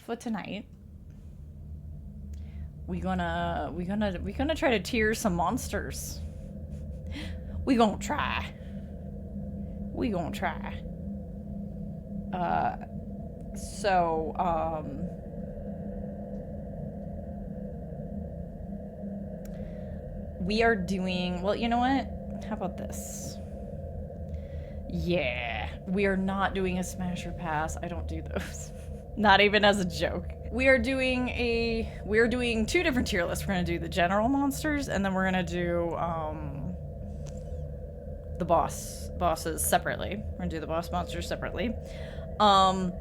for tonight, we gonna try to tier some monsters. We gonna try. We are doing, well, you know what? How about this? Yeah, we are not doing a smash or pass. I don't do those. Not even as a joke. We are doing two different tier lists. We're gonna do the general monsters, and then we're gonna do the bosses separately. We're gonna do the boss monsters separately. I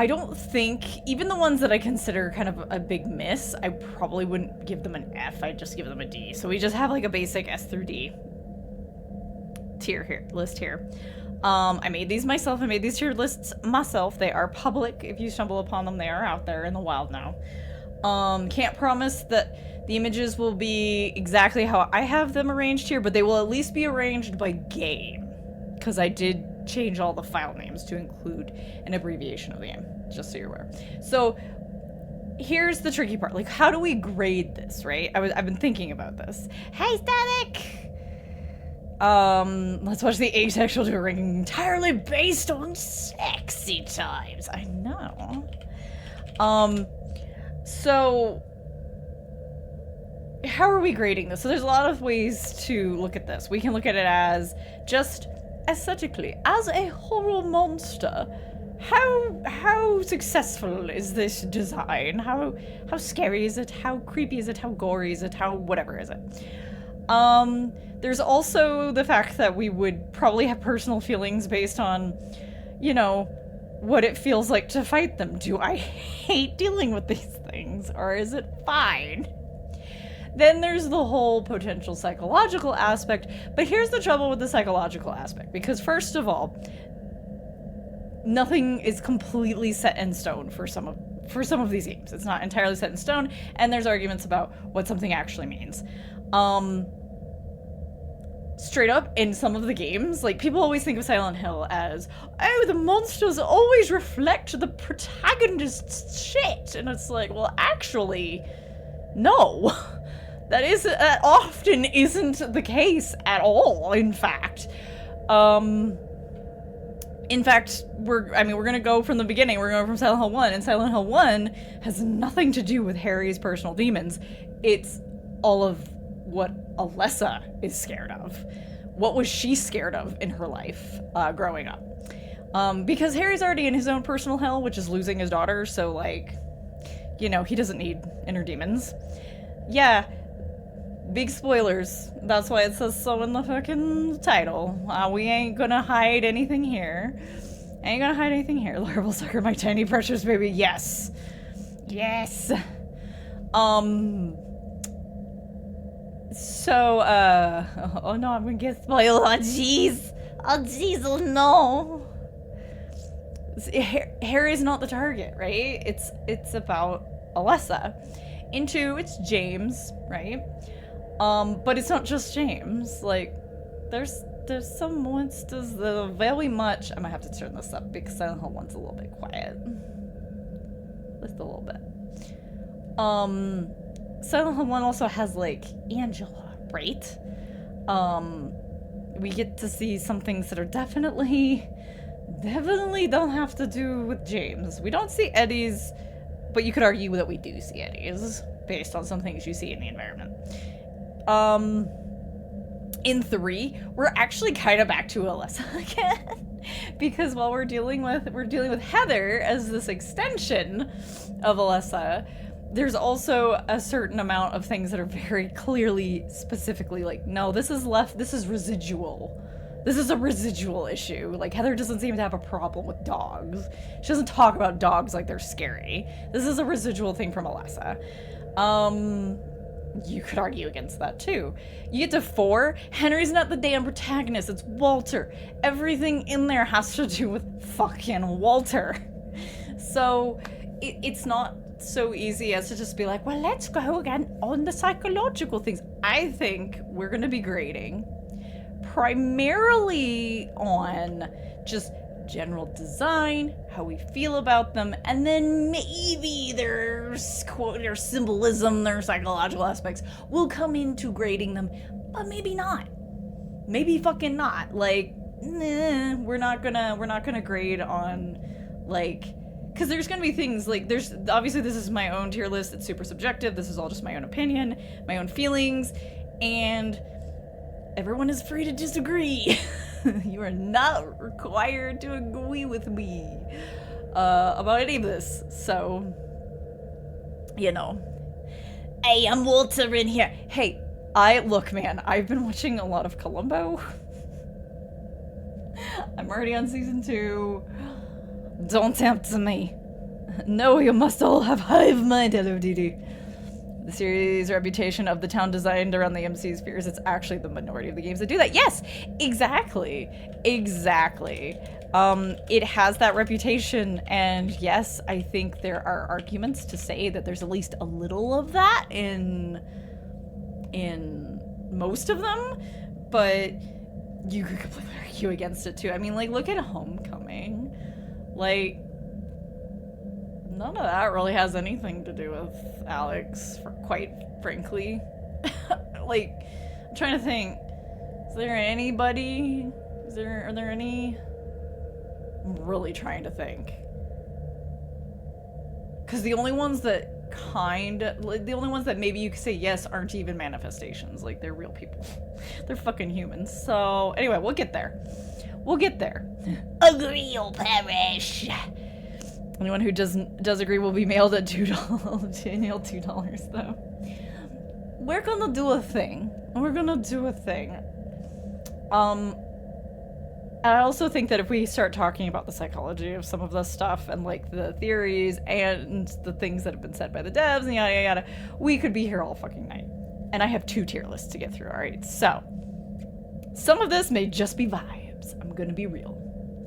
don't think, even the ones that I consider kind of a big miss, I probably wouldn't give them an F, I'd just give them a D. So we just have like a basic S through D list here. I made these myself, I made these tier lists myself. They are public. If you stumble upon them, they are out there in the wild now. Can't promise that the images will be exactly how I have them arranged here, but they will at least be arranged by game, because I did change all the file names to include an abbreviation of the game, just so you're aware. So here's the tricky part. Like, how do we grade this, right? I've been thinking about this. Hey, Static! Let's watch the asexual do a ranking entirely based on sexy times. I know. So how are we grading this? So there's a lot of ways to look at this. We can look at it as just aesthetically, as a horror monster. How successful is this design? How scary is it? How creepy is it? How gory is it? How whatever is it? There's also the fact that we would probably have personal feelings based on, you know, what it feels like to fight them. Do I hate dealing with these things, or is it fine? Then there's the whole potential psychological aspect, but here's the trouble with the psychological aspect, because first of all, nothing is completely set in stone for some of these games. It's not entirely set in stone, and there's arguments about what something actually means. Straight up, in some of the games, like, people always think of Silent Hill as, oh, the monsters always reflect the protagonist's shit, and it's like, well, actually, no. That often isn't the case at all, in fact. We're gonna go from the beginning. We're going from Silent Hill 1, and Silent Hill 1 has nothing to do with Harry's personal demons. It's all of what Alessa is scared of. What was she scared of in her life growing up? Because Harry's already in his own personal hell, which is losing his daughter, so, like, you know, he doesn't need inner demons. Yeah, big spoilers. That's why it says so in the fucking title. We ain't gonna hide anything here. Larval sucker, my tiny precious baby. Yes. Yes. So, oh no, I'm gonna get spoiled. Oh jeez, oh no. Harry's not the target, right? It's about Alessa. Into it's James, right? But it's not just James. Like, there's some monsters that are very much. I might have to turn this up because Silent Hill 1's a little bit quiet. Just a little bit. Silent Hill 1 also has, like, Angela, right? We get to see some things that are definitely don't have to do with James. We don't see Eddie's, but you could argue that we do see Eddie's based on some things you see in the environment. In 3, we're actually kind of back to Alessa again, because while we're dealing with Heather as this extension of Alessa, there's also a certain amount of things that are very clearly, specifically, like, no, this is residual. This is a residual issue. Like, Heather doesn't seem to have a problem with dogs. She doesn't talk about dogs like they're scary. This is a residual thing from Alessa. You could argue against that too. You get to 4, Henry's not the damn protagonist, it's Walter. Everything in there has to do with fucking Walter. So, it's not so easy as to just be like, well, let's go again on the psychological things. I think we're gonna be grading primarily on just general design, how we feel about them, and then maybe their symbolism, their psychological aspects will come into grading them, but maybe not. Maybe fucking not. Like, we're not gonna grade on, like, because there's gonna be things like, there's obviously, this is my own tier list. It's super subjective. This is all just my own opinion, my own feelings, and everyone is free to disagree. You are not required to agree with me about any of this. So, you know. Hey, I'm Walter in here. Hey, look, man, I've been watching a lot of Columbo. I'm already on season 2. Don't tempt me. No, you must all have hive mind, hello DD. The series' reputation of the town designed around the MC's fears, it's actually the minority of the games that do that. Yes, exactly. Exactly. It has that reputation, and yes, I think there are arguments to say that there's at least a little of that in most of them, but you could completely argue against it too. I mean, like, look at Homecoming. Like, none of that really has anything to do with Alex, quite frankly. Like, I'm trying to think. Is there anybody? Are there any? I'm really trying to think. Because the only ones that the only ones that maybe you could say yes aren't even manifestations. Like, they're real people. They're fucking humans. So, anyway, we'll get there. We'll get there. Agree or perish. Anyone who does agree will be mailed at $2 though. We're gonna do a thing. I also think that if we start talking about the psychology of some of this stuff and like the theories and the things that have been said by the devs and yada yada yada, we could be here all fucking night. And I have 2 tier lists to get through, alright? So, some of this may just be vibes. I'm gonna be real.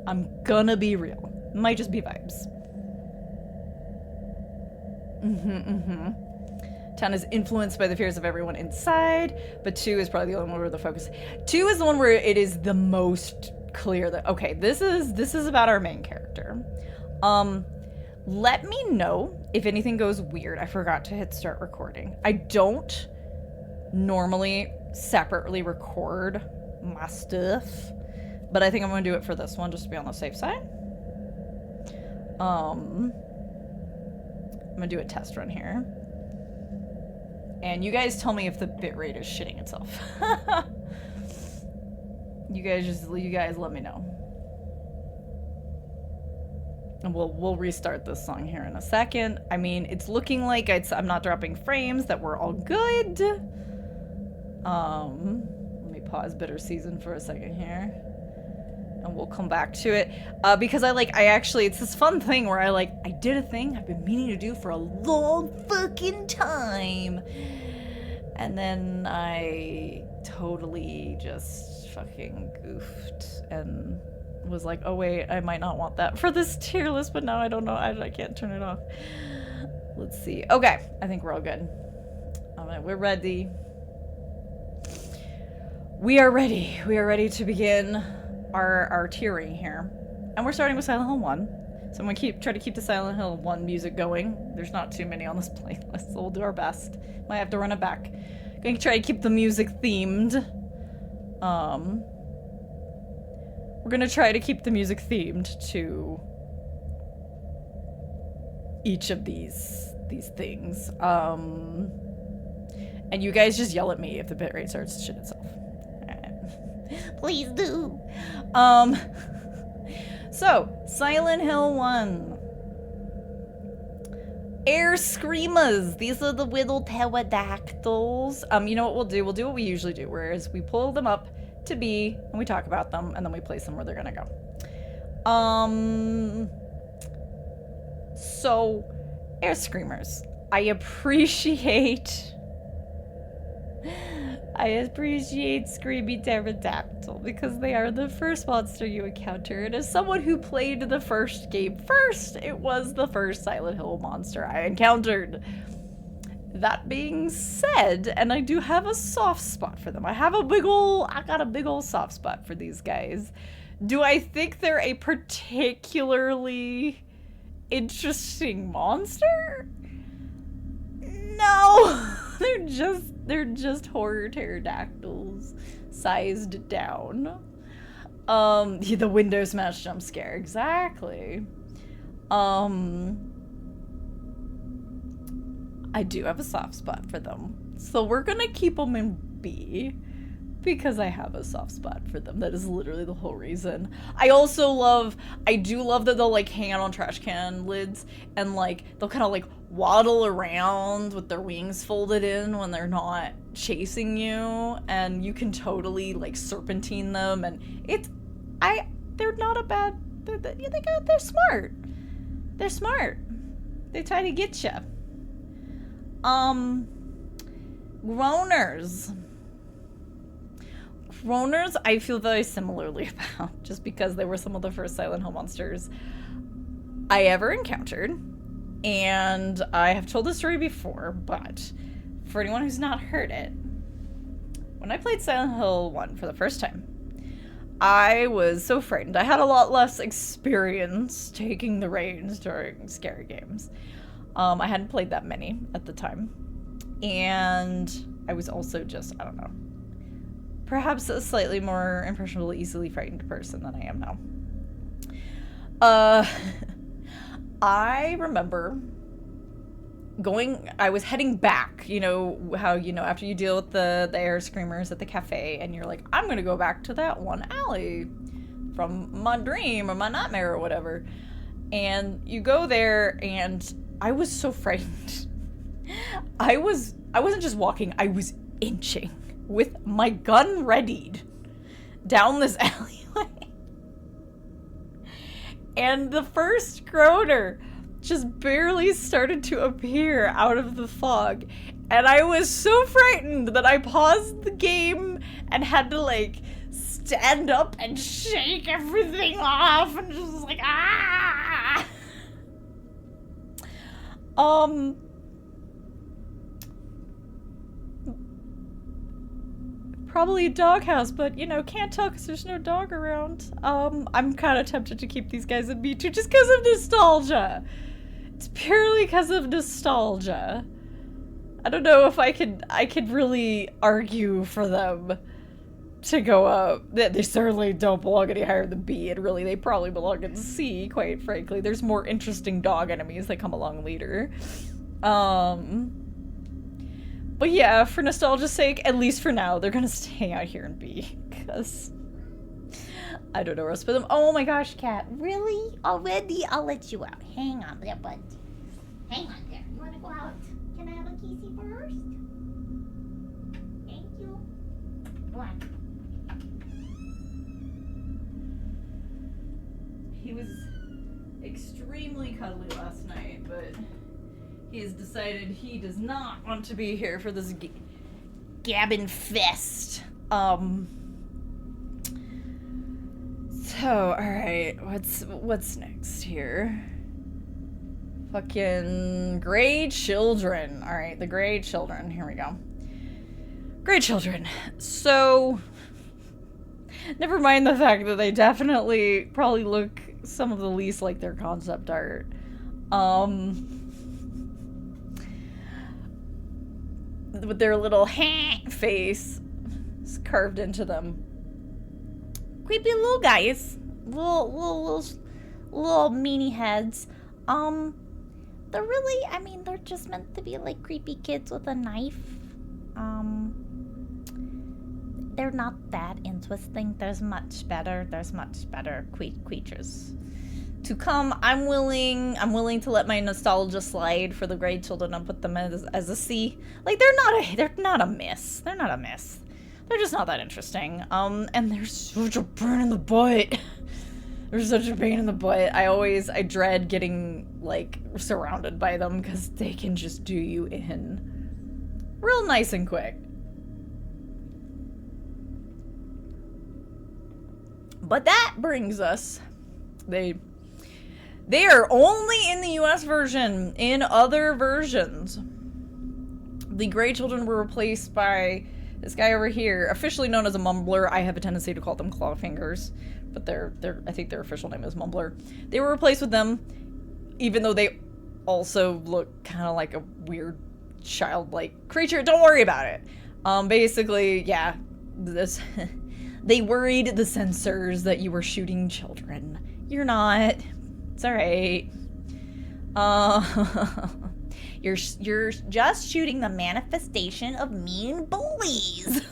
It might just be vibes. Town is influenced by the fears of everyone inside, but 2 is probably the only one where the focus. 2 is the one where it is the most clear that, okay, this is about our main character. Let me know if anything goes weird. I forgot to hit start recording. I don't normally separately record my stuff, but I think I'm gonna do it for this one just to be on the safe side. I'm gonna do a test run here. And you guys tell me if the bitrate is shitting itself. You guys let me know. And we'll restart this song here in a second. I mean, it's looking like I'm not dropping frames, that we're all good. Let me pause Bitter Season for a second here. And we'll come back to it. Because it's this fun thing where I did a thing I've been meaning to do for a long fucking time. And then I totally just fucking goofed and was like, oh wait, I might not want that for this tier list, but now I don't know, I can't turn it off. Let's see. Okay, I think we're all good. Alright, we're ready. We are ready. We are ready to begin our tiering here. And we're starting with Silent Hill 1. So I'm gonna try to keep the Silent Hill 1 music going. There's not too many on this playlist, so we'll do our best. Might have to run it back. Gonna try to keep the music themed. We're gonna try to keep the music themed to each of these things. And you guys just yell at me if the bitrate starts to shit itself. Please do. So, Silent Hill 1. Air Screamers. These are the little pterodactyls. You know what we'll do? We'll do what we usually do, whereas we pull them up to B, and we talk about them, and then we place them where they're gonna go. So, Air Screamers. I appreciate Screamy Pterodactyl because they are the first monster you encounter. And as someone who played the first game first, it was the first Silent Hill monster I encountered. That being said, and I do have a soft spot for them. I got a big ol' soft spot for these guys Do I think they're a particularly interesting monster? No. they're just horror pterodactyls sized down. Yeah, the window smash jump scare, exactly. I do have a soft spot for them. So we're gonna keep them in B because I have a soft spot for them. That is literally the whole reason. I do love that they'll like hang out on trash can lids and like they'll kind of like waddle around with their wings folded in when they're not chasing you, and you can totally like serpentine them, and they're not a bad, they're smart. They're smart. They try to get you. Groaners. Groaners I feel very similarly about, just because they were some of the first Silent Hill monsters I ever encountered. And I have told this story before, but for anyone who's not heard it, when I played Silent Hill 1 for the first time, I was so frightened. I had a lot less experience taking the reins during scary games. I hadn't played that many at the time. And I was also just, I don't know, perhaps a slightly more impressionable, easily frightened person than I am now. I remember I was heading back, you know, how, you know, after you deal with the air screamers at the cafe, and you're like, I'm gonna go back to that one alley from my dream or my nightmare or whatever. And you go there, and I was so frightened. I wasn't just walking, I was inching with my gun readied down this alleyway. And the first groaner just barely started to appear out of the fog. And I was so frightened that I paused the game and had to like stand up and shake everything off and just like, ah! Probably a doghouse, but you know, can't tell because there's no dog around. I'm kind of tempted to keep these guys in B2 just because of nostalgia. It's purely because of nostalgia. I don't know if I could really argue for them to go up. They certainly don't belong any higher than B, and really they probably belong in C, quite frankly. There's more interesting dog enemies that come along later. But yeah, for nostalgia's sake, at least for now, they're gonna stay out here in B, because I don't know where else to put them. Oh my gosh, cat. Really? Already? I'll let you out. Hang on there, bud. Hang on there. You wanna go out? Can I have a kissy first? Thank you. Go on. He was extremely cuddly last night, but he has decided he does not want to be here for this gabbin' fest. So, alright, what's next here? Fucking Grey Children. Alright, the Grey Children. Here we go. Grey Children. So, never mind the fact that they definitely probably look some of the least like their concept art. With their little face is carved into them. Creepy little guys. Little meanie heads. They're really, I mean, they're just meant to be like creepy kids with a knife. They're not that interesting. There's much better creatures to come. I'm willing to let my nostalgia slide for the Grey Children and put them as a C. Like, they're not a miss. They're not a miss. They're just not that interesting. And they're such a pain in the butt. They're such a pain in the butt. I dread getting, like, surrounded by them because they can just do you in real nice and quick. But that brings us, they are only in the US version. In other versions, the Grey Children were replaced by this guy over here, officially known as a mumbler. I have a tendency to call them clawfingers but I think their official name is Mumbler. They were replaced with them, even though they also look kind of like a weird childlike creature. Don't worry about it. Basically, yeah, this they worried the censors that you were shooting children. You're not. It's all right. You're just shooting the manifestation of mean bullies.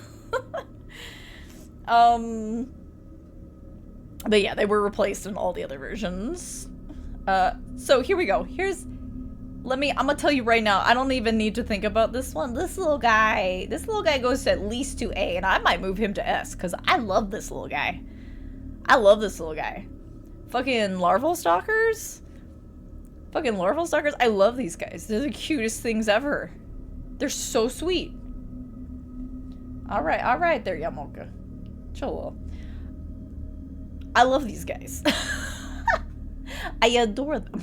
But yeah, they were replaced in all the other versions. So here we go. I'm gonna tell you right now, I don't even need to think about this one. This little guy goes to at least to A, and I might move him to S, because I love this little guy. Fucking larval stalkers? I love these guys. They're the cutest things ever. They're so sweet. Alright there, Yamoka. Chill a little. I love these guys. I adore them.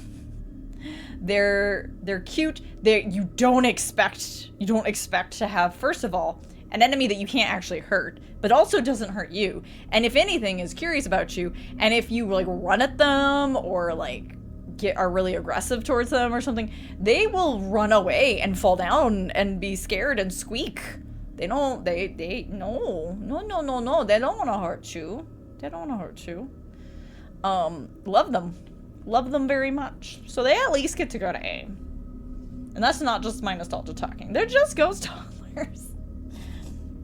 They're cute. You don't expect to have, first of all, an enemy that you can't actually hurt, but also doesn't hurt you. And if anything is curious about you, and if you like run at them or like are really aggressive towards them or something, they will run away and fall down and be scared and squeak. No, they don't want to hurt you. Love them very much. So they at least get to go to A. And that's not just my nostalgia talking. They're just ghost toddlers.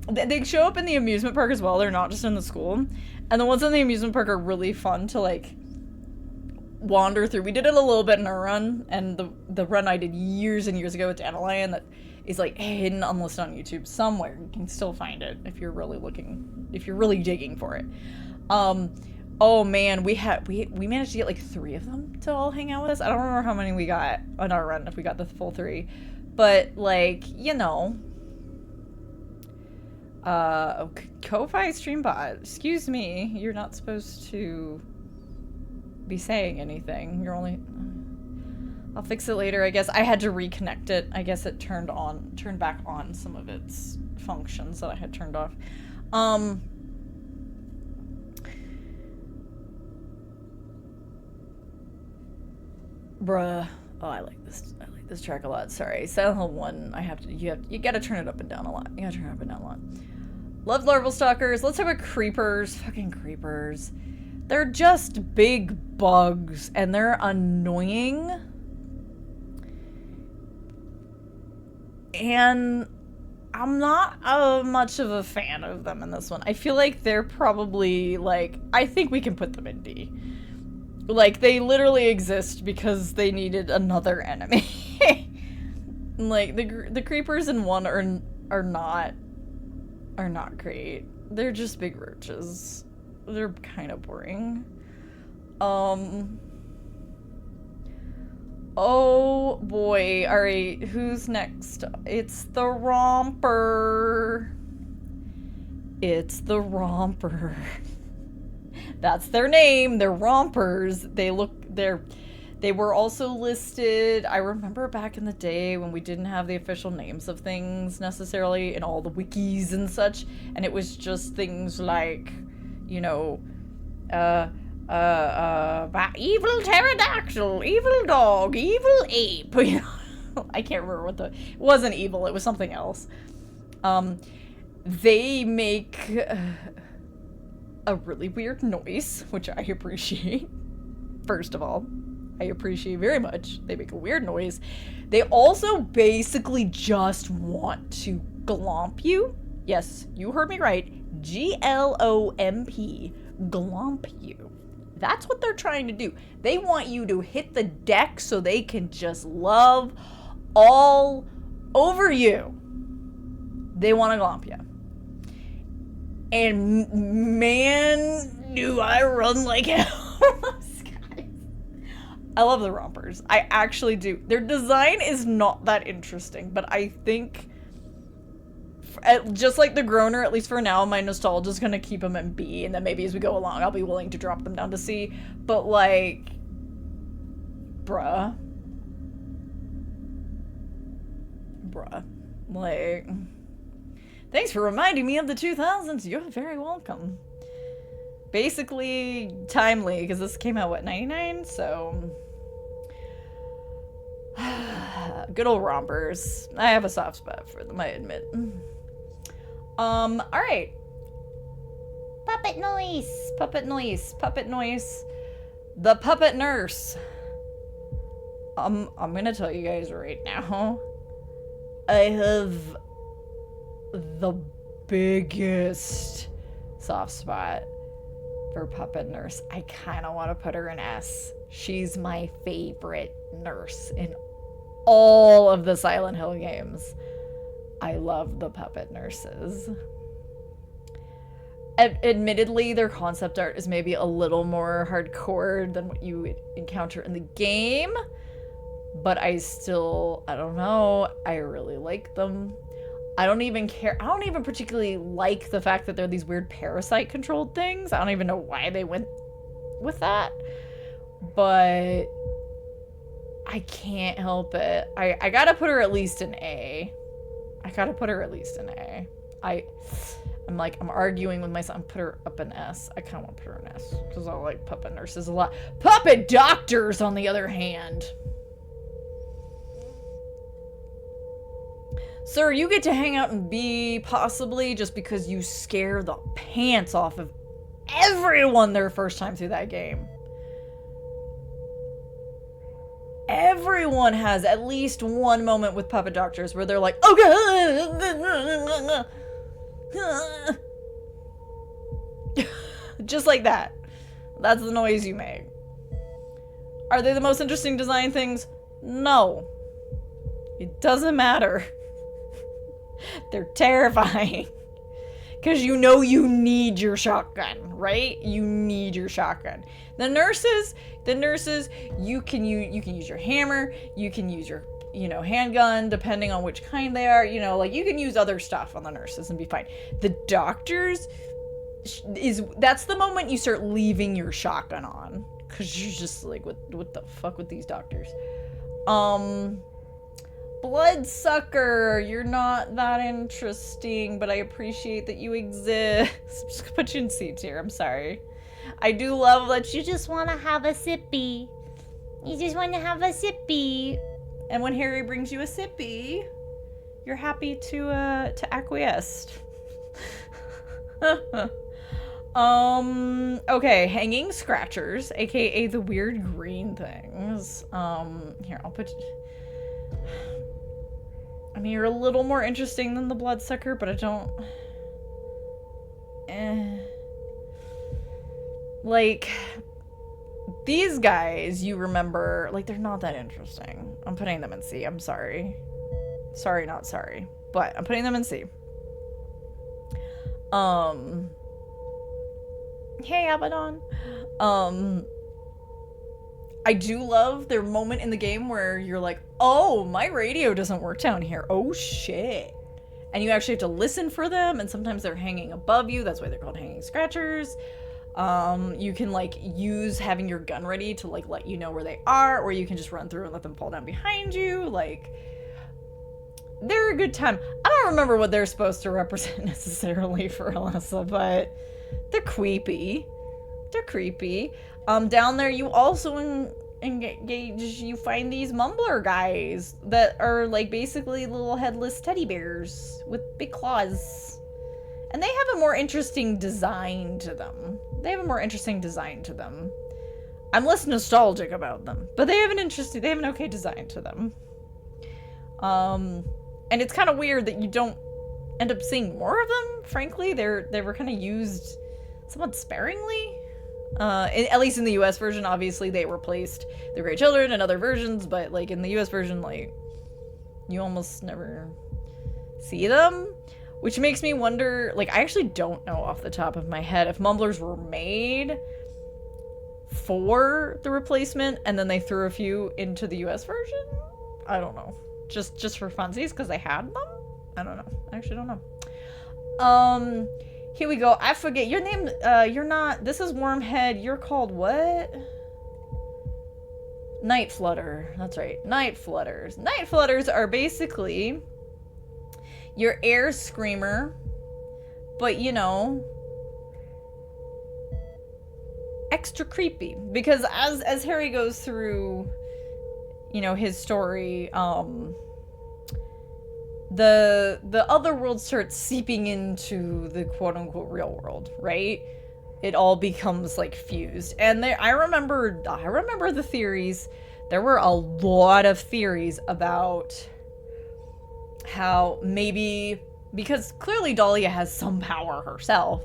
They show up in the amusement park as well. They're not just in the school. And the ones in the amusement park are really fun to like wander through. We did it a little bit in our run, and the run I did years and years ago with Dandelion that is like hidden unlisted on YouTube somewhere. You can still find it if you're really digging for it. Oh man, we managed to get like 3 of them to all hang out with us. I don't remember how many we got on our run, if we got the full 3. But like, you know. Ko-Fi Streambot, excuse me, you're not supposed to be saying anything. You're only... I'll fix it later, I guess. I had to reconnect it. I guess it turned back on some of its functions that I had turned off. Bruh. Oh, I like this track a lot. Sorry. Silent Hill 1, you gotta turn it up and down a lot. Love larval stalkers. Let's talk about creepers. Fucking creepers. They're just big bugs, and they're annoying. And I'm not much of a fan of them in this one. I feel like they're probably, like, I think we can put them in D. Like, they literally exist because they needed another enemy. Like, the creepers in 1 are not great. They're just big roaches. They're kind of boring. Oh boy. Alright, who's next? It's the Romper. That's their name. They're Rompers. They were also listed. I remember back in the day when we didn't have the official names of things necessarily in all the wikis and such, and it was just things like, you know, evil pterodactyl, evil dog, evil ape. You know, I can't remember it wasn't evil. It was something else. They make a really weird noise, which I appreciate. First of all, I appreciate very much. They make a weird noise. They also basically just want to glomp you. Yes, you heard me right. Glomp. Glomp you. That's what they're trying to do. They want you to hit the deck so they can just love all over you. They want to glomp you. And man, do I run like hell. I love the Rompers. I actually do. Their design is not that interesting, but I think, just like the Groner, at least for now, my nostalgia is going to keep them in B, and then maybe as we go along, I'll be willing to drop them down to C. But like, bruh. Like, thanks for reminding me of the 2000s. You're very welcome. basically timely, because this came out, what, 99? So... good old rompers. I have a soft spot for them, I admit. Alright. Puppet noise. Puppet noise. Puppet noise. The puppet nurse. I'm gonna tell you guys right now. I have the biggest soft spot for puppet nurse. I kind of want to put her in S. She's my favorite nurse in all of the Silent Hill games. I love the puppet nurses. Admittedly, their concept art is maybe a little more hardcore than what you would encounter in the game, but I don't know, I really like them. I don't even particularly like the fact that they're these weird parasite controlled things. I don't even know why they went with that, but I can't help it. I gotta put her at least an A. I'm arguing with myself. Put her up an S. I kind of want to put her an S because I like puppet nurses a lot. Puppet doctors, on the other hand. Sir, you get to hang out in B, possibly just because you scare the pants off of everyone their first time through that game. Everyone has at least one moment with puppet doctors where they're like, oh god, just like that. That's the noise you make. Are they the most interesting design things? No. It doesn't matter. They're terrifying. Because you know you need your shotgun, right? You need your shotgun. The nurses, you can use your hammer, you can use your, handgun, depending on which kind they are. Like, you can use other stuff on the nurses and be fine. The doctors, that's the moment you start leaving your shotgun on. Because you're just like, what the fuck with these doctors? Bloodsucker, you're not that interesting, but I appreciate that you exist. I'm just gonna put you in C tier, I'm sorry. I do love that you just want to have a sippy. You just want to have a sippy. And when Harry brings you a sippy, you're happy to acquiesce. Okay, hanging scratchers, aka the weird green things. Here, I'll put... I mean, you're a little more interesting than the bloodsucker, but I don't... Like, these guys, you remember, like, they're not that interesting. I'm putting them in C, I'm sorry. Sorry, not sorry. But I'm putting them in C. Hey, Abaddon. I do love their moment in the game where you're like, oh, my radio doesn't work down here. Oh, shit. And you actually have to listen for them, and sometimes they're hanging above you. That's why they're called hanging scratchers. You can, like, use having your gun ready to, like, let you know where they are, or you can just run through and let them fall down behind you. Like, they're a good time. I don't remember what they're supposed to represent necessarily for Alyssa, but they're creepy. They're creepy. Down there, you also you find these mumbler guys that are, like, basically little headless teddy bears with big claws. And they have a more interesting design to them. I'm less nostalgic about them, but they have an okay design to them. And it's kind of weird that you don't end up seeing more of them, frankly. They were kind of used somewhat sparingly. At least in the US version, obviously they replaced the Grey Children in other versions, but, like, in the US version, like, you almost never see them, which makes me wonder, like, I actually don't know off the top of my head if mumblers were made for the replacement and then they threw a few into the US version. I don't know, just for funsies because they had them. I don't know. I actually don't know. Here we go. I forget your name. You're not... This is Wormhead. You're called what? Night Flutter. That's right. Night Flutters. Night Flutters are basically your air screamer, but, extra creepy because as Harry goes through, you know, his story, the other world starts seeping into the quote unquote real world, right? It all becomes like fused. And I remember the theories. There were a lot of theories about how maybe, because clearly Dahlia has some power herself,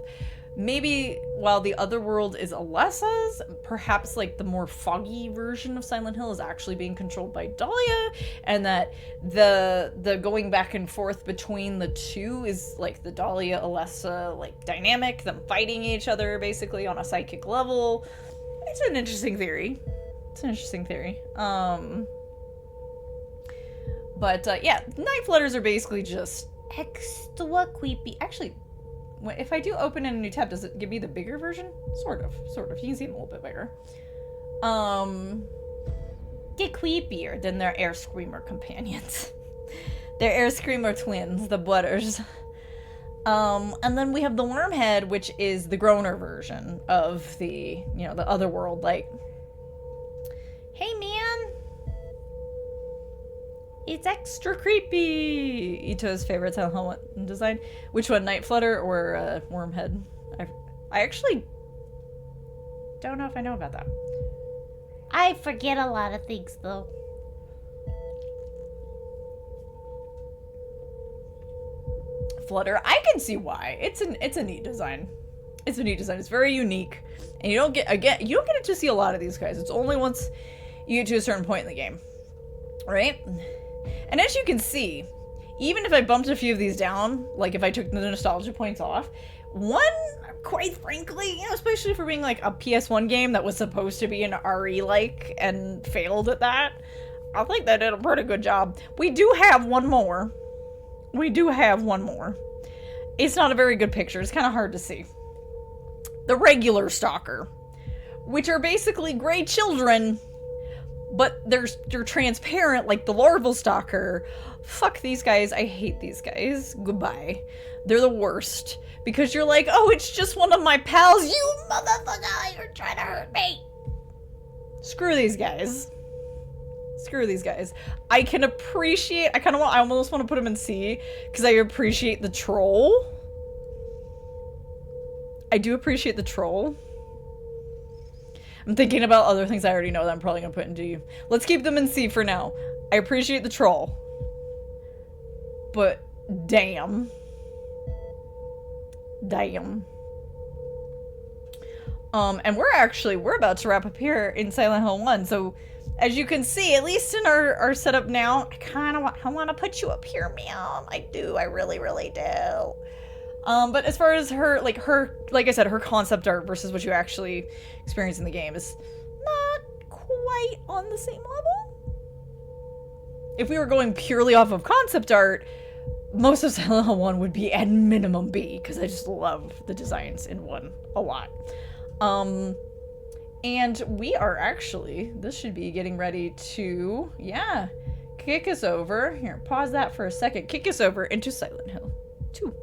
maybe while the other world is Alessa's, perhaps like the more foggy version of Silent Hill is actually being controlled by Dahlia, and that the going back and forth between the two is like the Dahlia Alessa like dynamic, them fighting each other basically on a psychic level. It's an interesting theory. But yeah, night flutters are basically just extra creepy. Actually, if I do open in a new tab, does it give me the bigger version? Sort of. You can see them a little bit bigger. Get creepier than their air screamer companions. Their air screamer twins, the Butters. And then we have the Wormhead, which is the groaner version of the, you know, the other world. Like, hey man, it's extra creepy. Ito's favorite Silent Hill design. Which one, Night Flutter or Wormhead? I actually don't know if I know about that. I forget a lot of things though. Flutter, I can see why. It's a neat design. It's very unique, and you don't get to see a lot of these guys. It's only once you get to a certain point in the game, right? And as you can see, even if I bumped a few of these down, like if I took the nostalgia points off, one, quite frankly, you know, especially for being like a PS1 game that was supposed to be an RE-like and failed at that, I think they did a pretty good job. We do have one more. It's not a very good picture. It's kind of hard to see. The regular stalker, which are basically gray children, but they're transparent like the larval stalker. Fuck these guys. I hate these guys. Goodbye. They're the worst. Because you're like, oh, it's just one of my pals. You motherfucker, you're trying to hurt me. Screw these guys. I can appreciate, I almost want to put him in C, because I appreciate the troll. I do appreciate the troll. I'm thinking about other things I already know that I'm probably going to put in D. Let's keep them in C for now. I appreciate the troll. But, damn. And we're about to wrap up here in Silent Hill 1, so as you can see, at least in our setup now, I want to put you up here, man. I do. I really, really do. But as far as her, like I said, her concept art versus what you actually experience in the game is not quite on the same level. If we were going purely off of concept art, most of Silent Hill 1 would be at minimum B, because I just love the designs in 1 a lot. And we are actually, this should be getting ready to, yeah, kick us over. Here, pause that for a second. Kick us over into Silent Hill 2.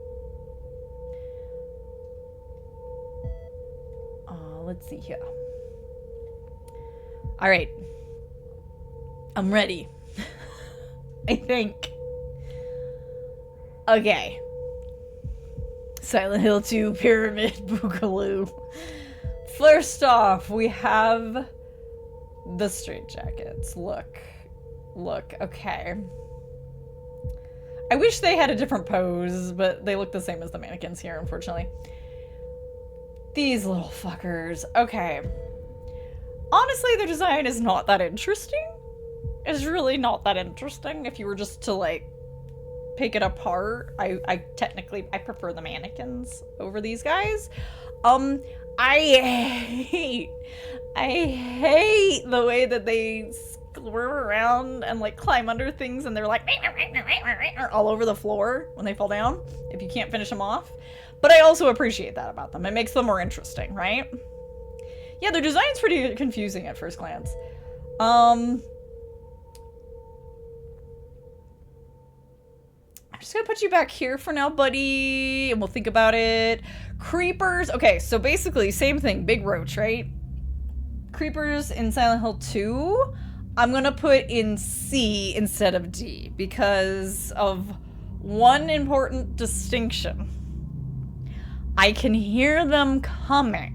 Let's see here. All right. I'm ready. I think. Okay. Silent Hill 2 Pyramid Boogaloo. First off, we have the straitjackets. Look, okay. I wish they had a different pose, but they look the same as the mannequins here, unfortunately. These little fuckers. Okay. Honestly, their design is not that interesting. It's really not that interesting if you were just to, like, pick it apart. I prefer the mannequins over these guys. I hate the way that they squirm around and like climb under things and they're like all over the floor when they fall down if you can't finish them off. But I also appreciate that about them. It makes them more interesting, right? Yeah, their design's pretty confusing at first glance. I'm just gonna put you back here for now, buddy, and we'll think about it. Creepers. Okay, so basically, same thing. Big roach, right? creepers in Silent Hill 2, I'm gonna put in C instead of D because of one important distinction. I can hear them coming.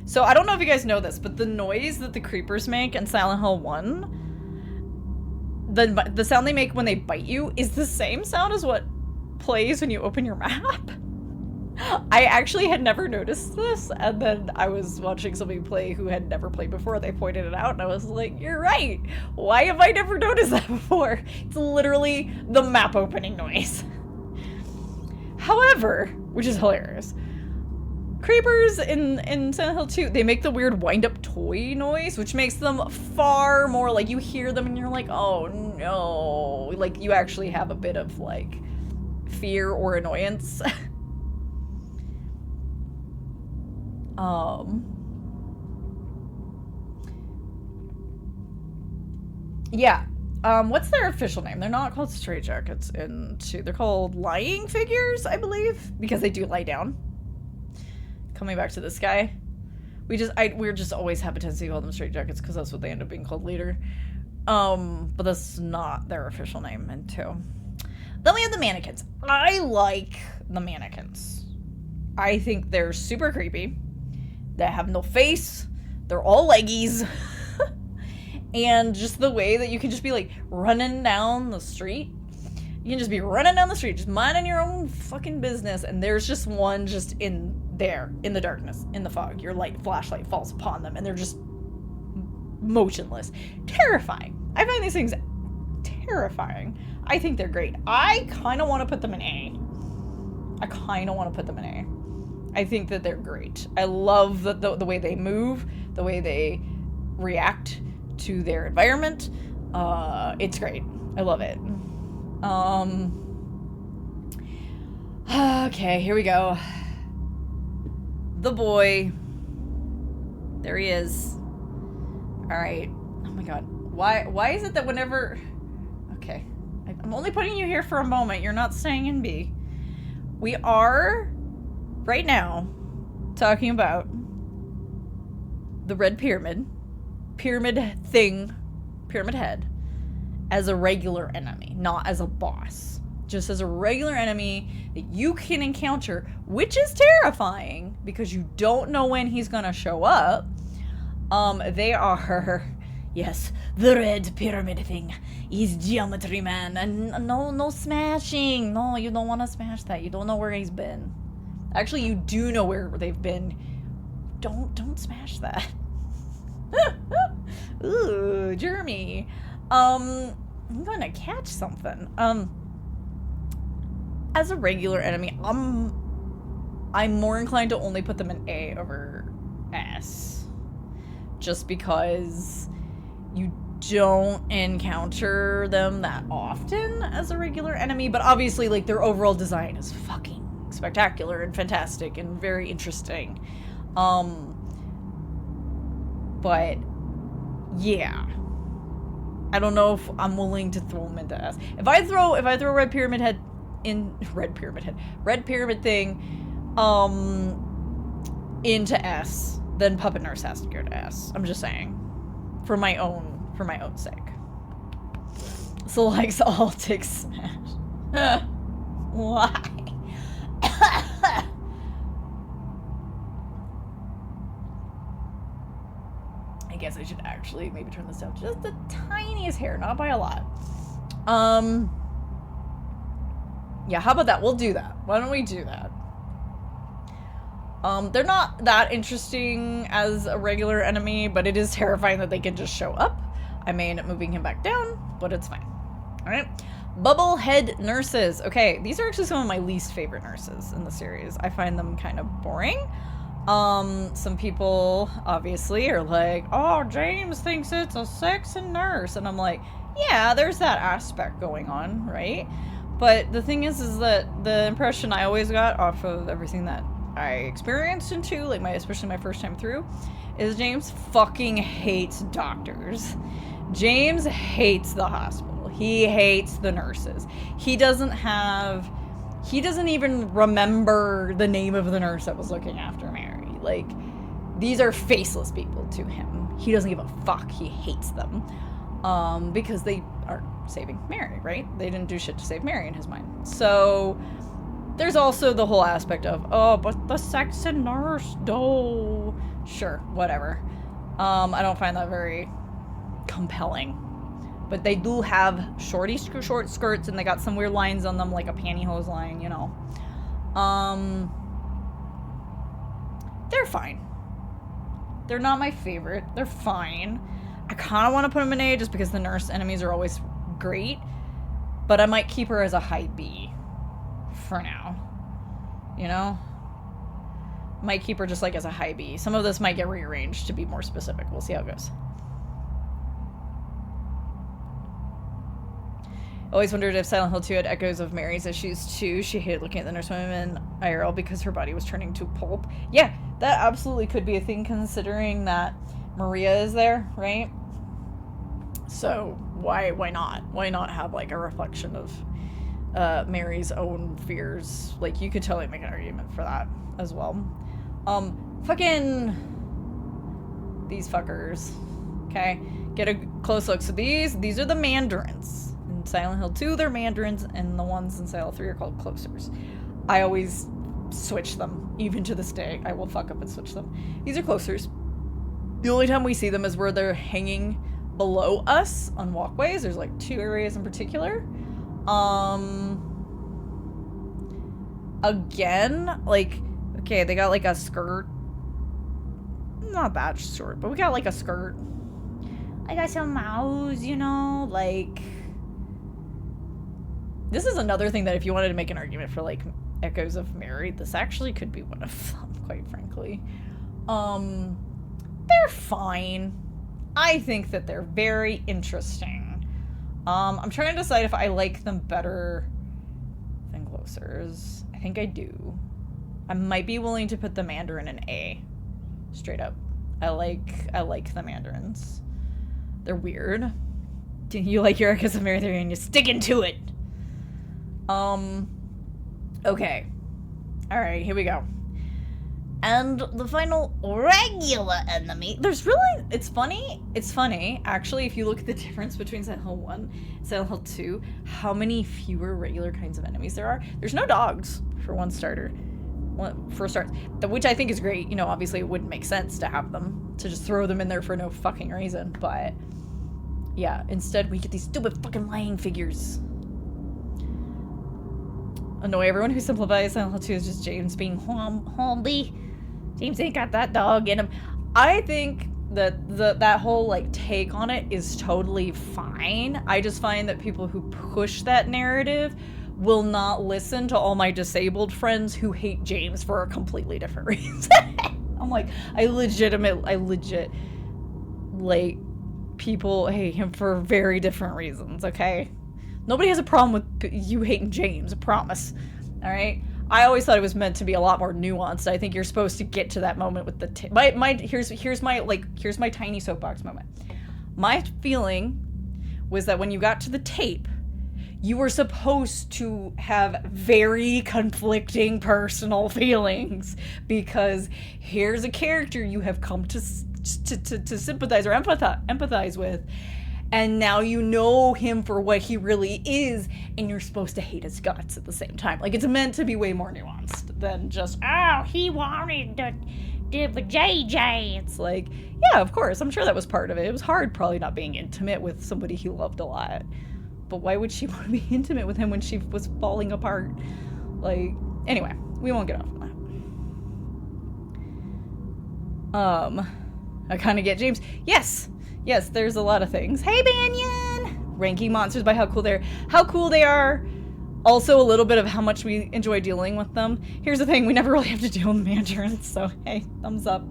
So I don't know if you guys know this, but the noise that the creepers make in Silent Hill 1, the sound they make when they bite you is the same sound as what plays when you open your map. I actually had never noticed this, and then I was watching somebody play who had never played before. They pointed it out, and I was like, you're right. Why have I never noticed that before? It's literally the map opening noise. However, which is hilarious, creepers in Silent Hill 2, they make the weird wind-up toy noise, which makes them far more like you hear them and you're like, oh no. Like, you actually have a bit of, like, fear or annoyance. Yeah. What's their official name? They're not called straitjackets in 2. They're called lying figures, I believe, because they do lie down. Coming back to this guy, we're just always have a tendency to call them straitjackets because that's what they end up being called later. But that's not their official name in 2. Then we have the mannequins. I like the mannequins. I think they're super creepy. They have no face. They're all leggies. And just the way that you can just be like running down the street. You can just be running down the street, just minding your own fucking business, and there's just one just in there, in the darkness, in the fog. Your flashlight falls upon them, and they're just motionless. Terrifying. I find these things terrifying. I think they're great. I kind of want to put them in A. I think that they're great. I love the way they move, the way they react to their environment. It's great. I love it. Okay, here we go. The boy. There he is. Alright. Oh my god. Why is it that whenever... Okay. I'm only putting you here for a moment. You're not staying in B. We are, right now, talking about the red pyramid. Pyramid head. As a regular enemy, not as a boss. Just as a regular enemy that you can encounter, which is terrifying because you don't know when he's gonna show up. They are, yes, the red pyramid thing is Geometry Man, and no smashing. No, you don't want to smash that. You don't know where he's been. Actually, you do know where they've been. Don't smash that. Ooh, Jeremy. I'm gonna catch something. As a regular enemy, I'm more inclined to only put them in A over S. Just because you don't encounter them that often as a regular enemy, but obviously, like, their overall design is fucking spectacular and fantastic and very interesting. But yeah. I don't know if I'm willing to throw them into S. If I throw red pyramid thing into S, then Puppet Nurse has to go to S. I'm just saying. For my own sake. So likes all tick smash. Why? I guess I should actually maybe turn this down just the tiniest hair, not by a lot. Yeah, how about that? We'll do that. Why don't we do that? They're not that interesting as a regular enemy, but it is terrifying that they can just show up. I may end up moving him back down, but it's fine. Alright. Bubblehead nurses. Okay, these are actually some of my least favorite nurses in the series. I find them kind of boring. Some people obviously are like, oh, James thinks it's a sexy nurse. And I'm like, yeah, there's that aspect going on, right? But the thing is that the impression I always got off of everything that I experienced in 2, like especially my first time through, is James fucking hates doctors. James hates the hospital. He hates the nurses. He doesn't even remember the name of the nurse that was looking after Mary. Like, These are faceless people to him. He doesn't give a fuck. He hates them. Because they are saving Mary, right? They didn't do shit to save Mary in his mind. So there's also the whole aspect of, oh, but the sexy nurse, no. Sure, whatever. I don't find that very compelling. But they do have short skirts, and they got some weird lines on them, like a pantyhose line, you know. They're fine. They're not my favorite. They're fine. I kind of want to put them in A just because the nurse enemies are always great. But I might keep her as a high B for now. You know? Might keep her just like as a high B. Some of this might get rearranged to be more specific. We'll see how it goes. Always wondered if Silent Hill 2 had echoes of Mary's issues too. She hated looking at the nursewomen IRL because her body was turning to pulp. Yeah, that absolutely could be a thing considering that Maria is there, right? So why not? Why not have like a reflection of Mary's own fears? Like, you could totally make an argument for that as well. Fucking these fuckers. Okay, get a close look. So these are the mandarins. In Silent Hill 2, they're mandarins, and the ones in Silent 3 are called closers. I always switch them, even to this day. I will fuck up and switch them. These are closers. The only time we see them is where they're hanging below us on walkways. There's like 2 areas in particular. Again, like, okay, they got like a skirt. Not that short, but we got like a skirt. I got some mouse, you know, like. This is another thing that if you wanted to make an argument for like echoes of Mary, this actually could be one of them, quite frankly. They're fine. I think that they're very interesting. I'm trying to decide if I like them better than closers. I think I do. I might be willing to put the Mandarin in A. Straight up. I like the Mandarins. They're weird. Do you like your echoes of Mary theory and you're sticking to it? Okay. Alright, here we go. And the final regular enemy. There's really, it's funny, actually, if you look at the difference between Silent Hill 1 and Silent Hill 2, how many fewer regular kinds of enemies there are. There's no dogs, for one starter. For a start. Which I think is great. You know, obviously it wouldn't make sense to have them, to just throw them in there for no fucking reason, but yeah, instead we get these stupid fucking lying figures. Annoy everyone who simplifies Silent Hill 2 is just James being homely. James ain't got that dog in him. I think that that whole like take on it is totally fine. I just find that people who push that narrative will not listen to all my disabled friends who hate James for a completely different reason. I'm like, I legit like people hate him for very different reasons, okay? Nobody has a problem with you hating James, I promise. All right? I always thought it was meant to be a lot more nuanced. I think you're supposed to get to that moment with the here's my tiny soapbox moment. My feeling was that when you got to the tape, you were supposed to have very conflicting personal feelings because here's a character you have come to sympathize or empathize with. And now you know him for what he really is, and you're supposed to hate his guts at the same time. Like, it's meant to be way more nuanced than just, oh, he wanted to do with JJ. It's like, yeah, of course, I'm sure that was part of it. It was hard probably not being intimate with somebody he loved a lot. But why would she want to be intimate with him when she was falling apart? Like, anyway, we won't get off on that. I kind of get James. Yes, there's a lot of things. Hey, Banyan! Ranking monsters by how cool they are. Also, a little bit of how much we enjoy dealing with them. Here's the thing, we never really have to deal with mandarins, so hey, thumbs up.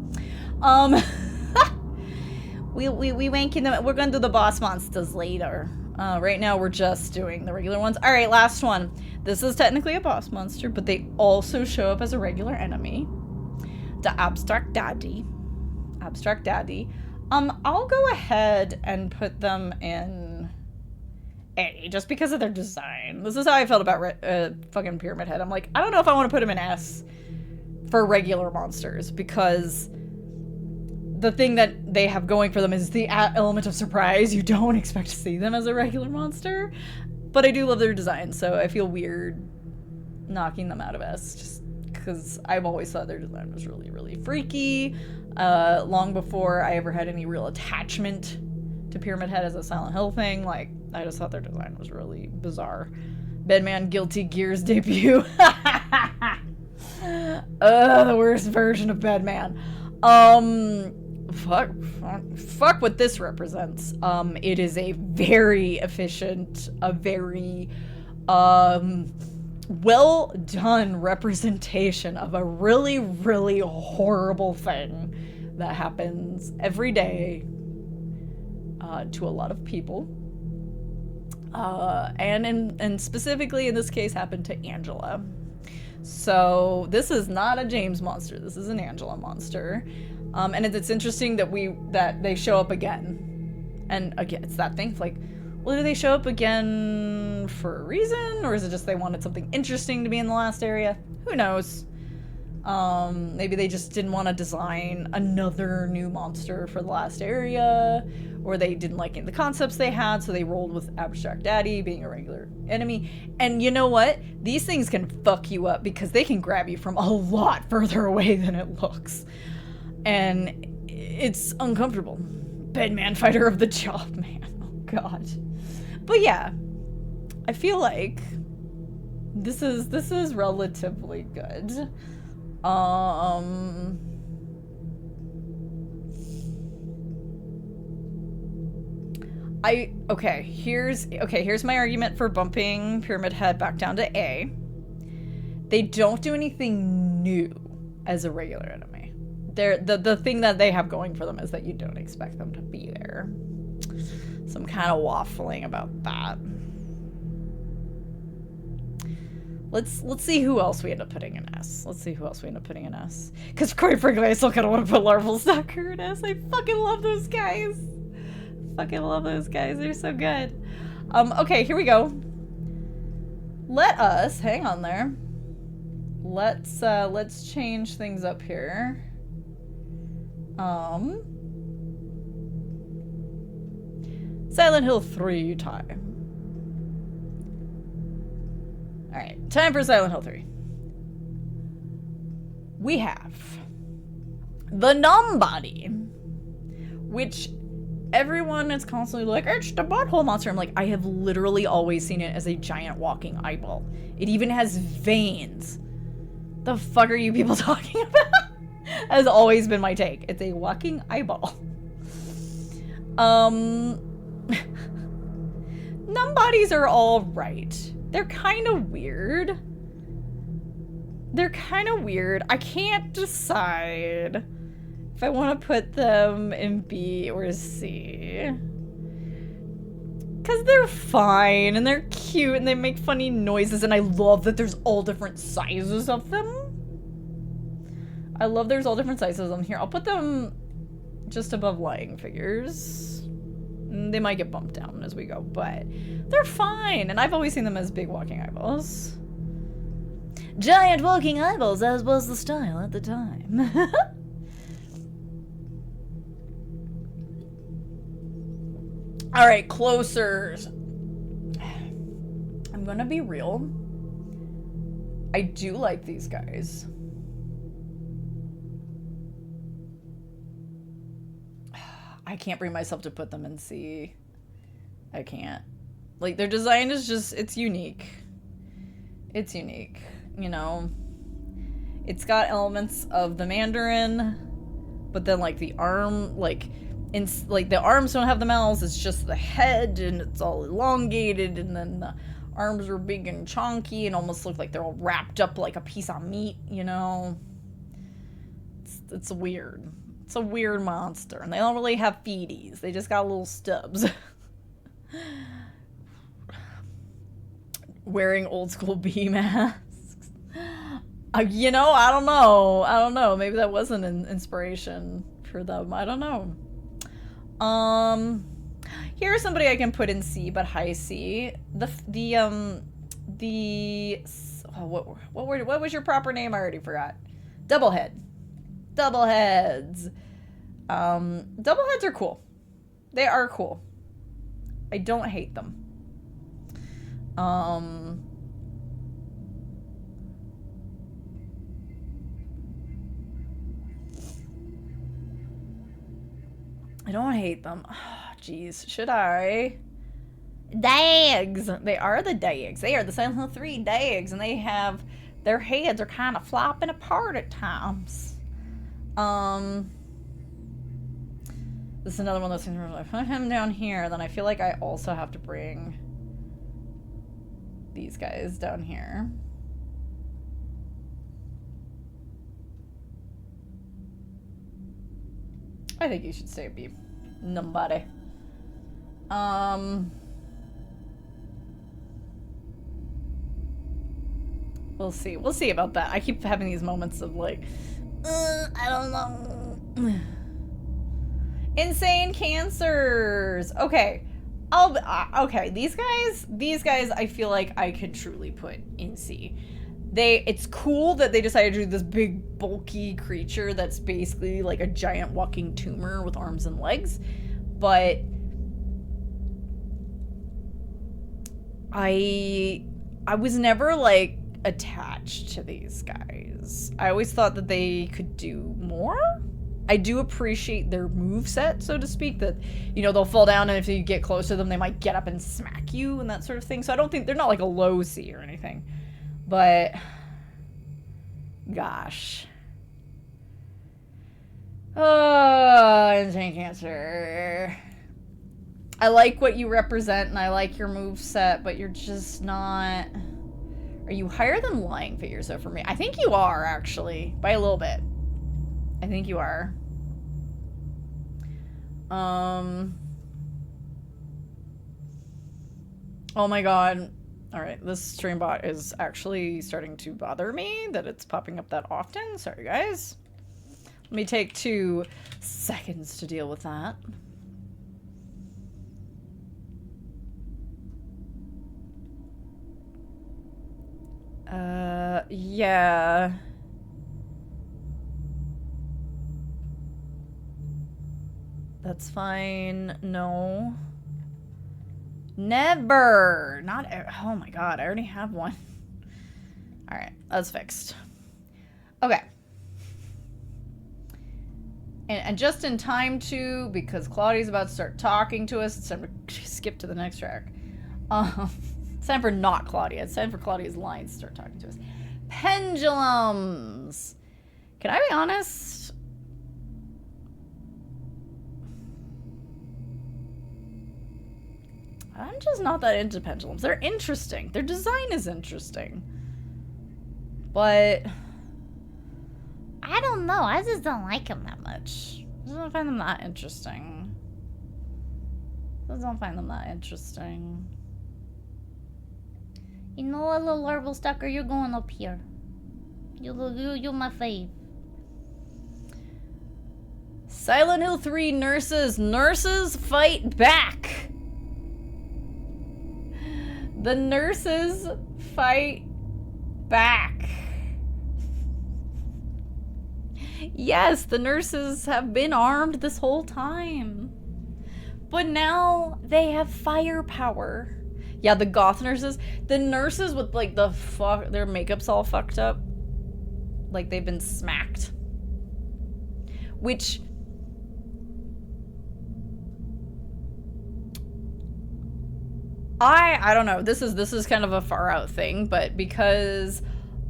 We wanking them. We're gonna do the boss monsters later. Right now, we're just doing the regular ones. All right, last one. This is technically a boss monster, but they also show up as a regular enemy. The Abstract Daddy. I'll go ahead and put them in A, just because of their design. This is how I felt about fucking Pyramid Head. I'm like, I don't know if I want to put him in S for regular monsters, because the thing that they have going for them is the element of surprise. You don't expect to see them as a regular monster. But I do love their design, so I feel weird knocking them out of S, just because I've always thought their design was really, really freaky. Long before I ever had any real attachment to Pyramid Head as a Silent Hill thing, like, I just thought their design was really bizarre. Bedman Guilty Gear's debut. The worst version of Bedman. Fuck what this represents. It is a very efficient, a very, well done representation of a really, really horrible thing that happens every day, to a lot of people. And specifically in this case happened to Angela. So this is not a James monster, this is an Angela monster. And it's interesting that they show up again. And again, it's that thing, like, well, do they show up again for a reason? Or is it just they wanted something interesting to be in the last area? Who knows? Maybe they just didn't want to design another new monster for the last area. Or they didn't like the concepts they had, so they rolled with Abstract Daddy being a regular enemy. And you know what? These things can fuck you up because they can grab you from a lot further away than it looks. And it's uncomfortable. Bedman fighter of the job, man. Oh god. But yeah, I feel like this is relatively good. Here's my argument for bumping Pyramid Head back down to A. They don't do anything new as a regular enemy. The thing that they have going for them is that you don't expect them to be there. So I'm kind of waffling about that. Let's see who else we end up putting in S. Because quite frankly, I still kind of want to put Larval Stalker in S. I fucking love those guys. They're so good. Okay, here we go. Hang on there. Let's change things up here. Silent Hill 3 time. Alright, time for Silent Hill 3. We have the Numb-Body, which everyone is constantly like, it's the butthole monster. I'm like, I have literally always seen it as a giant walking eyeball. It even has veins. The fuck are you people talking about? Has always been my take. It's a walking eyeball. Numb-Bodies are all right. They're kind of weird. I can't decide if I want to put them in B or C. Because they're fine, and they're cute, and they make funny noises, and I love that there's all different sizes of them. Here. I'll put them just above Lying Figures. They might get bumped down as we go, but they're fine, and I've always seen them as big walking eyeballs. Giant walking eyeballs, as was the style at the time. Alright, closers. I'm gonna be real. I do like these guys. I can't bring myself to put them in C. I can't. Like, their design is just, it's unique. You know? It's got elements of the Mandarin, but then, like, the arm, the arms don't have the mouths, it's just the head, and it's all elongated, and then the arms are big and chunky, and almost look like they're all wrapped up like a piece of meat, you know? It's weird. It's a weird monster, and they don't really have feeties. They just got little stubs. Wearing old school bee masks. You know, I don't know. Maybe that wasn't an inspiration for them. I don't know. Here's somebody I can put in C, but high C. What was your proper name? I already forgot. Doubleheads. Double heads are cool. They are cool. I don't hate them. I don't hate them. Jeez, should I? Dags! They are the Dags. They are the Silent Hill 3 Dags, and they have... Their heads are kind of flopping apart at times. This is another one of those things where if I put him down here, then I feel like I also have to bring these guys down here. I think you should stay be nobody. We'll see. We'll see about that. I keep having these moments of like, I don't know. Insane cancers. Okay. Okay. These guys, I feel like I could truly put in C. It's cool that they decided to do this big bulky creature that's basically like a giant walking tumor with arms and legs, but I was never like attached to these guys. I always thought that they could do more. I do appreciate their moveset, so to speak, that, you know, they'll fall down and if you get close to them, they might get up and smack you and that sort of thing. So I don't think they're not like a low C or anything. But, gosh. Oh, insane cancer. I like what you represent and I like your moveset, but you're just not... Are you higher than Lying Figures, though, for me? I think you are, actually. By a little bit. I think you are. Oh my god. Alright, this streambot is actually starting to bother me that it's popping up that often. Sorry, guys. Let me take 2 seconds to deal with that. Yeah. That's fine. No. Never! Not oh my god, I already have one. Alright, that's fixed. Okay. And just in time too, because Claudia's about to start talking to us, it's time to skip to the next track. It's time for not Claudia. It's time for Claudia's lines to start talking to us. Pendulums! Can I be honest? I'm just not that into pendulums. They're interesting. Their design is interesting. But... I don't know. I just don't like them that much. I just don't find them that interesting. I just don't find them that interesting. You know what, little larval stalker? You're going up here. You're my fave. Silent Hill 3 nurses. Nurses fight back. The nurses fight back. Yes, the nurses have been armed this whole time. But now they have firepower. Yeah, the goth nurses. The nurses with like their makeup's all fucked up. Like they've been smacked. Which... I don't know. This is kind of a far out thing, but because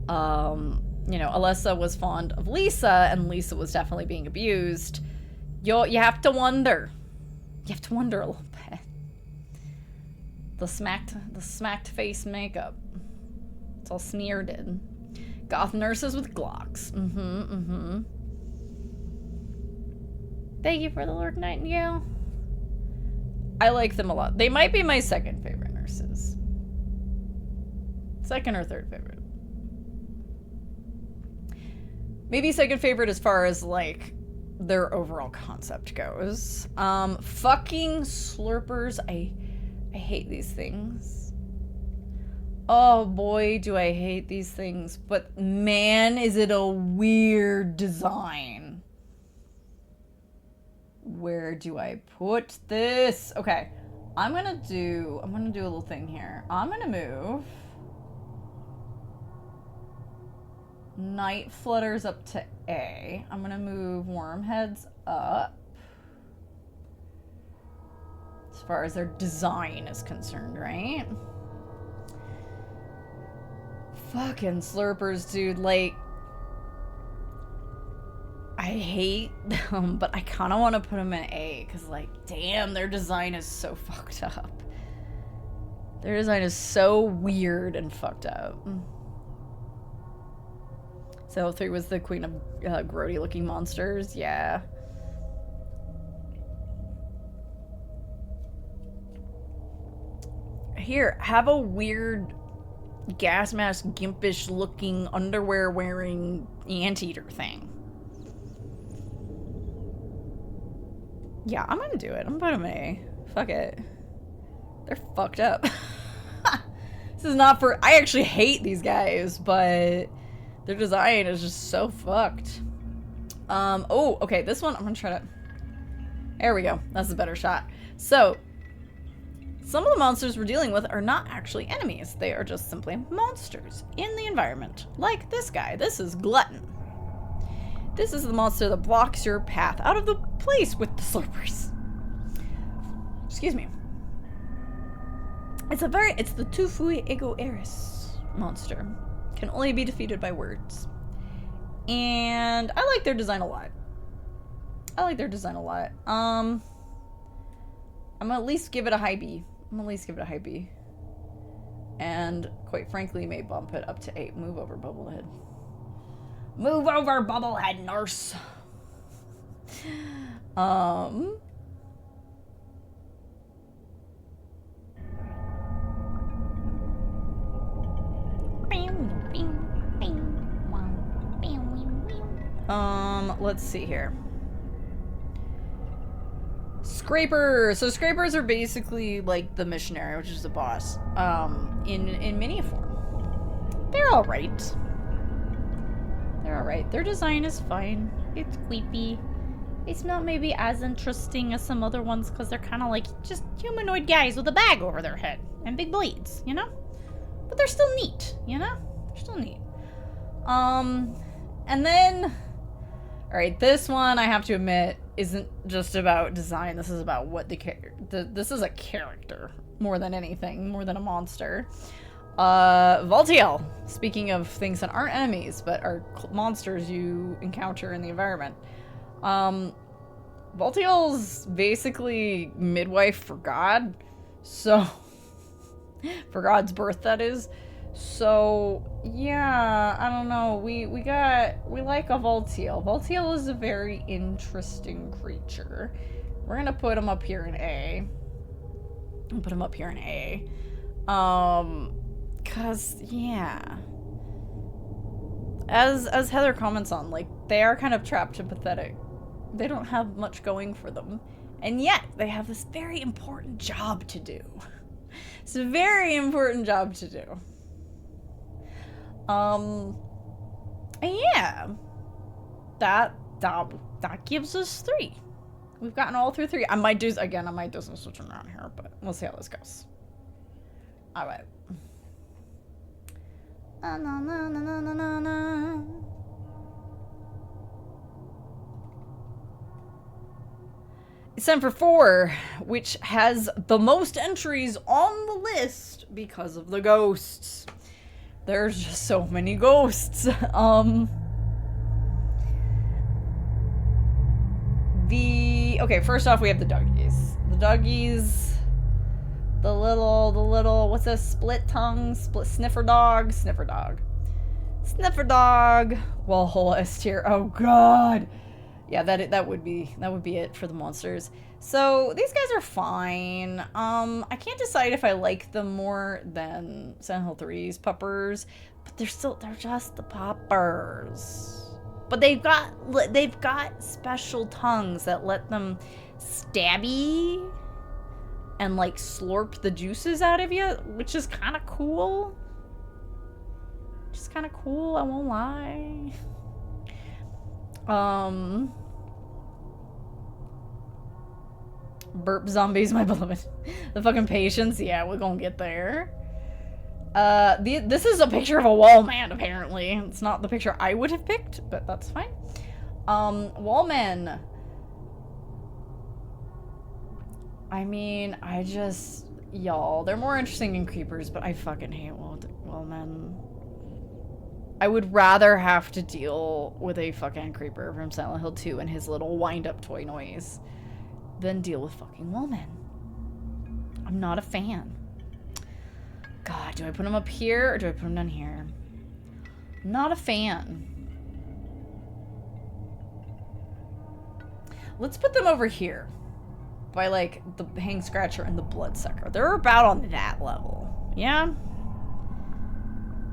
you know, Alessa was fond of Lisa and Lisa was definitely being abused, you have to wonder. You have to wonder a little bit. The smacked face makeup. It's all smeared in. Goth nurses with Glocks. Thank you for the Lord Nightingale. I like them a lot. They might be my second favorite nurses. Second or third favorite. Maybe second favorite as far as like their overall concept goes. Fucking slurpers. I hate these things. Oh boy, do I hate these things. But man, is it a weird design. Where do I put this? Okay. I'm gonna do a little thing here. I'm gonna move Night Flutters up to A. I'm gonna move Wormheads up. As far as their design is concerned, right? Fucking slurpers, dude. Like, I hate them, but I kind of want to put them in A, because, like, damn, their design is so fucked up. Their design is so weird and fucked up. So 3 was the queen of grody-looking monsters, yeah. Here, have a weird gas mask, gimpish-looking, underwear-wearing anteater thing. Yeah, I'm gonna do it. I'm gonna put them in A. Fuck it. They're fucked up. This is not for... I actually hate these guys, but their design is just so fucked. Oh, okay, this one, I'm gonna try to... There we go. That's a better shot. So, some of the monsters we're dealing with are not actually enemies. They are just simply monsters in the environment. Like this guy. This is Glutton. This is the monster that blocks your path out of the place with the slurpers. Excuse me. It's the Tufui Ego Eris monster. Can only be defeated by words. And I like their design a lot. I'm gonna at least give it a high B. And quite frankly, may bump it up to 8. Move over, Bubblehead. Move over, Bubblehead nurse. Let's see here. Scrapers. So scrapers are basically like the missionary, which is the boss. In mini form. They're alright. Their design is fine. It's creepy. It's not maybe as interesting as some other ones because they're kind of like just humanoid guys with a bag over their head and big blades, you know? But they're still neat, you know? They're still neat. And then... Alright, this one, I have to admit, isn't just about design. This is about what this is a character more than anything, more than a monster. Voltiel. Speaking of things that aren't enemies, but are monsters you encounter in the environment. Voltiel's basically midwife for God. So, for God's birth, that is. So, yeah, I don't know. We like a Voltiel. Voltiel is a very interesting creature. We're gonna put him up here in A. Cause, yeah. As Heather comments on, like, they are kind of trapped and pathetic. They don't have much going for them. And yet, they have this very important job to do. It's a very important job to do. And yeah. That gives us 3. We've gotten all through 3. I might do some switching around here, but we'll see how this goes. Alright. It's time for 4, which has the most entries on the list because of the ghosts. There's just so many ghosts. Okay, first off, we have the Duggies. The little, what's this? Split sniffer dog. Well, S tier. Oh god. Yeah, that would be it for the monsters. So these guys are fine. I can't decide if I like them more than Silent Hill 3's puppers, but they're just the puppers. But they've got special tongues that let them stabby and like slurp the juices out of you, which is kind of cool. I won't lie. Burp zombies, my beloved. The fucking patience. Yeah, we're gonna get there. This is a picture of a wall man, apparently. It's not the picture I would have picked, but that's fine. Wall men. I mean, y'all, they're more interesting than creepers, but I fucking hate wall men. I would rather have to deal with a fucking creeper from Silent Hill 2 and his little wind-up toy noise than deal with fucking wall men. I'm not a fan. God, do I put him up here or do I put him down here? I'm not a fan. Let's put them over here. By, like, the hang scratcher and the bloodsucker. They're about on that level. Yeah?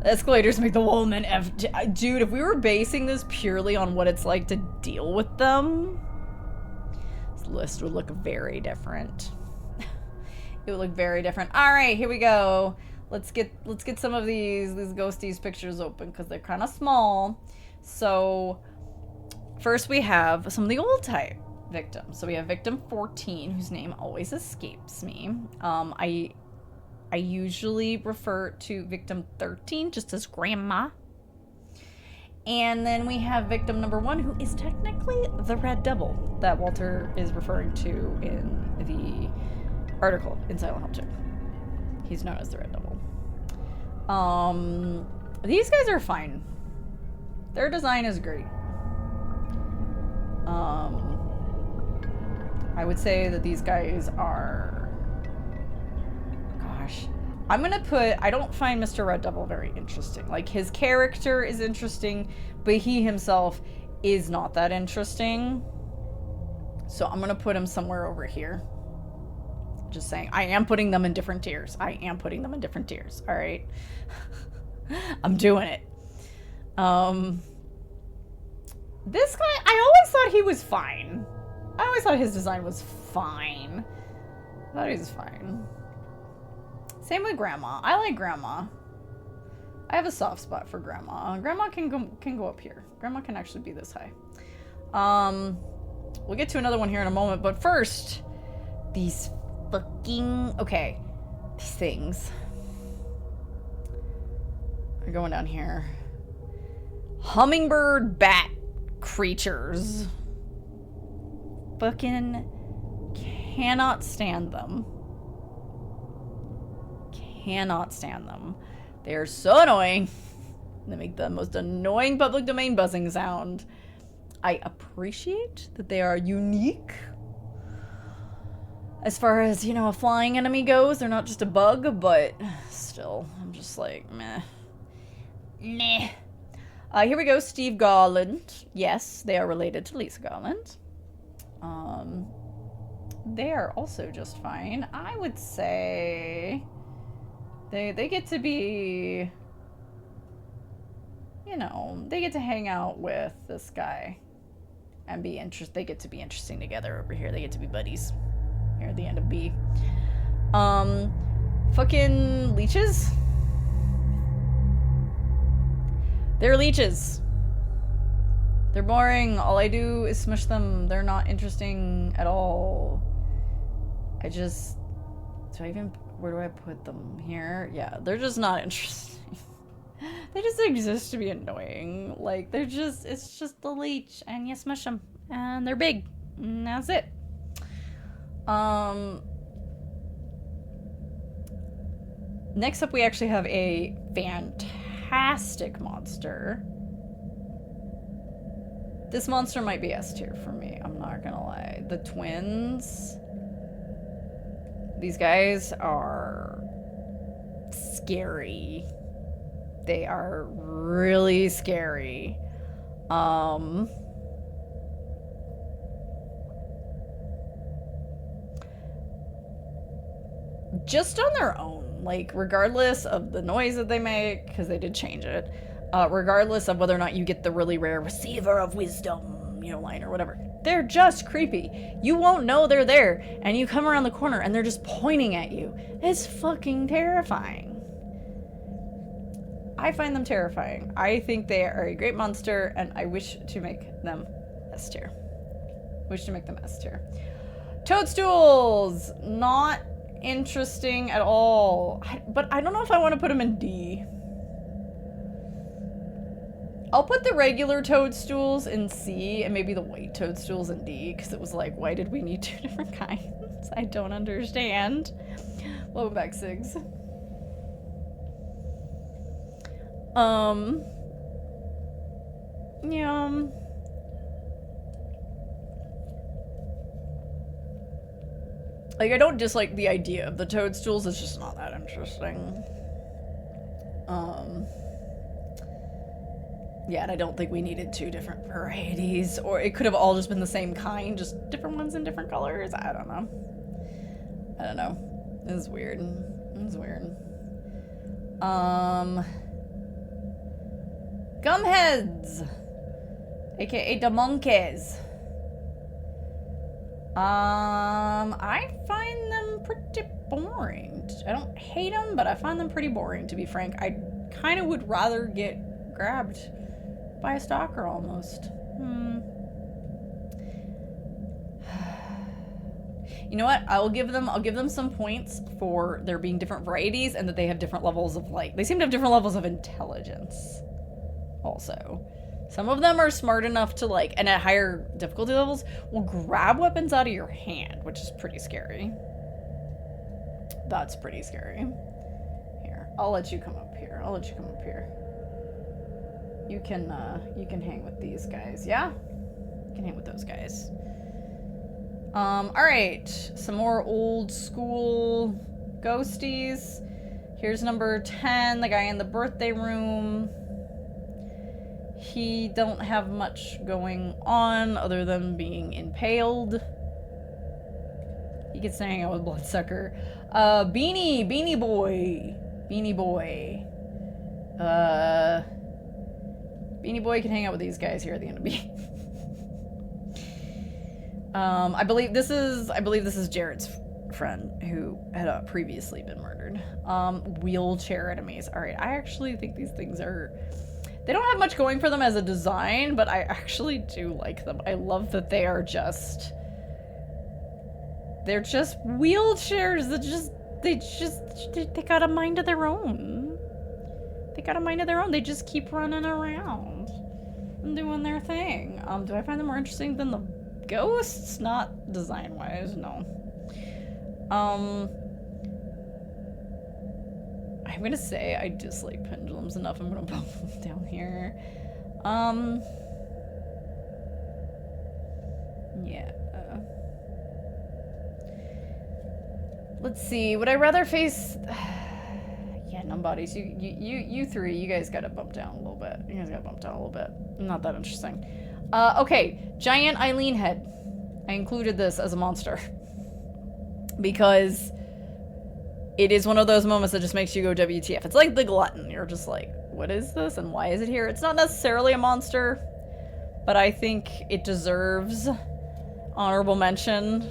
Escalators make the wallmen dude, if we were basing this purely on what it's like to deal with them, this list would look very different. It would look very different. Alright, here we go. Let's get some of these ghosties pictures open because they're kind of small. So, first we have some of the old type victims. So we have victim 14, whose name always escapes me. I usually refer to victim 13 just as grandma. And then we have victim number 1, who is technically the Red Devil that Walter is referring to in the article in Silent Hill 2. He's known as the Red Devil. These guys are fine. Their design is great. I would say that these guys are... Gosh. I'm gonna put... I don't find Mr. Red Devil very interesting. Like, his character is interesting, but he himself is not that interesting. So I'm gonna put him somewhere over here. Just saying. I am putting them in different tiers. I am putting them in different tiers. Alright? I'm doing it. This guy, I always thought he was fine. I always thought his design was fine. I thought he was fine. Same with Grandma. I like Grandma. I have a soft spot for Grandma. Grandma can go up here. Grandma can actually be this high. We'll get to another one here in a moment, but first, these fucking... Okay. These things. We're going down here. Hummingbird bat creatures. Fucking cannot stand them. Cannot stand them. They are so annoying. They make the most annoying public domain buzzing sound. I appreciate that they are unique. As far as, you know, a flying enemy goes, they're not just a bug, but still, I'm just like, meh. Meh. Here we go, Steve Garland. Yes, they are related to Lisa Garland. They are also just fine. I would say they get to be, you know, they get to hang out with this guy and be they get to be interesting together over here. They get to be buddies here at the end of B. Fucking leeches. They're leeches. They're boring. All I do is smush them. They're not interesting at all. Where do I put them? Here? Yeah, they're just not interesting. They just exist to be annoying. Like, it's just the leech, and you smush them, and they're big, and that's it. Next up, we actually have a fantastic monster. This monster might be S tier for me, I'm not gonna lie. The twins. These guys are scary. They are really scary. Just on their own, like, regardless of the noise that they make, because they did change it, regardless of whether or not you get the really rare receiver of wisdom, you know, line or whatever, they're just creepy. You won't know they're there, and you come around the corner and they're just pointing at you. It's fucking terrifying. I find them terrifying. I think they are a great monster, and I wish to make them S tier. Toadstools! Not interesting at all. But I don't know if I want to put them in D. I'll put the regular toadstools in C and maybe the white toadstools in D, because it was like, why did we need 2 different kinds? I don't understand. Welcome back, Sigs. Yeah. Like, I don't dislike the idea of the toadstools, it's just not that interesting. Yeah, and I don't think we needed 2 different varieties, or it could have all just been the same kind, just different ones in different colors. I don't know. It was weird. Gumheads, aka the monkeys. I find them pretty boring. I don't hate them, but I find them pretty boring, to be frank. I kind of would rather get grabbed by a stalker almost. You know what? I'll give them some points for there being different varieties and that they have different levels of, like, they seem to have different levels of intelligence also. Some of them are smart enough to, like, and at higher difficulty levels will grab weapons out of your hand, which is pretty scary. That's pretty scary. Here, I'll let you come up here. You can hang with these guys, yeah? You can hang with those guys. Alright. Some more old school ghosties. Here's number 10, the guy in the birthday room. He don't have much going on other than being impaled. He gets to hang out with Bloodsucker. Beanie Boy. Beanie Boy can hang out with these guys here at the end of B. I believe this is Jared's friend who had previously been murdered. Wheelchair enemies. All right, I actually think these things are. They don't have much going for them as a design, but I actually do like them. I love that they are just. They're just wheelchairs that they got a mind of their own. They just keep running around and doing their thing. Do I find them more interesting than the ghosts? Not design-wise, no. I'm gonna say I dislike pendulums enough. I'm gonna put them down here. Yeah. Let's see. Would I rather face? Yeah, numbodies. You three. You guys gotta bump down a little bit. Not that interesting. Okay. Giant Eileen head. I included this as a monster because it is one of those moments that just makes you go WTF. It's like the glutton. You're just like, what is this and why is it here? It's not necessarily a monster, but I think it deserves honorable mention.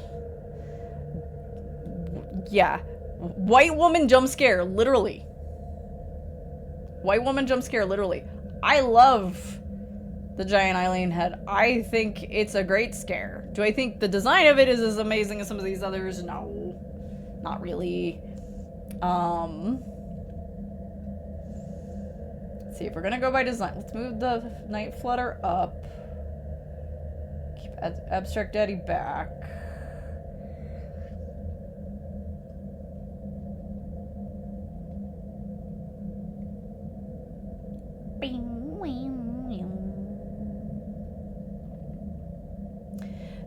Yeah. White woman jump scare, literally. I love the giant Eileen head. I think it's a great scare. Do I think the design of it is as amazing as some of these others? No. Not really. Let's see, if we're gonna go by design, let's move the Night Flutter up. Keep Abstract Daddy back.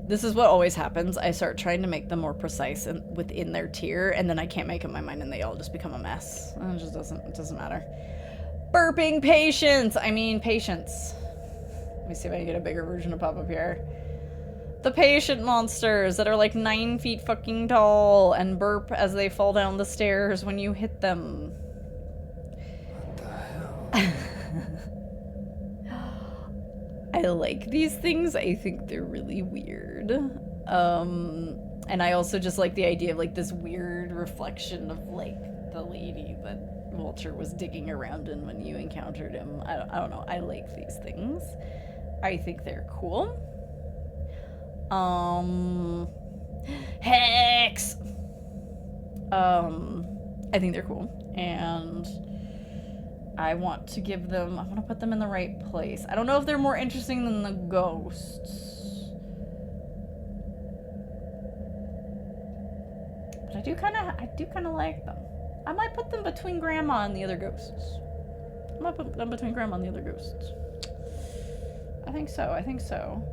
This is what always happens. I start trying to make them more precise and within their tier, and then I can't make up my mind, and they all just become a mess. It just doesn't matter. Burping patience. Patience. Let me see if I can get a bigger version to pop up here. The patient monsters that are like 9 feet fucking tall and burp as they fall down the stairs when you hit them. What the hell? I like these things. I think they're really weird. And I also just like the idea of like this weird reflection of like the lady that Walter was digging around in when you encountered him. I don't know. I like these things. I think they're cool. Hex! I think they're cool. And I want to give them, I want to put them in the right place. I don't know if they're more interesting than the ghosts. But I do kind of like them. I might put them between Grandma and the other ghosts. I might put them between Grandma and the other ghosts. I think so. I think so.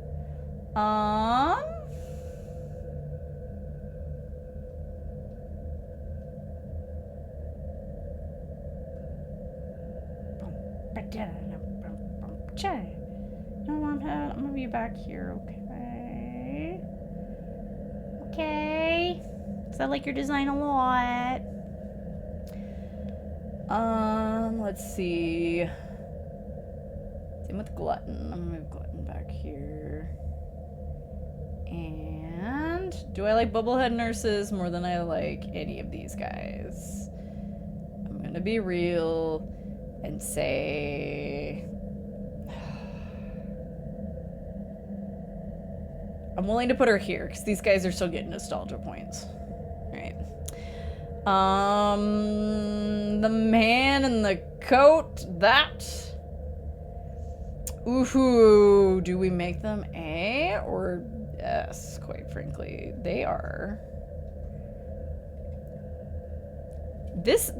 No, I'm gonna be back here. Okay. Okay. So I like your design a lot. Let's see. Same with Glutton. I'm gonna move Glutton back here. And do I like Bubblehead Nurses more than I like any of these guys? I'm gonna be real and say I'm willing to put her here because these guys are still getting nostalgia points. Right. The man in the coat, that. Ooh, do we make them A or S, quite frankly? They are. This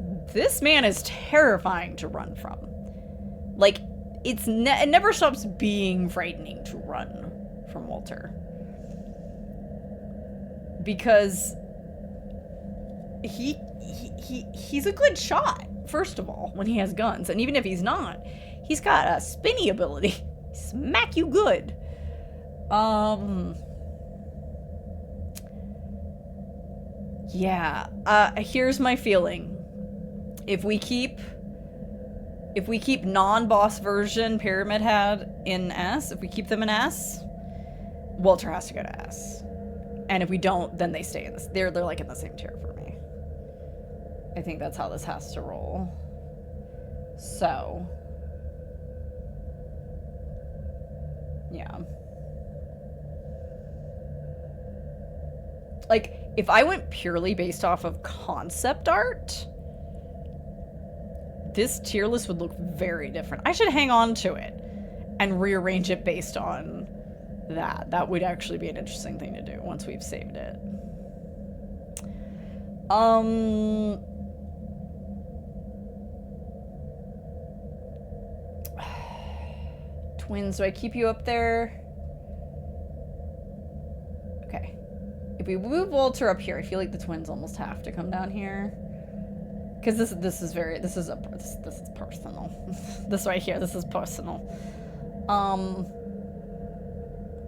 man is terrifying to run from. Like, it never stops being frightening to run from Walter. Because he's a good shot, first of all, when he has guns. And even if he's not, he's got a spinny ability. Smack you good. Yeah. Here's my feeling. If we keep non-boss version Pyramid Head in S, if we keep them in S, Walter has to go to S. And if we don't, then they stay in this. They're like in the same tier for me. I think that's how this has to roll. So, yeah. Like, if I went purely based off of concept art, this tier list would look very different. I should hang on to it and rearrange it based on that. That would actually be an interesting thing to do once we've saved it. Twins, do I keep you up there? Okay. If we move Walter up here, I feel like the twins almost have to come down here. Because this is personal. This right here, this is personal.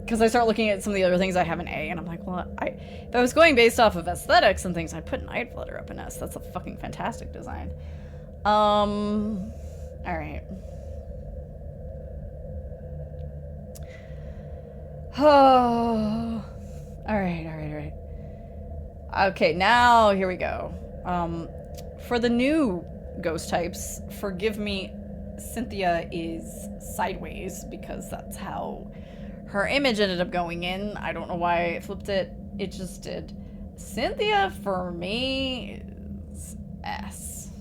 Because I start looking at some of the other things I have in A, and I'm like, well, if I was going based off of aesthetics and things, I'd put Night Flutter up in S. That's a fucking fantastic design. Alright. Oh. Alright. Okay, now, here we go. For the new ghost types, forgive me, Cynthia is sideways, because that's how her image ended up going in. I don't know why it flipped it. It just did. Cynthia, for me, is S.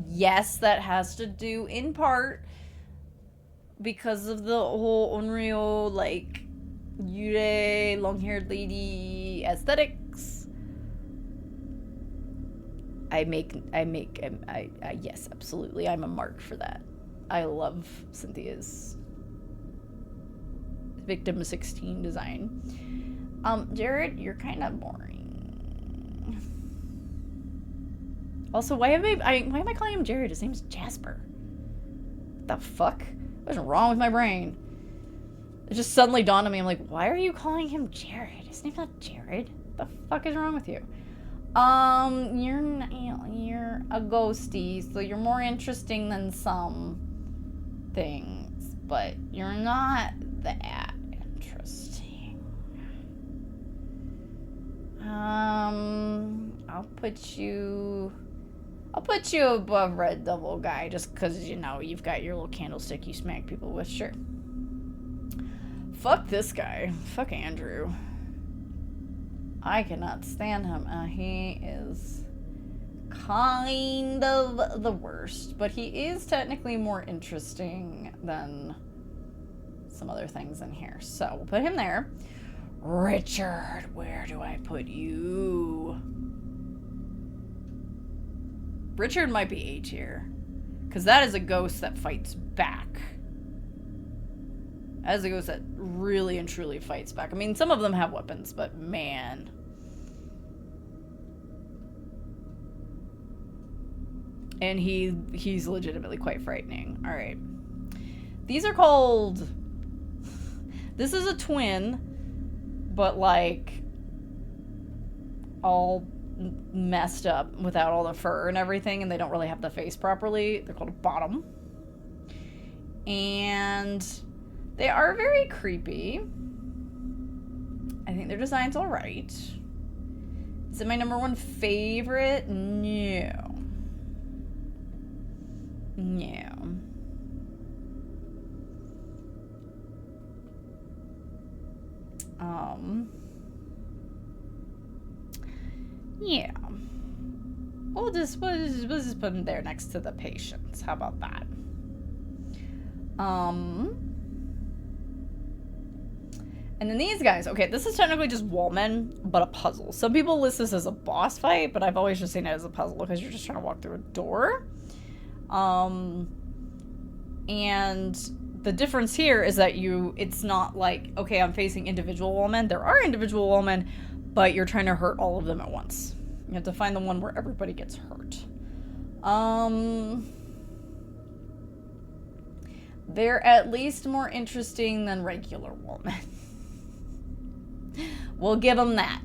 Yes, that has to do in part because of the whole Unreal, like, Yurei, long-haired lady aesthetics. Yes, absolutely. I'm a mark for that. I love Cynthia's Victim 16 design. Jared, you're kind of boring. Also, why am I calling him Jared? His name's Jasper. What the fuck? What's wrong with my brain? It just suddenly dawned on me. I'm like, why are you calling him Jared? His name's not Jared. What the fuck is wrong with you? You're a ghosty, so you're more interesting than some things, but you're not that interesting. I'll put you above Red Devil Guy just because, you know, you've got your little candlestick you smack people with. Sure. Fuck this guy. Fuck Andrew. I cannot stand him. He is kind of the worst, but he is technically more interesting than some other things in here. So we'll put him there. Richard, where do I put you? Richard might be A tier, because that is a ghost that fights back. That is a ghost that really and truly fights back. I mean, some of them have weapons, but man. And he's legitimately quite frightening. All right. These are called... This is a twin, but like all messed up without all the fur and everything, and they don't really have the face properly. They're called a bottom. And they are very creepy. I think their design's all right. Is it my #1 favorite? No. No. Yeah. We'll just put him there next to the patients. How about that? And then these guys. Okay, this is technically just wallmen, but a puzzle. Some people list this as a boss fight, but I've always just seen it as a puzzle because you're just trying to walk through a door. And the difference here is that it's not like, okay, I'm facing individual wallmen. There are individual wallmen, but you're trying to hurt all of them at once. You have to find the one where everybody gets hurt. They're at least more interesting than regular wallmen. We'll give them that.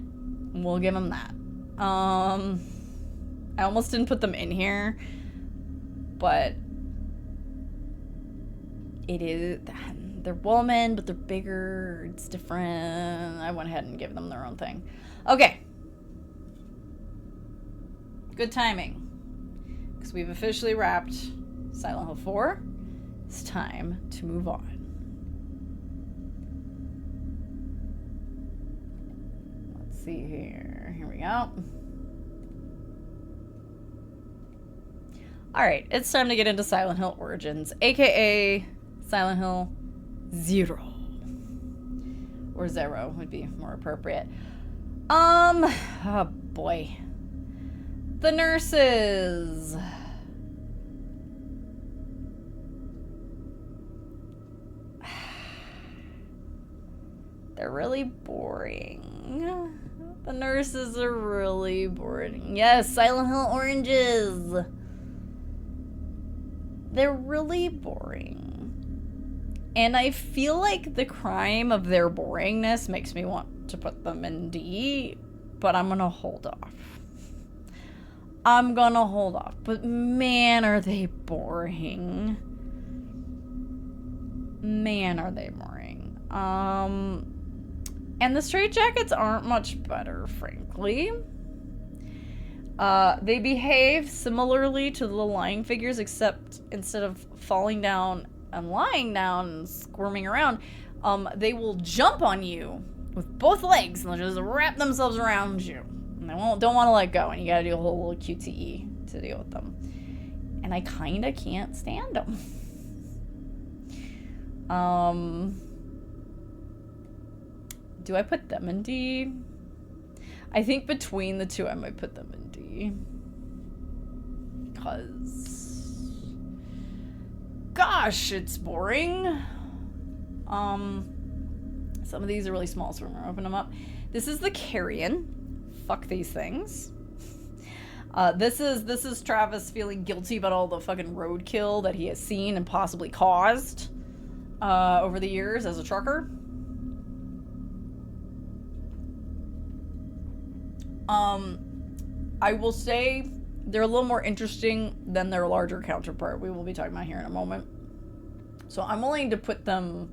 We'll give them that. I almost didn't put them in here, but it is, they're wallmen, but they're bigger. It's different. I went ahead and gave them their own thing. Okay. Good timing. Because we've officially wrapped Silent Hill 4. It's time to move on. Let's see here. Here we go. Alright, it's time to get into Silent Hill Origins, aka Silent Hill 0. Or 0 would be more appropriate. Oh boy. The nurses. They're really boring. The nurses are really boring. Yes, Silent Hill Oranges. They're really boring. And I feel like the crime of their boringness makes me want to put them in D, but I'm gonna hold off. I'm gonna hold off. But man, are they boring. Man, are they boring. And the straitjackets aren't much better, frankly. They behave similarly to the lying figures, except instead of falling down and lying down and squirming around, they will jump on you with both legs and they'll just wrap themselves around you. And they don't want to let go, and you gotta do a whole little QTE to deal with them. And I kinda can't stand them. Do I put them in D? I think between the two I might put them in D. Because... gosh, it's boring. Some of these are really small, so we're gonna open them up. This is the carrion. Fuck these things. This is Travis feeling guilty about all the fucking roadkill that he has seen and possibly caused over the years as a trucker. I will say they're a little more interesting than their larger counterpart we will be talking about here in a moment. So I'm willing to put them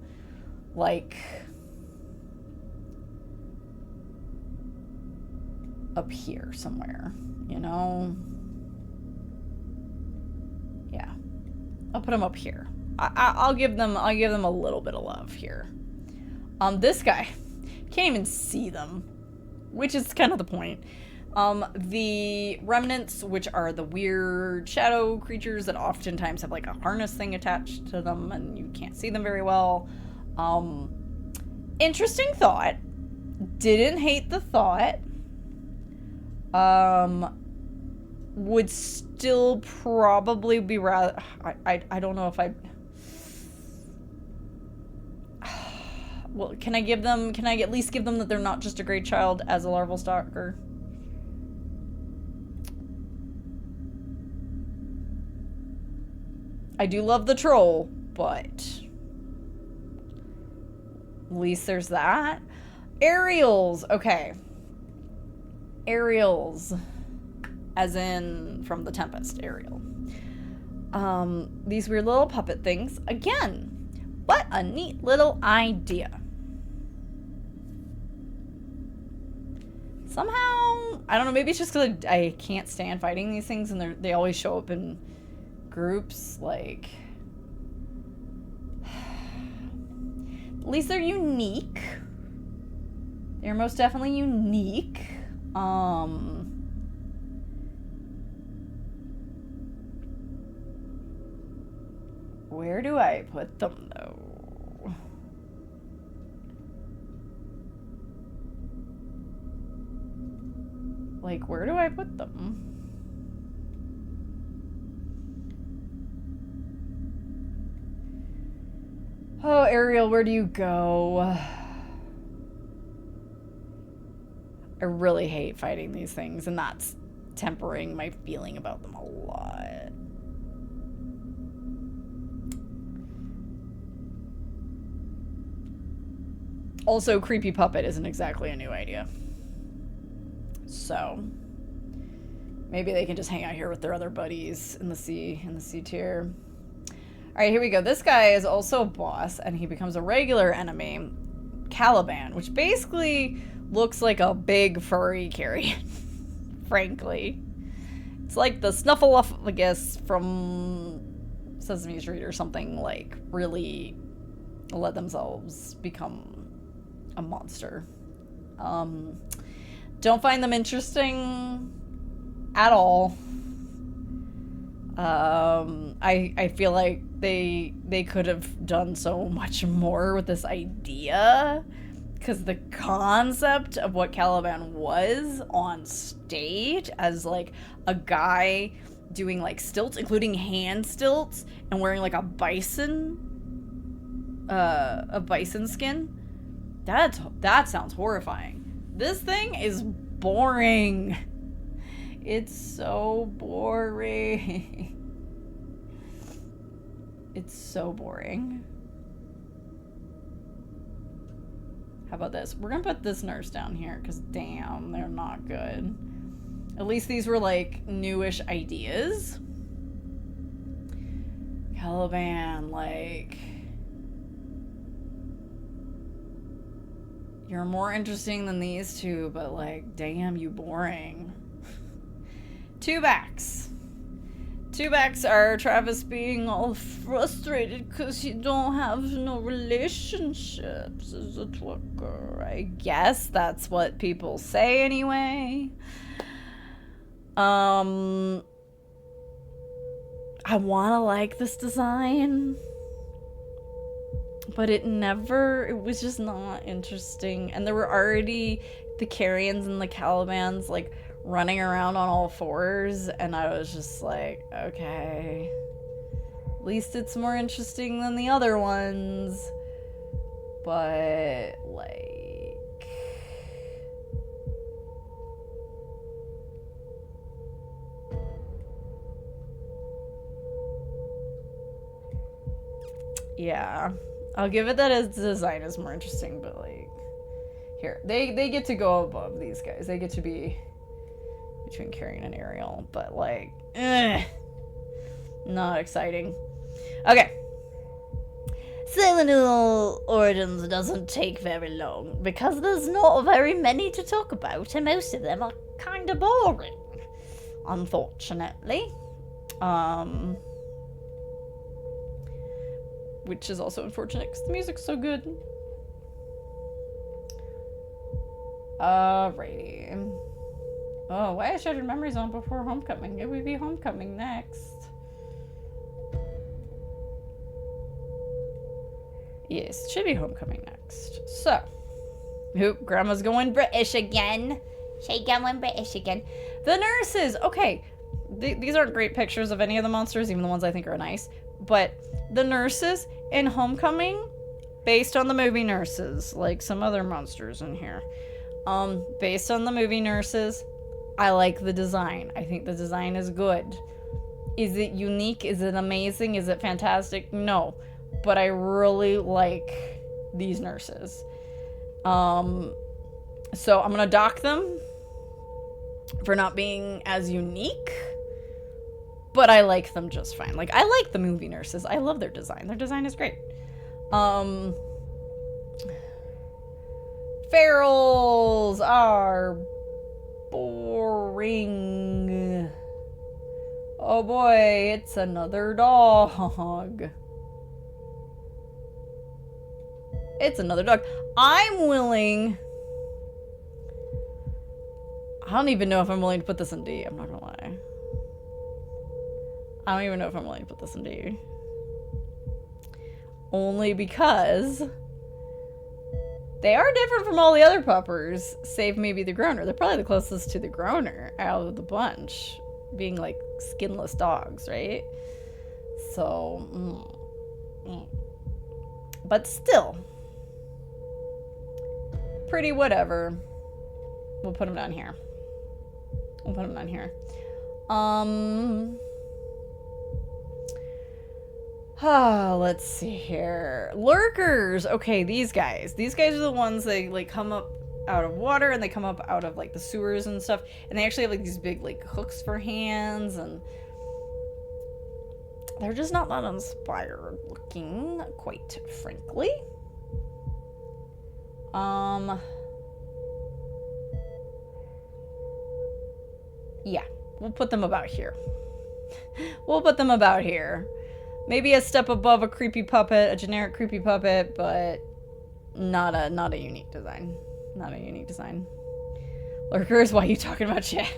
like up here somewhere, you know? Yeah. I'll put them up here. I'll give them a little bit of love here. This guy, can't even see them. which is kind of the point. The remnants, which are the weird shadow creatures that oftentimes have like a harness thing attached to them and you can't see them very well. Interesting thought. Didn't hate the thought. Would still probably be rather... I don't know if I... Well, can I at least give them that they're not just a great child as a larval stalker? I do love the troll, but at least there's that. Aerials, okay. Aerials, as in from The Tempest, Ariel. These weird little puppet things. Again, what a neat little idea. Somehow, I don't know, maybe it's just because I can't stand fighting these things and they always show up in groups, like... At least they're unique. They're most definitely unique. Where do I put them, though? Like, where do I put them? Oh, Ariel, where do you go? I really hate fighting these things, and that's tempering my feeling about them a lot. Also, creepy puppet isn't exactly a new idea. So, maybe they can just hang out here with their other buddies in the C tier. Alright, here we go. This guy is also a boss, and he becomes a regular enemy, Caliban, which basically looks like a big furry carrion, frankly. It's like the Snuffleupagus from Sesame Street or something, like, really let themselves become a monster. Don't find them interesting at all. I feel like they could have done so much more with this idea, because the concept of what Caliban was on stage as like a guy doing like stilts, including hand stilts, and wearing like a bison skin, that sounds horrifying. This thing is boring. It's so boring. It's so boring. How about this? We're gonna put this nurse down here, because damn, they're not good. At least these were like newish ideas. Caliban, like... You're more interesting than these two, but like, damn, you boring. Two backs. Two backs are Travis being all frustrated because you don't have no relationships as a twerker. I guess that's what people say anyway. I wanna like this design, but it was just not interesting. And there were already the Carrions and the Calibans like running around on all fours, and I was just like, okay, at least it's more interesting than the other ones. But like, yeah, I'll give it that his design is more interesting, but like, here, they get to go above these guys. They get to be between Carrion and Ariel, but like, not exciting. Okay. Silent Hill Origins doesn't take very long, because there's not very many to talk about, and most of them are kind of boring, unfortunately. Which is also unfortunate, because the music's so good. Alrighty. Oh, why I Shattered Memories on before Homecoming? It would be Homecoming next. Yes, it should be Homecoming next. So, oop, Grandma's going British again. She going British again. The nurses, okay. These aren't great pictures of any of the monsters, even the ones I think are nice. But the nurses in Homecoming, based on the movie Nurses, like some other monsters in here. Based on the movie Nurses, I like the design. I think the design is good. Is it unique? Is it amazing? Is it fantastic? No. But I really like these nurses. So I'm gonna dock them for not being as unique. But I like them just fine. Like, I like the movie Nurses. I love their design. Their design is great. Ferals are boring. Oh boy, it's another dog. It's another dog. I'm willing... I don't even know if I'm willing to put this in D. I'm not gonna lie. I don't even know if I'm willing to put this in D. Only because... they are different from all the other puppers, save maybe the groaner. They're probably the closest to the groaner out of the bunch, being like skinless dogs, right? So, but still, pretty whatever. We'll put them down here. We'll put them down here. Let's see here. Lurkers. Okay, these guys. These guys are the ones that like come up out of water and they come up out of like the sewers and stuff. And they actually have like these big like hooks for hands and they're just not that inspired looking, quite frankly. Yeah, we'll put them about here. We'll put them about here. Maybe a step above a creepy puppet, a generic creepy puppet, but not a unique design. Not a unique design. Lurkers, why are you talking about chat?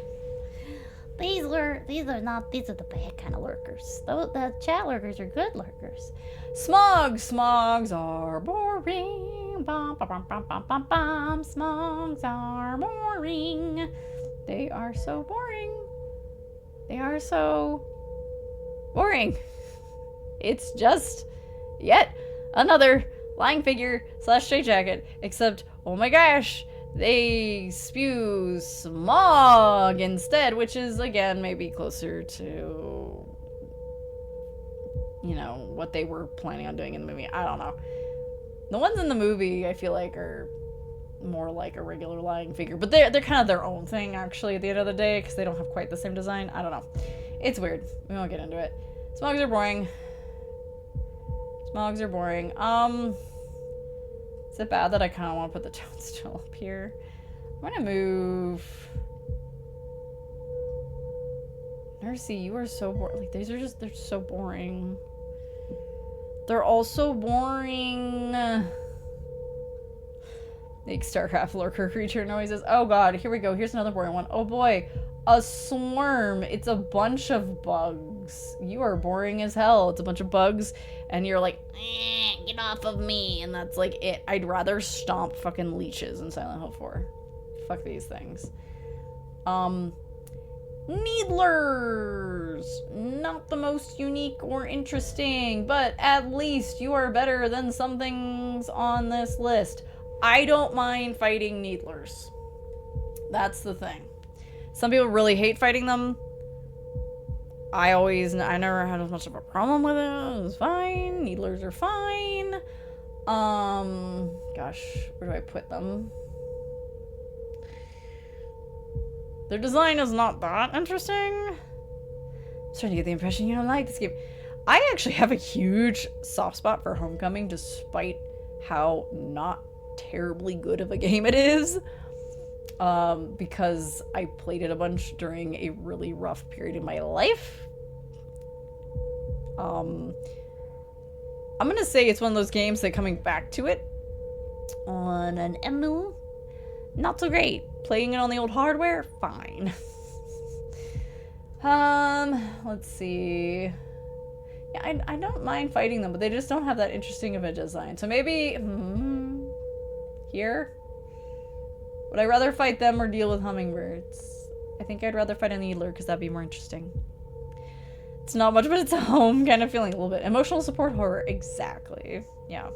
These are the bad kind of lurkers. The chat lurkers are good lurkers. Smogs are boring. Bum, bum, bum, bum, bum, bum, bum. Smogs are boring. They are so boring. They are so boring. It's just yet another lying figure / straitjacket, except, oh my gosh, they spew smog instead, which is, again, maybe closer to, you know, what they were planning on doing in the movie. I don't know. The ones in the movie, I feel like, are more like a regular lying figure, but they're kind of their own thing, actually, at the end of the day, because they don't have quite the same design. I don't know. It's weird. We won't get into it. Smogs are boring. Smogs are boring. Is it bad that I kind of want to put the toadstool up here? I'm gonna move. Nursey, you are so boring. Like, these are just, they're so boring. They're all so boring. Make StarCraft lurker creature noises. Oh god, here we go. Here's another boring one. Oh boy. A swarm. It's a bunch of bugs. You are boring as hell. It's a bunch of bugs, and you're like, get off of me, and that's like it. I'd rather stomp fucking leeches in Silent Hill 4. Fuck these things. Needlers. Not the most unique or interesting, but at least you are better than some things on this list. I don't mind fighting Needlers. That's the thing. Some people really hate fighting them. I never had as much of a problem with it. It was fine. Needlers are fine. Gosh, where do I put them? Their design is not that interesting. I'm starting to get the impression you don't like this game. I actually have a huge soft spot for Homecoming, despite how not terribly good of a game it is. Because I played it a bunch during a really rough period in my life. I'm gonna say it's one of those games that coming back to it on an emu not so great. Playing it on the old hardware, fine. Let's see. Yeah, I don't mind fighting them, but they just don't have that interesting of a design. So maybe, here? Would I rather fight them or deal with hummingbirds? I think I'd rather fight a needler because that'd be more interesting. It's not much, but it's a home kind of feeling a little bit. Emotional support horror, exactly. Yeah.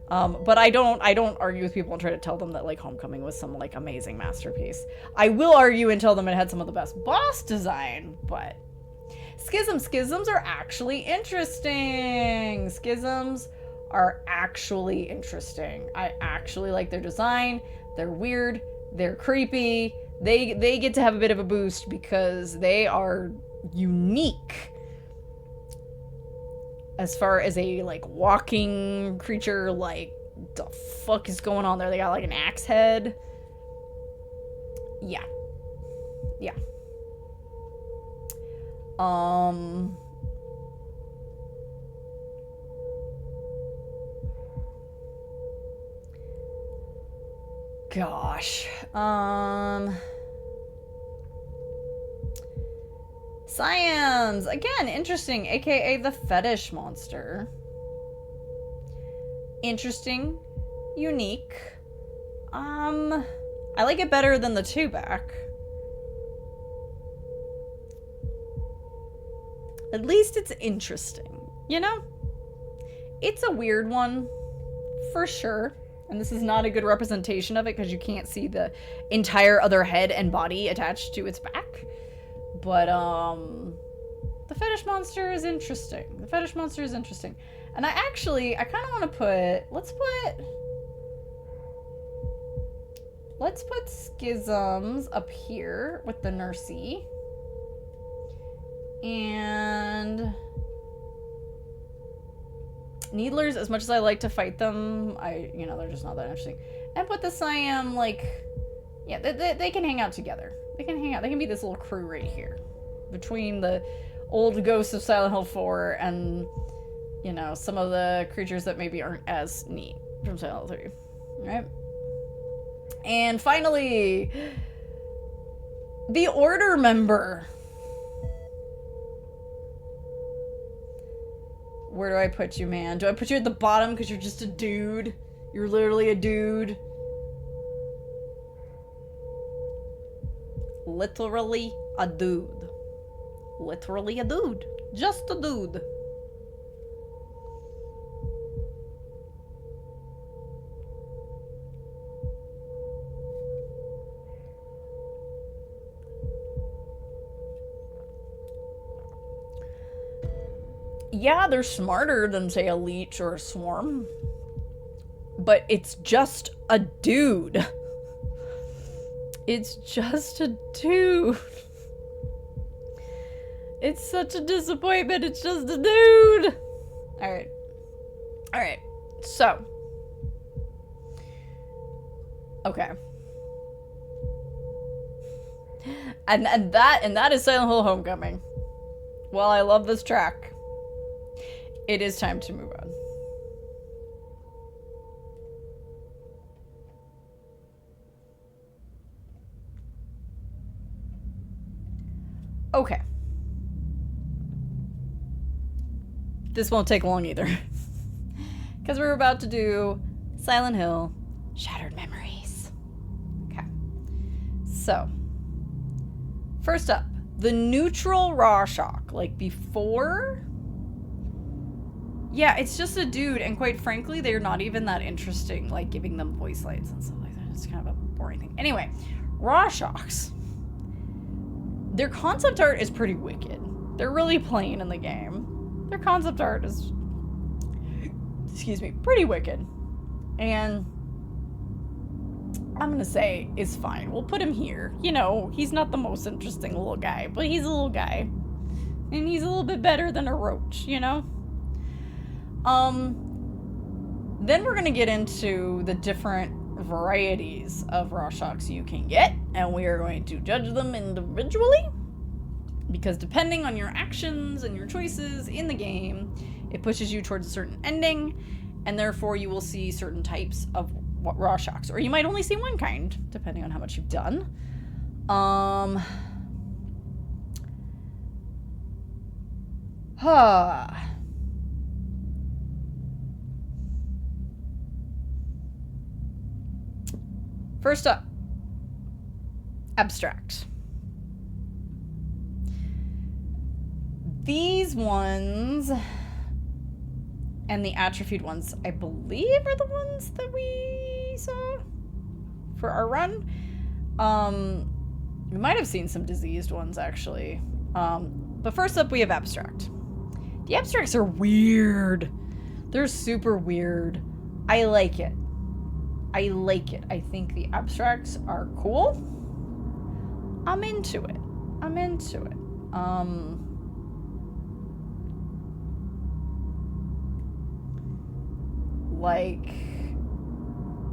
But I don't argue with people and try to tell them that like Homecoming was some like amazing masterpiece. I will argue and tell them it had some of the best boss design, but schisms are actually interesting. Schisms are actually interesting. I actually like their design. They're weird. They're creepy. They get to have a bit of a boost because they are unique. As far as a, like, walking creature, like, the fuck is going on there? They got, like, an axe head. Yeah. Gosh. Science! Again, interesting, aka the fetish monster. Interesting. Unique. I like it better than the 2-back. At least it's interesting, you know? It's a weird one, for sure. And this is not a good representation of it because you can't see the entire other head and body attached to its back. But, the fetish monster is interesting. The fetish monster is interesting. And I kind of want to put, let's put Schisms up here with the Nursey. And Needlers, as much as I like to fight them, they're just not that interesting. And put the Siam, like, yeah, they can hang out together. They can hang out. They can be this little crew right here. Between the old ghosts of Silent Hill 4 and, some of the creatures that maybe aren't as neat from Silent Hill 3. Alright? And finally, the Order member. Where do I put you, man? Do I put you at the bottom because you're just a dude? You're literally a dude. Literally a dude. Literally a dude. Just a dude. Yeah, they're smarter than, say, a leech or a swarm. But it's just a dude. It's just a dude. It's such a disappointment. It's just a dude. Alright. Alright. So. Okay. And that is Silent Hill Homecoming. Well, I love this track. It is time to move on. Okay. This won't take long either. Because we're about to do Silent Hill Shattered Memories. Okay. So, first up, the neutral raw shock. Like before... Yeah, it's just a dude, and quite frankly, they're not even that interesting, like giving them voice lights and stuff like that. It's kind of a boring thing. Anyway, raw shocks. Their concept art is pretty wicked. They're really plain in the game. Their concept art is, pretty wicked. And I'm gonna say is fine. We'll put him here. He's not the most interesting little guy, but he's a little guy. And he's a little bit better than a roach, Then we're gonna get into the different varieties of raw shocks you can get, and we are going to judge them individually, because depending on your actions and your choices in the game, it pushes you towards a certain ending, and therefore you will see certain types of raw shocks, or you might only see one kind, depending on how much you've done. First up, abstract. These ones and the atrophied ones, I believe, are the ones that we saw for our run. We might have seen some diseased ones, actually. But first up, we have abstract. The abstracts are weird. They're super weird. I like it. I like it. I think the abstracts are cool. I'm into it. I'm into it. Like,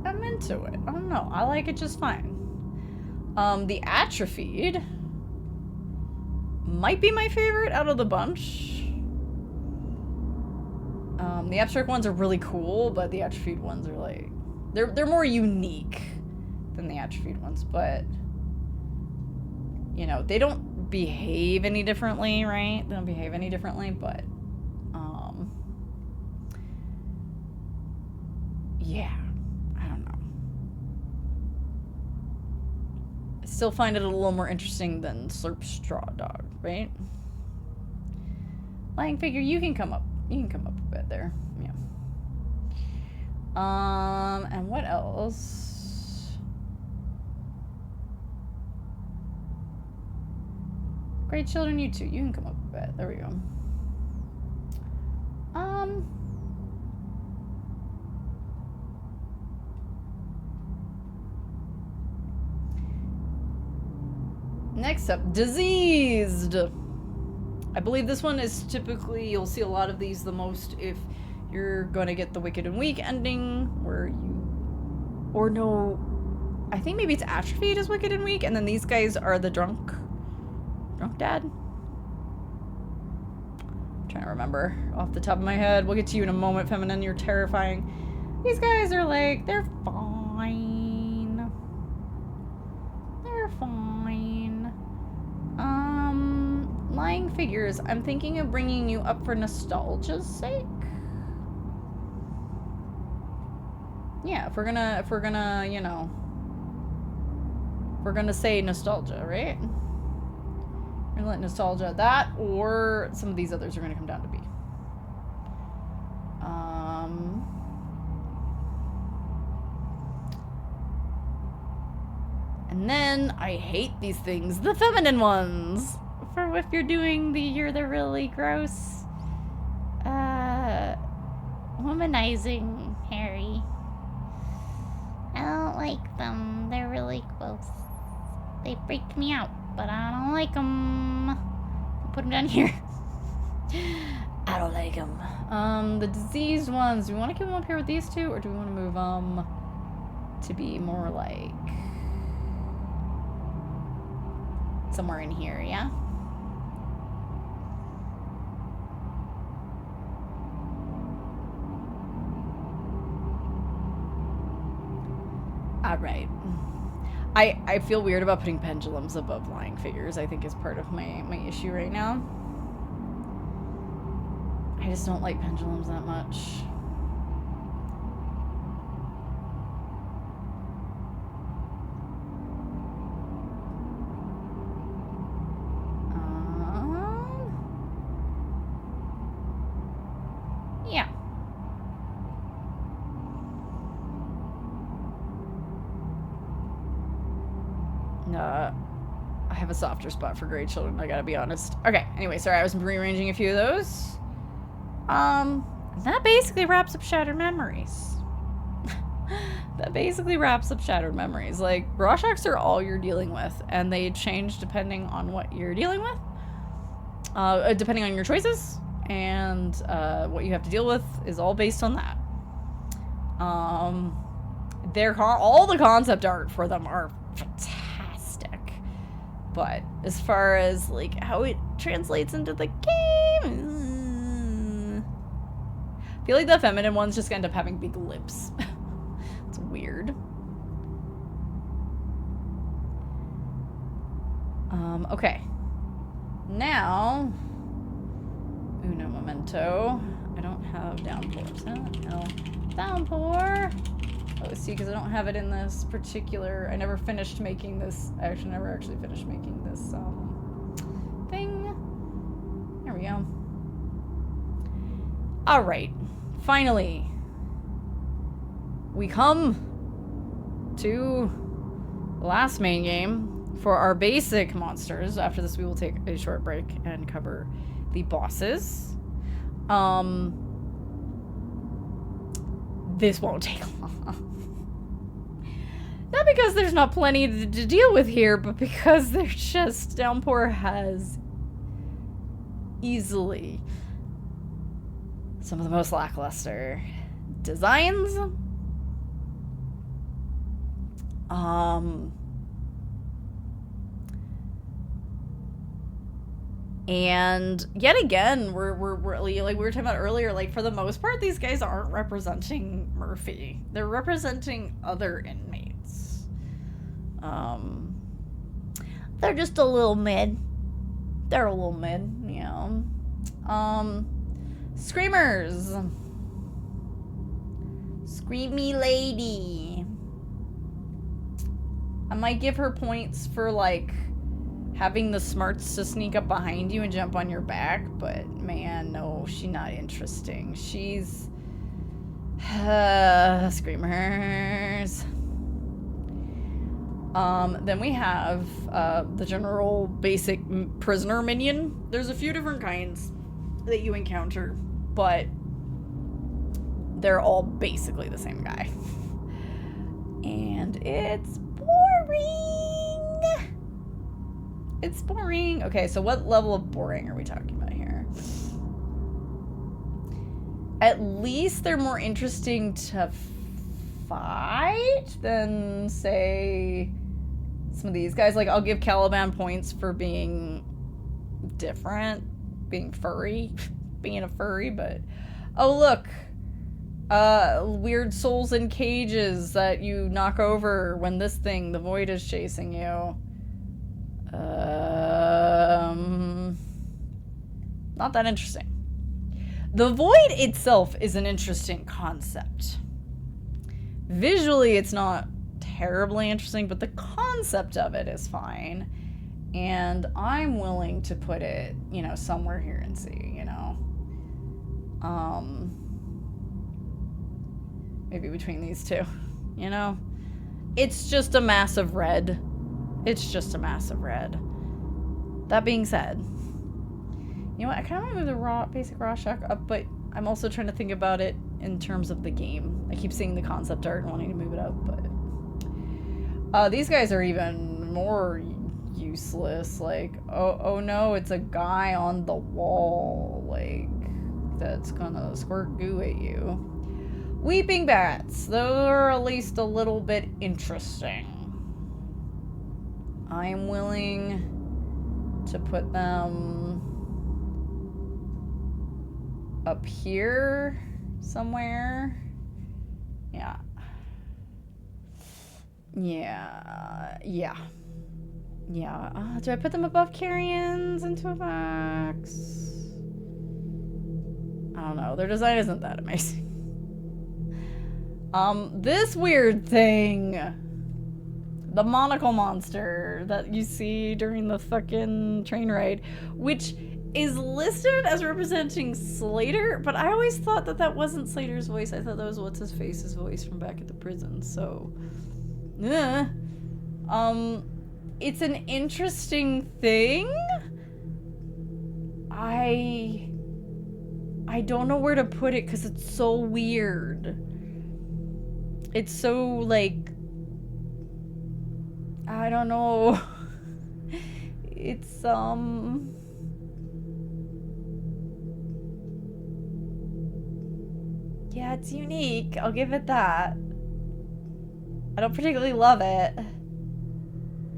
I'm into it. I don't know. I like it just fine. The atrophied might be my favorite out of the bunch. The abstract ones are really cool, but the atrophied ones are like, they're more unique than the atrophied ones, but you know, they don't behave any differently, right? They don't behave any differently, but yeah, I don't know. I still find it a little more interesting than Slurp Straw Dog, right? Lying figure, you can come up. You can come up a bit there. Yeah. And what else? Great children, you too. You can come up a bit. There we go. Next up, diseased. I believe this one is typically, you'll see a lot of these the most if you're gonna get the Wicked and Weak ending, where you, or no, I think maybe it's atrophied as Wicked and Weak, and then these guys are the drunk dad. I'm trying to remember off the top of my head. We'll get to you in a moment, Feminine. You're terrifying. These guys are like, they're fine. They're fine. Lying figures. I'm thinking of bringing you up for nostalgia's sake. Yeah, if we're gonna, you know, we're gonna say nostalgia, right? We're gonna let nostalgia that, or some of these others are gonna come down to B. And then I hate these things, the feminine ones. For if you're doing you're the really gross, womanizing Harry. I don't like them. They're really gross. They freak me out, but I don't like them. Put them down here. I don't like them. The diseased ones. Do we want to keep them up here with these two, or do we want to move them to be more like somewhere in here? Yeah. Alright. I feel weird about putting pendulums above lying figures, I think is part of my issue right now. I just don't like pendulums that much. Yeah. I have a softer spot for gray children, I gotta be honest. Okay, anyway, sorry, I was rearranging a few of those. That basically wraps up Shattered Memories. That basically wraps up Shattered Memories. Like, Rorschachs are all you're dealing with, and they change depending on what you're dealing with. Depending on your choices, and what you have to deal with is all based on that. All the concept art for them are fantastic. But as far as like how it translates into the game, I feel like the feminine ones just end up having big lips. It's weird. Okay. Now, uno momento. I don't have downpours. No, downpour. Oh, see, because I don't have it in this particular. I never finished making this. I actually never actually finished making this thing. There we go. All right. Finally, we come to the last main game for our basic monsters. After this, we will take a short break and cover the bosses. This won't take long. Not because there's not plenty to deal with here, but because there's just... Downpour has easily some of the most lackluster designs. And yet again, we're really, like we were talking about earlier, like for the most part, these guys aren't representing Murphy. They're representing other inmates. They're just a little mid. They're a little mid, yeah. Screamers. Screamy lady. I might give her points for like having the smarts to sneak up behind you and jump on your back, but man, no, she's not interesting. She's screamers. Then we have the general basic prisoner minion. There's a few different kinds that you encounter, but they're all basically the same guy. And it's boring. It's boring. Okay, so what level of boring are we talking about here? At least they're more interesting to fight than, say, some of these guys. Like, I'll give Caliban points for being different, being furry, being a furry, but... Oh, look! Weird souls in cages that you knock over when this thing, the void, is chasing you. Not that interesting. The void itself is an interesting concept. Visually, it's not terribly interesting, but the concept of it is fine. And I'm willing to put it, you know, somewhere here and see, you know. Maybe between these two, you know. It's just a massive red. It's just a massive red. That being said, you know what? I kind of want to move the basic raw shock up, but I'm also trying to think about it in terms of the game. I keep seeing the concept art and wanting to move it up, but these guys are even more useless. Like, oh no, it's a guy on the wall, like, that's gonna squirt goo at you. Weeping bats. Those are at least a little bit interesting. I'm willing to put them up here somewhere. Yeah. Do I put them above carrions into a box? I don't know. Their design isn't that amazing. This weird thing. The monocle monster that you see during the fucking train ride, which is listed as representing Slater, but I always thought that that wasn't Slater's voice. I thought that was What's-His-Face's voice from back at the prison, so... Yeah. It's an interesting thing. I don't know where to put it because it's so weird. It's so, like... I don't know. It's, yeah, it's unique. I'll give it that. I don't particularly love it.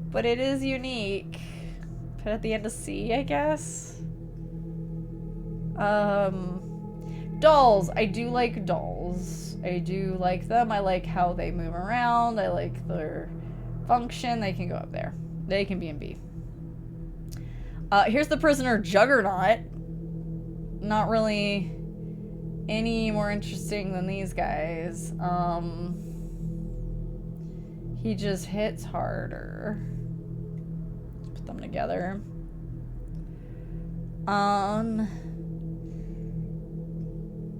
But it is unique. Put it at the end of C, I guess. Dolls. I do like dolls. I do like them. I like how they move around. I like their function. They can go up there. They can be in B. Here's the prisoner Juggernaut. Not really any more interesting than these guys. He just hits harder. Let's put them together. And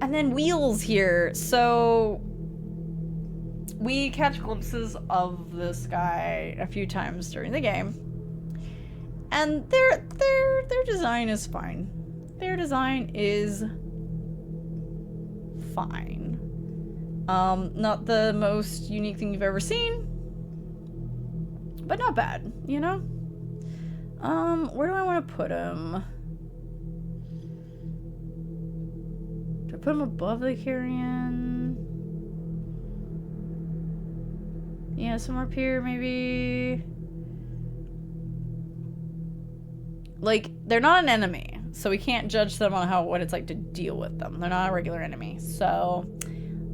then Wheels here. So we catch glimpses of this guy a few times during the game. And their design is fine. Their design is fine. Not the most unique thing you've ever seen, but not bad, you know? Where do I want to put him? Do I put him above the carrion? Yeah, somewhere up here, maybe. Like, they're not an enemy, so we can't judge them on what it's like to deal with them. They're not a regular enemy, so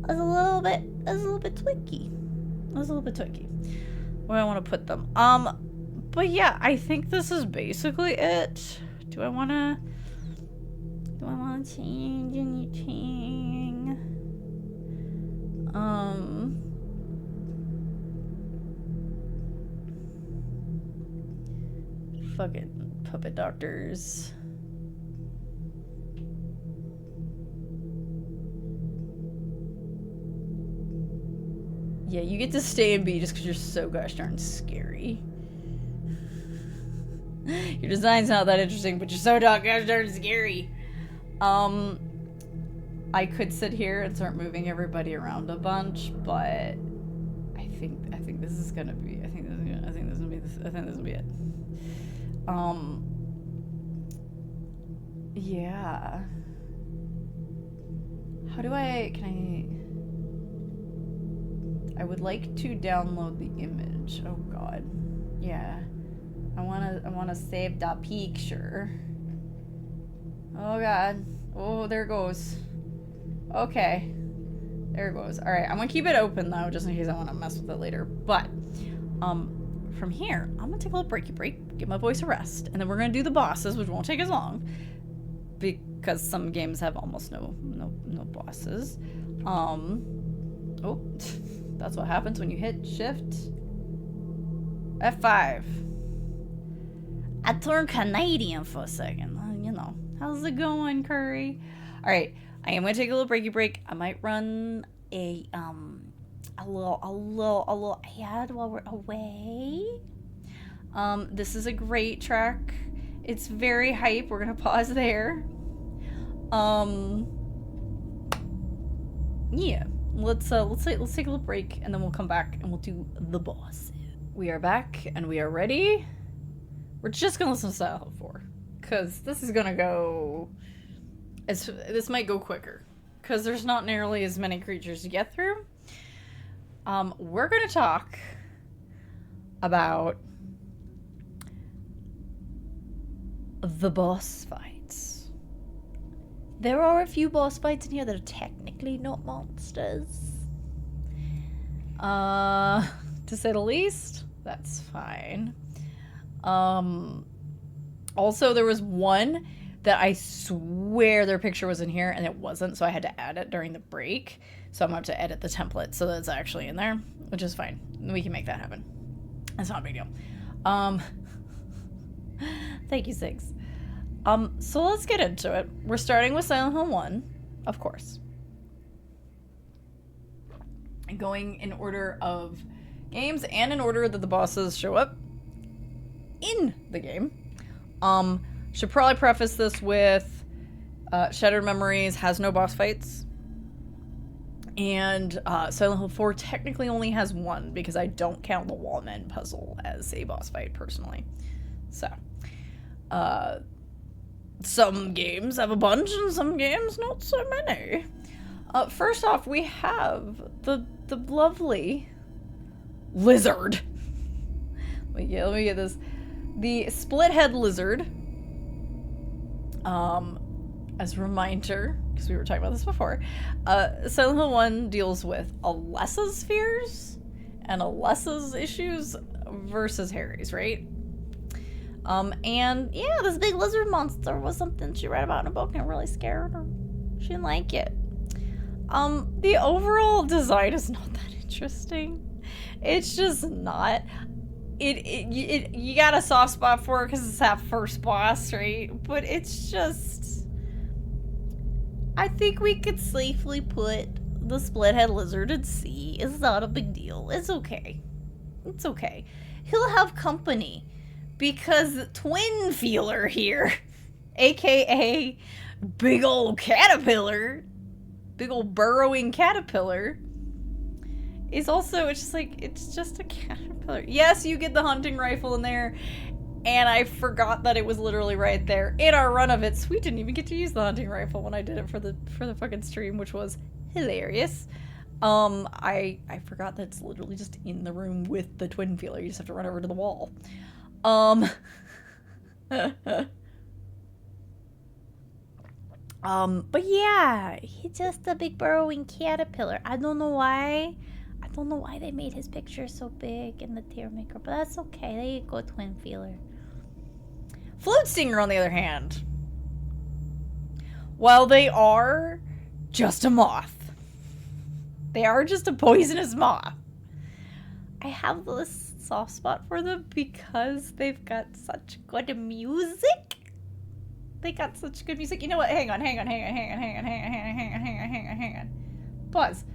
I was a little bit twinky. Where do I want to put them? But yeah, I think this is basically it. Do I want to change anything? Fucking puppet doctors. Yeah, you get to stay in B just because you're so gosh darn scary. Your design's not that interesting, but you're so gosh darn scary. I could sit here and start moving everybody around a bunch, but I think this is gonna be it. Yeah. How do I would like to download the image. Oh god. Yeah. I wanna save the picture. Oh god. Oh, there it goes. Okay. There it goes. Alright, I'm gonna keep it open though, just in case I wanna mess with it later. But from here, I'm gonna take a little breaky break, give my voice a rest, and then we're gonna do the bosses, which won't take as long. Because some games have almost no bosses. Oh, that's what happens when you hit shift F5. I turned Canadian for a second. You know, how's it going, Curry? All right, I am gonna take a little breaky break. I might run a little ad while we're away. This is a great track. It's very hype. We're gonna pause there. Yeah. Let's take a little break and then we'll come back and we'll do the boss. We are back and we are ready. We're just gonna listen to Silent Hill 4 because this is gonna go. This might go quicker because there's not nearly as many creatures to get through. We're gonna talk about the boss fights. There are a few boss fights in here that are technically not monsters. To say the least, that's fine. Also, there was one that I swear their picture was in here and it wasn't, so I had to add it during the break. So I'm going to have to edit the template so that it's actually in there, which is fine. We can make that happen. That's not a big deal. Thank you, Sigs. So let's get into it. We're starting with Silent Hill 1, of course. And going in order of games and in order that the bosses show up in the game. Should probably preface this with Shattered Memories has no boss fights. And Silent Hill 4 technically only has one because I don't count the Wallman puzzle as a boss fight personally. So, some games have a bunch and some games not so many. First off, we have the lovely lizard. Let me get this. The split head lizard. as a reminder, because we were talking about this before, Silent Hill 1 deals with Alessa's fears and Alessa's issues versus Harry's, right? And yeah, this big lizard monster was something she read about in a book and it really scared her. She didn't like it. The overall design is not that interesting. It's just not. You got a soft spot for it because it's that first boss, right? But it's just... I think we could safely put the split-head lizard at sea. It's not a big deal. It's okay. It's okay. He'll have company because Twin Feeler here, aka big old caterpillar, big old burrowing caterpillar, is also, it's just a caterpillar. Yes, you get the hunting rifle in there, and I forgot that it was literally right there in our run of it. So we didn't even get to use the hunting rifle when I did it for the fucking stream, which was hilarious. I forgot that it's literally just in the room with the twin feeler. You just have to run over to the wall. But yeah, he's just a big burrowing caterpillar. I don't know why they made his picture so big in the tier maker, but that's okay. There you go, twin feeler. Float Stinger, on the other hand, while they are just a moth, they are just a poisonous moth, I have this soft spot for them because they've got such good music. They got such good music. You know what? Hang on. Pause.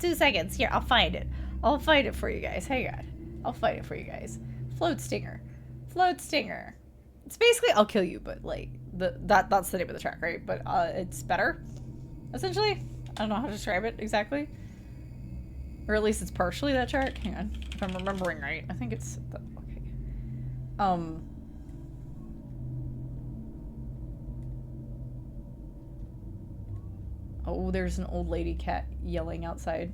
2 seconds. Here, I'll find it. I'll find it for you guys. Hang on. I'll find it for you guys. Float Stinger. Float Stinger. It's basically I'll Kill You, but like that's the name of the track, right? But it's better, essentially. I don't know how to describe it exactly. Or at least it's partially that track. Hang on. If I'm remembering right. I think it's okay. Oh, there's an old lady cat yelling outside.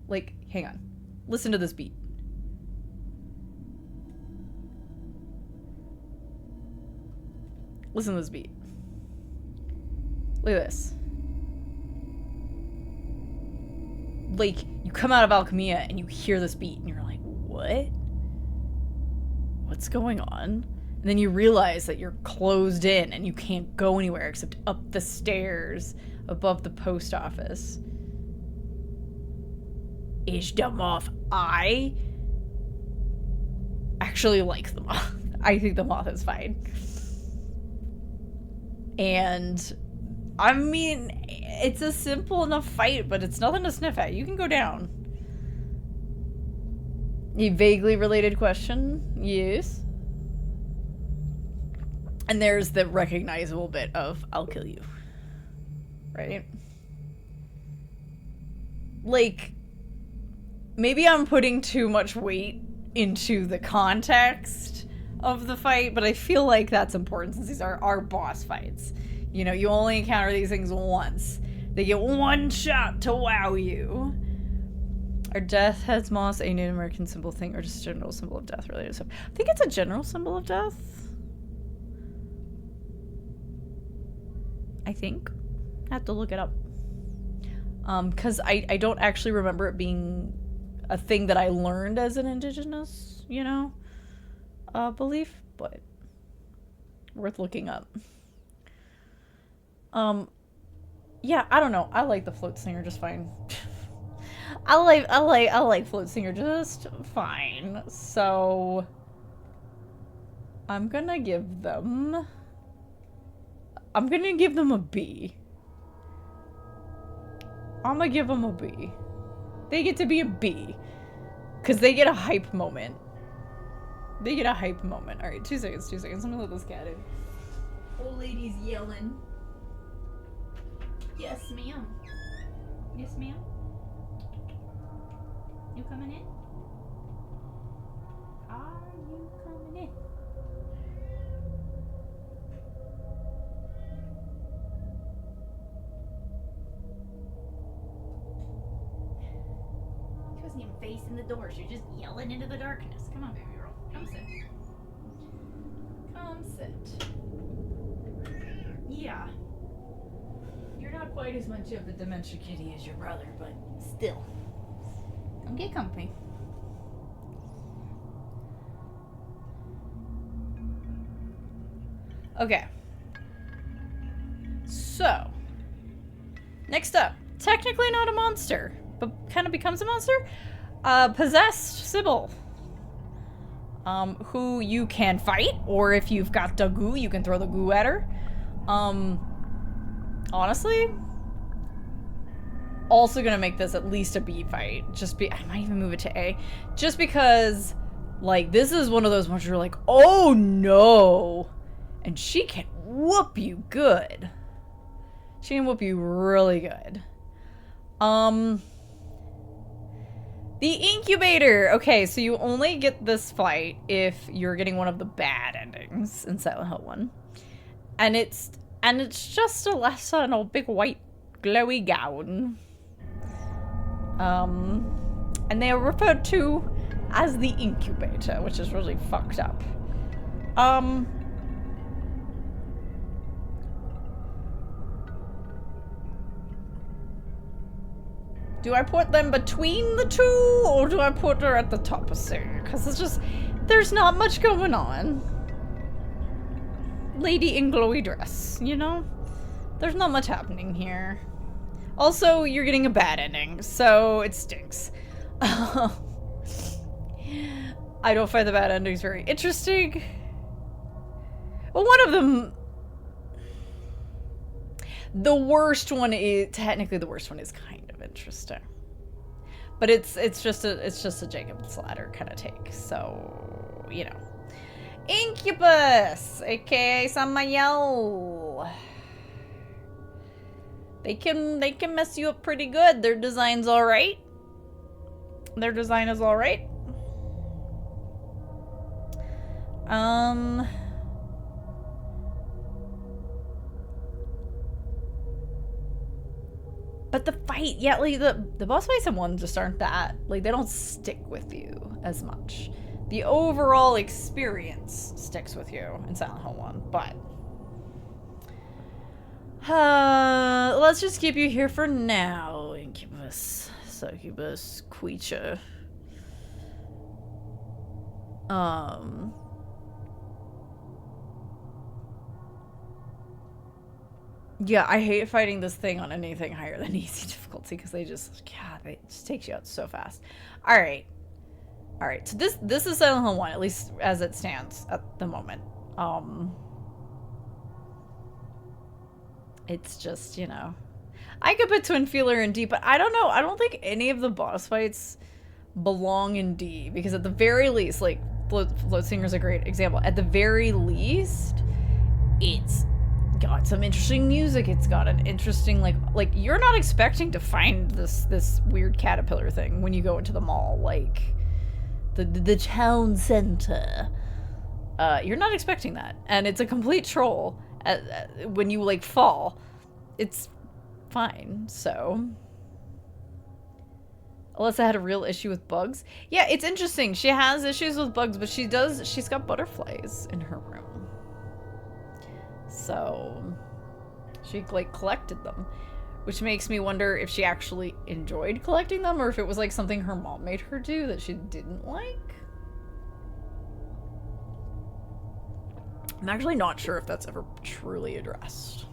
Like, hang on. Listen to this beat. Listen to this beat. Look at this. Like, you come out of Alchemia and you hear this beat and you're like, what? What's going on? And then you realize that you're closed in and you can't go anywhere except up the stairs above the post office. Is the moth. I actually like the moth. I think the moth is fine. And I mean, it's a simple enough fight, but it's nothing to sniff at. You can go down. A vaguely related question? Yes. And there's the recognizable bit of I'll kill you. Right? Like, maybe I'm putting too much weight into the context of the fight, but I feel like that's important since these are our boss fights. You know, you only encounter these things once. They get one shot to wow you. Are death heads moss a Native American symbol thing or just a general symbol of death related stuff? I think it's a general symbol of death. I think. I have to look it up. Because I don't actually remember it being a thing that I learned as an indigenous, you know, belief, but worth looking up. Yeah, I don't know. I like the Float Singer just fine. I like Float Singer just fine. So I'm gonna give them a B. I'm gonna give them a B. They get to be a B. Because they get a hype moment. They get a hype moment. Alright, 2 seconds. I'm gonna let this cat in. Old lady's yelling. Yes, ma'am. Yes, ma'am. You coming in? Are you coming in? She wasn't even facing the door. She was just yelling into the darkness. Come on, baby girl. Come sit. Come sit. quite as much of a dementia kitty as your brother, but still. Come get comfy. Okay. So, next up, technically not a monster, but kind of becomes a monster. Possessed Sybil. Who you can fight, or if you've got the goo, you can throw the goo at her. Honestly, also gonna make this at least a B fight. I might even move it to A. Just because, like, this is one of those ones where you're like, oh no! And she can whoop you good. She can whoop you really good. The incubator. Okay, so you only get this fight if you're getting one of the bad endings in Silent Hill 1. And it's just a lesson on a big white glowy gown. And they are referred to as the incubator, which is really fucked up. Do I put them between the two, or do I put her at the top of C? Because it's just, there's not much going on. Lady in glowy dress, you know? There's not much happening here. Also, you're getting a bad ending, so it stinks. I don't find the bad endings very interesting. Well, one of them... The worst one is... Technically, the worst one is kind of interesting. But it's just a Jacob's Ladder kind of take, so, you know. Incubus, aka Samael. They can mess you up pretty good. Their design's alright. Their design is alright. But the fight, yeah, like the boss fights in one just aren't that, like, they don't stick with you as much. The overall experience sticks with you in Silent Hill 1, but let's just keep you here for now, Incubus, Succubus, Creature. Yeah, I hate fighting this thing on anything higher than easy difficulty because they just, God, it just takes you out so fast. All right, so this is Silent Hill 1, at least as it stands at the moment. It's just, you know, I could put Twin Feeler in D, but I don't know. I don't think any of the boss fights belong in D because at the very least, like, Float Singer's a great example. At the very least, it's got some interesting music. It's got an interesting, like you're not expecting to find this weird caterpillar thing when you go into the mall, like the town center. You're not expecting that, and it's a complete troll. When you like fall, it's fine. So Alyssa had a real issue with bugs. Yeah, it's interesting. She has issues with bugs, but she's got butterflies in her room. So she like collected them, which makes me wonder if she actually enjoyed collecting them or if it was like something her mom made her do that she didn't like. I'm actually not sure if that's ever truly addressed.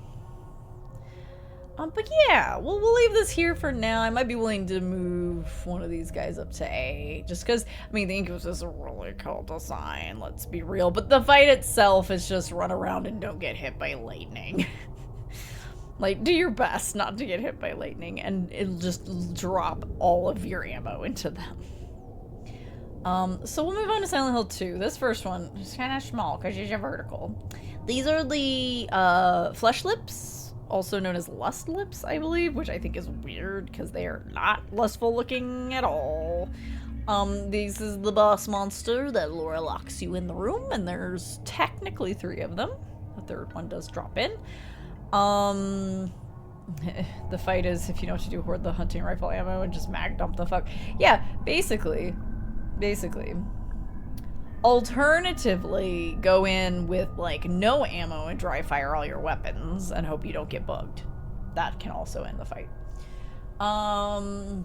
But yeah, we'll leave this here for now. I might be willing to move one of these guys up to A, just because, I mean, the Incubus is a really cool design, let's be real, but the fight itself is just run around and don't get hit by lightning. Like, do your best not to get hit by lightning, and it'll just drop all of your ammo into them. So we'll move on to Silent Hill 2. This first one is kind of small, because it's a vertical. These are the, flesh lips, also known as lust lips, I believe, which I think is weird because they are not lustful looking at all. This is the boss monster that Laura locks you in the room, and there's technically 3 of them. The third one does drop in. The fight is, if you know what to do, hoard the hunting rifle ammo and just mag dump the fuck. Yeah, basically. Alternatively, go in with, like, no ammo and dry fire all your weapons and hope you don't get bugged. that can also end the fight.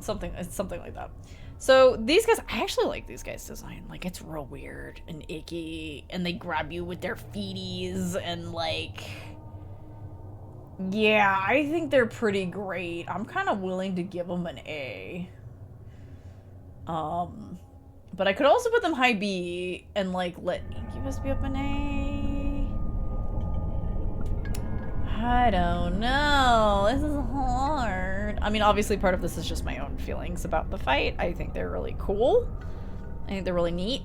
Something like that. So these guys, I actually like these guys' design. Like, it's real weird and icky, and they grab you with their feeties, and like, yeah, I think they're pretty great. I'm kind of willing to give them an A. But I could also put them high B and like let Incubus be up an A. I don't know. This is hard. I mean, obviously part of this is just my own feelings about the fight. I think they're really cool. I think they're really neat.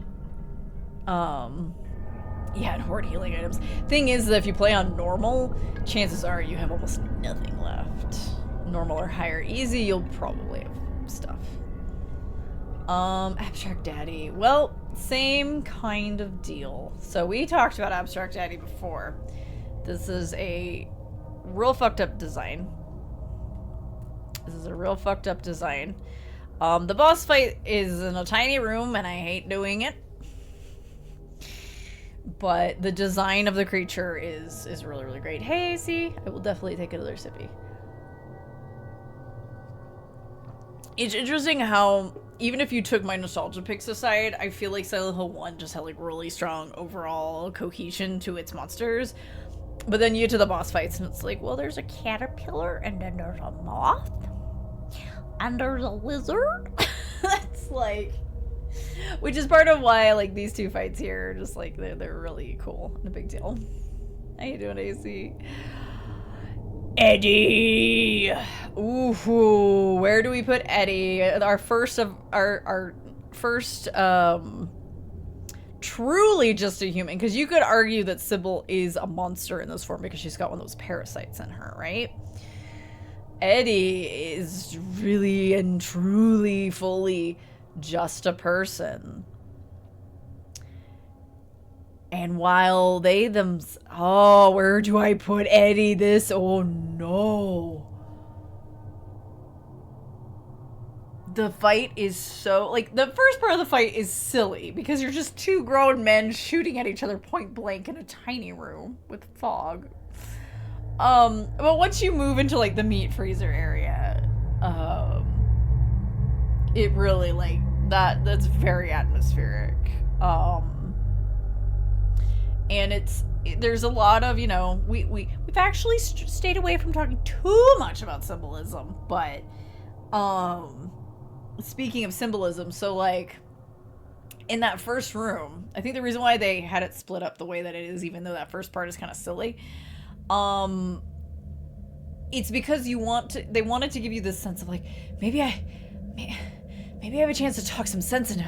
Yeah, and hoard healing items. Thing is that if you play on normal, chances are you have almost nothing left. Normal or higher easy, you'll probably have stuff. Abstract Daddy. Well, same kind of deal. So we talked about Abstract Daddy before. This is a real fucked up design. The boss fight is in a tiny room, and I hate doing it. But the design of the creature is really, really great. Hey, see? I will definitely take another sippy. It's interesting how, even if you took my nostalgia picks aside, I feel like Silent Hill 1 just had like really strong overall cohesion to its monsters. But then you get to the boss fights and it's like, well, there's a caterpillar, and then there's a moth, and there's a lizard. That's like, which is part of why like these two fights here are just like, they're really cool and a big deal. How you doing, AC? Eddie! Ooh, where do we put Eddie? Our first truly just a human, because you could argue that Sybil is a monster in this form because she's got one of those parasites in her, right? Eddie is really and truly fully just a person. And while oh, where do I put Eddie? Oh no. The fight is so, like, the first part of the fight is silly because you're just two grown men shooting at each other point blank in a tiny room with fog. But once you move into like the meat freezer area, it really, like, that's very atmospheric. And there's a lot of, you know, we've actually stayed away from talking too much about symbolism, but speaking of symbolism, so like in that first room, I think the reason why they had it split up the way that it is, even though that first part is kind of silly, it's because they wanted to give you this sense of like, maybe I have a chance to talk some sense into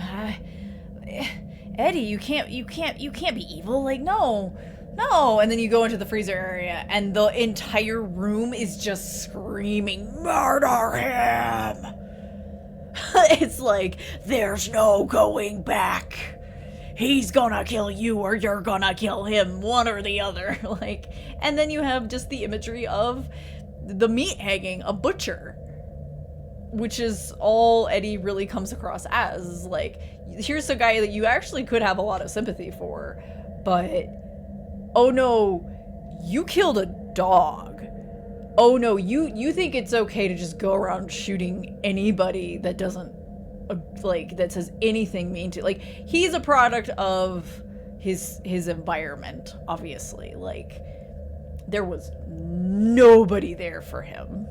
Eddie. You can't be evil. Like, no. And then you go into the freezer area and the entire room is just screaming, murder him. It's like, there's no going back. He's gonna kill you or you're gonna kill him, one or the other. Like, and then you have just the imagery of the meat hanging, a butcher, which is all Eddie really comes across as. Like, here's a guy that you actually could have a lot of sympathy for, but oh no, you killed a dog. Oh no, you think it's okay to just go around shooting anybody that doesn't, like, that says anything mean to, like, he's a product of his environment, obviously. Like, there was nobody there for him,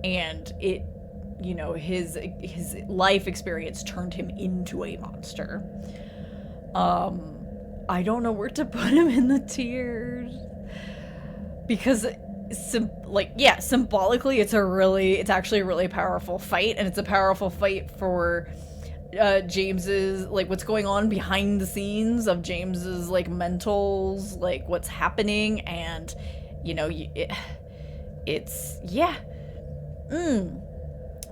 and it, you know, his life experience turned him into a monster. I don't know where to put him in the tiers, because symbolically it's actually a really powerful fight, and it's a powerful fight for James's, like, what's going on behind the scenes of James's, like, mentals, like, what's happening, and, you know, it's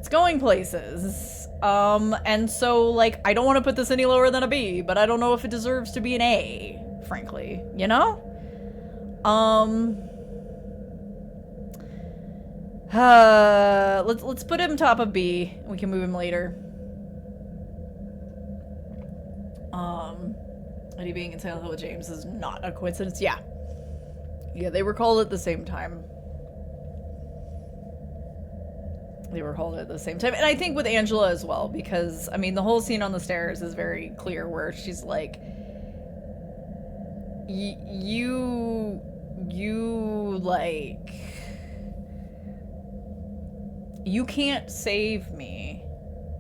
going places. And so, like, I don't want to put this any lower than a B, but I don't know if it deserves to be an A, frankly, you know? Let's put him top of B. We can move him later. Eddie being in Silent Hill with James is not a coincidence. Yeah, they were called at the same time. They were holding at the same time. And I think with Angela as well, because, I mean, the whole scene on the stairs is very clear where she's like, you can't save me.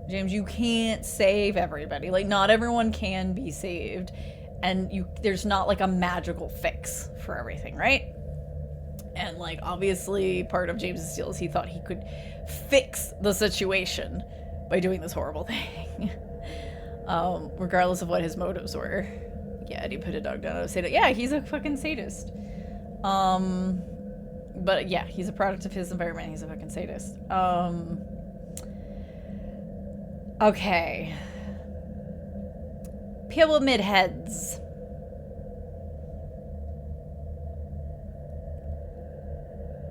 James, you can't save everybody. Like, not everyone can be saved. And there's not, like, a magical fix for everything, right? And, like, obviously, part of James's deal is he thought he could fix the situation by doing this horrible thing. Regardless of what his motives were. Yeah, and he put a dog down. I would say that, yeah, he's a fucking sadist. But yeah, he's a product of his environment. He's a fucking sadist. Okay. Pyramid heads.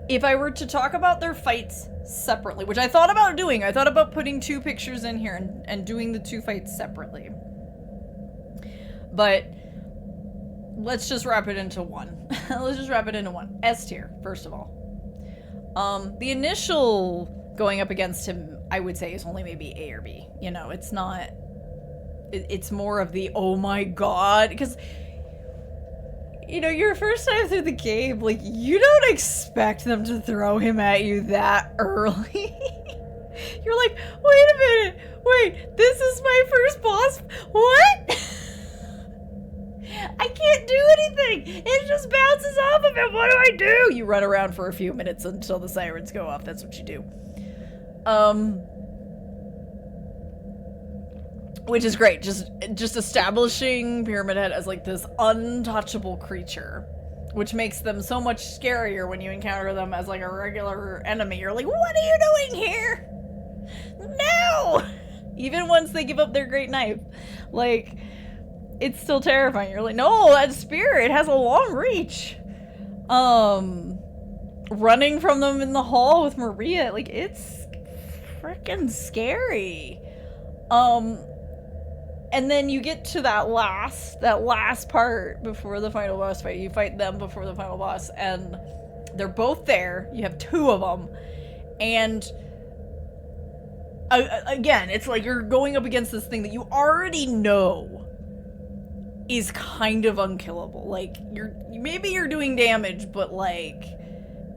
If I were to talk about their fights separately, which I thought about doing, I thought about putting 2 pictures in here and doing the 2 fights separately. But let's just wrap it into one. Let's just wrap it into one. S tier, first of all. The initial going up against him, I would say, is only maybe A or B. You know, it's not... It's more of the, oh my god, because... You know, your first time through the game, like, you don't expect them to throw him at you that early. You're like, wait a minute, wait, this is my first boss? What? I can't do anything. It just bounces off of him. What do I do? You run around for a few minutes until the sirens go off. That's what you do. Which is great. Just establishing Pyramid Head as like this untouchable creature, which makes them so much scarier when you encounter them as like a regular enemy. You're like, what are you doing here? No! Even once they give up their great knife, like, it's still terrifying. You're like, no, that spear, it has a long reach. Running from them in the hall with Maria, like, it's freaking scary. And then you get to that last part before the final boss fight. You fight them before the final boss, and they're both there. You have 2 of them, and again, it's like you're going up against this thing that you already know is kind of unkillable. Like, maybe you're doing damage, but like,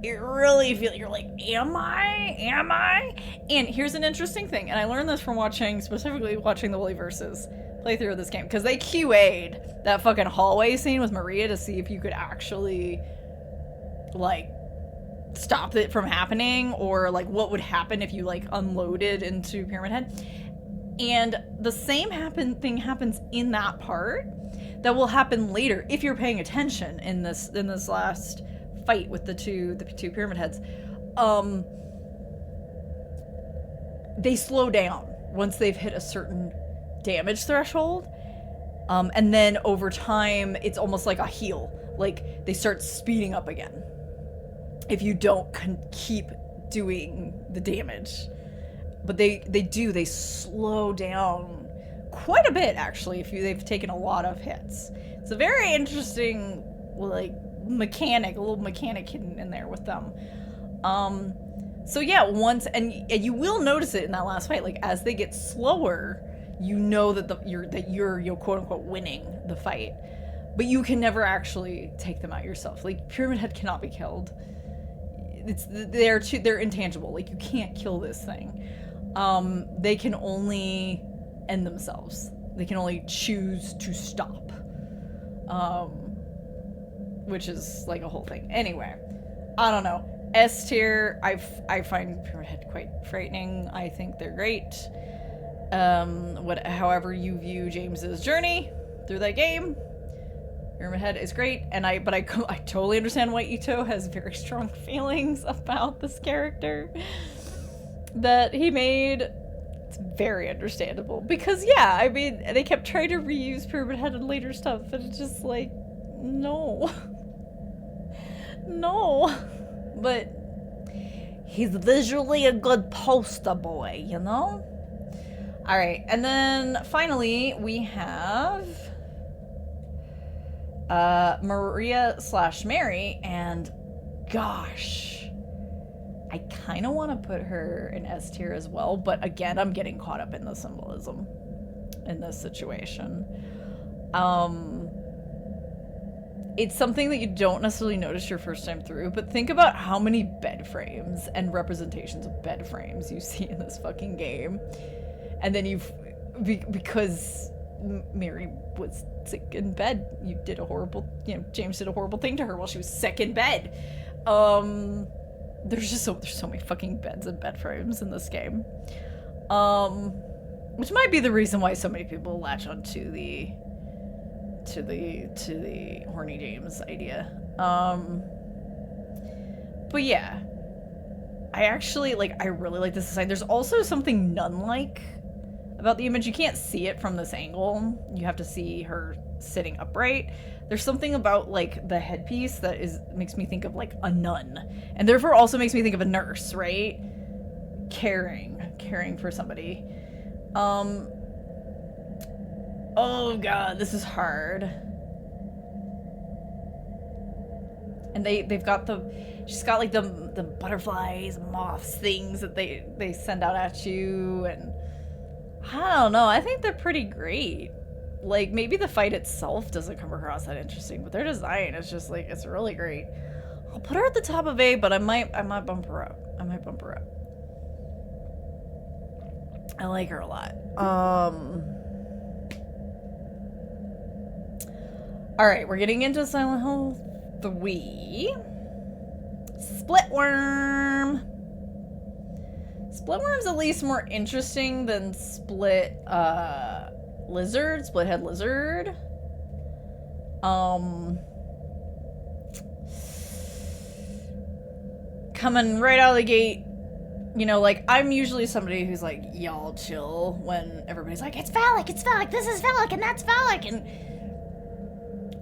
it really feels, you're like, am I? And here's an interesting thing, and I learned this from specifically watching the Woolly Versus playthrough of this game, because they QA'd that fucking hallway scene with Maria to see if you could actually, like, stop it from happening, or like what would happen if you like unloaded into Pyramid Head. And the same thing happens in that part that will happen later if you're paying attention in this last fight with the two Pyramid Heads. They slow down once they've hit a certain damage threshold, and then over time it's almost like a heal. Like, they start speeding up again if you don't keep doing the damage. But they slow down quite a bit, actually, if they've taken a lot of hits. It's a very interesting, like, a little mechanic hidden in there with them. So yeah, and you will notice it in that last fight, like, as they get slower, you know that you're quote unquote winning the fight, but you can never actually take them out yourself. Like, Pyramid Head cannot be killed. They're intangible. Like, you can't kill this thing. They can only end themselves. They can only choose to stop. Which is like a whole thing. Anyway, I don't know. S tier, I find Pyramid Head quite frightening. I think they're great. However you view James's journey through that game, Pyramid Head is great. And I totally understand why Ito has very strong feelings about this character that he made. It's very understandable, because yeah, I mean, they kept trying to reuse Pyramid Head in later stuff, but it's just like, no. But he's visually a good poster boy, you know? Alright, and then finally we have Maria / Mary, and gosh, I kind of want to put her in S tier as well, but again, I'm getting caught up in the symbolism in this situation. It's something that you don't necessarily notice your first time through, but think about how many bed frames and representations of bed frames you see in this fucking game. And then because Mary was sick in bed, James did a horrible thing to her while she was sick in bed. There's so many fucking beds and bed frames in this game. Which might be the reason why so many people latch onto the horny James idea. But yeah. I really like this design. There's also something nun-like about the image. You can't see it from this angle. You have to see her sitting upright. There's something about like the headpiece that makes me think of like a nun, and therefore also makes me think of a nurse, right? Caring for somebody. Oh god, this is hard. And she's got like the butterflies, moths, things that they send out at you, and I don't know, I think they're pretty great. Like, maybe the fight itself doesn't come across that interesting, but their design is just like, it's really great. I'll put her at the top of A, but I might bump her up. I like her a lot. Alright, we're getting into Silent Hill 3. Splitworm. Splitworm's at least more interesting than Splithead Lizard. Coming right out of the gate, like, I'm usually somebody who's like, y'all chill, when everybody's like, it's phallic, this is phallic, and that's phallic, and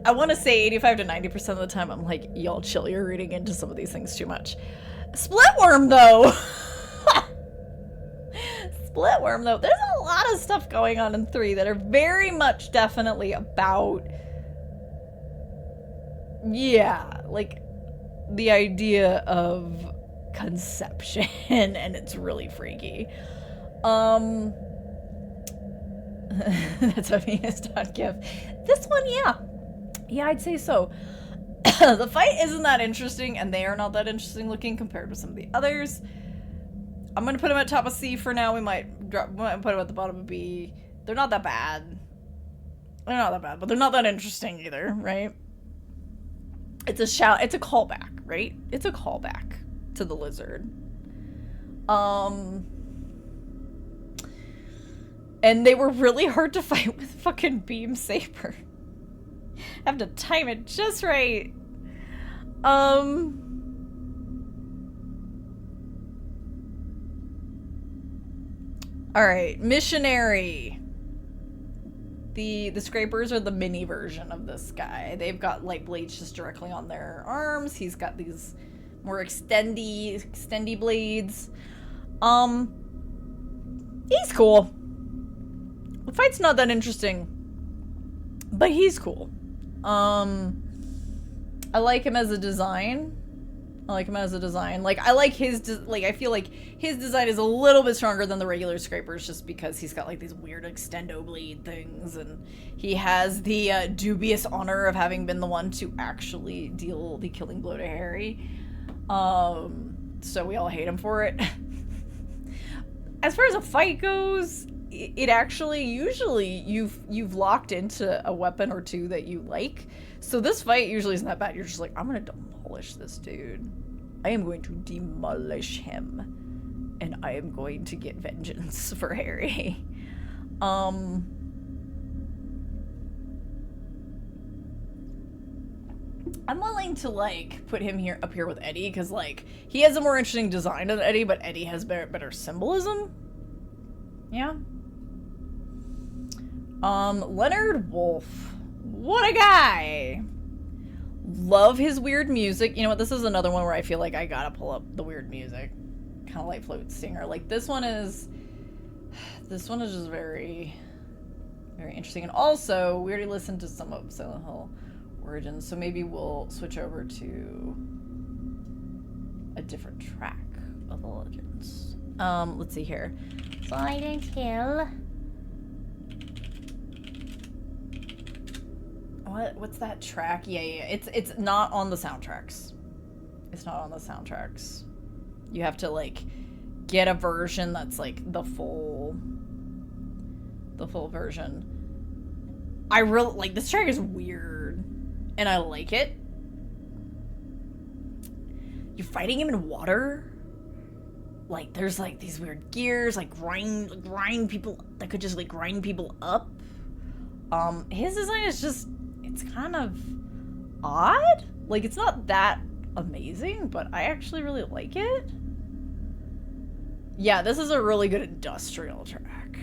I want to say 85 to 90% of the time I'm like, y'all chill, you're reading into some of these things too much. Splitworm, though! There's a lot of stuff going on in 3 that are very much definitely about, yeah, like, the idea of conception, and it's really freaky. That's Ambience.gif. This one, yeah, I'd say so. The fight isn't that interesting, and they are not that interesting looking compared to some of the others. I'm gonna put them at top of C for now. We might put them at the bottom of B. They're not that bad. But they're not that interesting either, right? It's a callback, right? It's a callback to the lizard. And they were really hard to fight with fucking Beam Saber. Have to time it just right. Alright, Missionary. The scrapers are the mini version of this guy. They've got like blades just directly on their arms. He's got these more extendy blades. He's cool. The fight's not that interesting, but he's cool. I like him as a design. Like, I like his, I feel like his design is a little bit stronger than the regular scrapers just because he's got, like, these weird extendo blade things, and he has the dubious honor of having been the one to actually deal the killing blow to Harry. So we all hate him for it. As far as a fight goes, it actually, usually, you've locked into a weapon or two that you like. So this fight usually isn't that bad. You're just like, I'm gonna demolish this dude. I am going to demolish him. And I am going to get vengeance for Harry. I'm willing to, like, put him up here with Eddie, because, like, he has a more interesting design than Eddie, but Eddie has better symbolism. Yeah. Leonard Wolf. What a guy! Love his weird music. You know what? This is another one where I feel like I gotta pull up the weird music. Kind of like Float Singer. Like, this one is just very, very interesting. And also, we already listened to some of Silent Hill Origins, so maybe we'll switch over to a different track. with the legends. Let's see here. Silent Hill. What's that track? Yeah. It's not on the soundtracks. It's not on the soundtracks. You have to like get a version that's like the full version. I really like this track is weird and I like it. You're fighting him in water. Like there's like these weird gears, like grind people that could just like grind people up. His design is just, it's kind of odd. Like it's not that amazing, but I actually really like it. Yeah, this is a really good industrial track.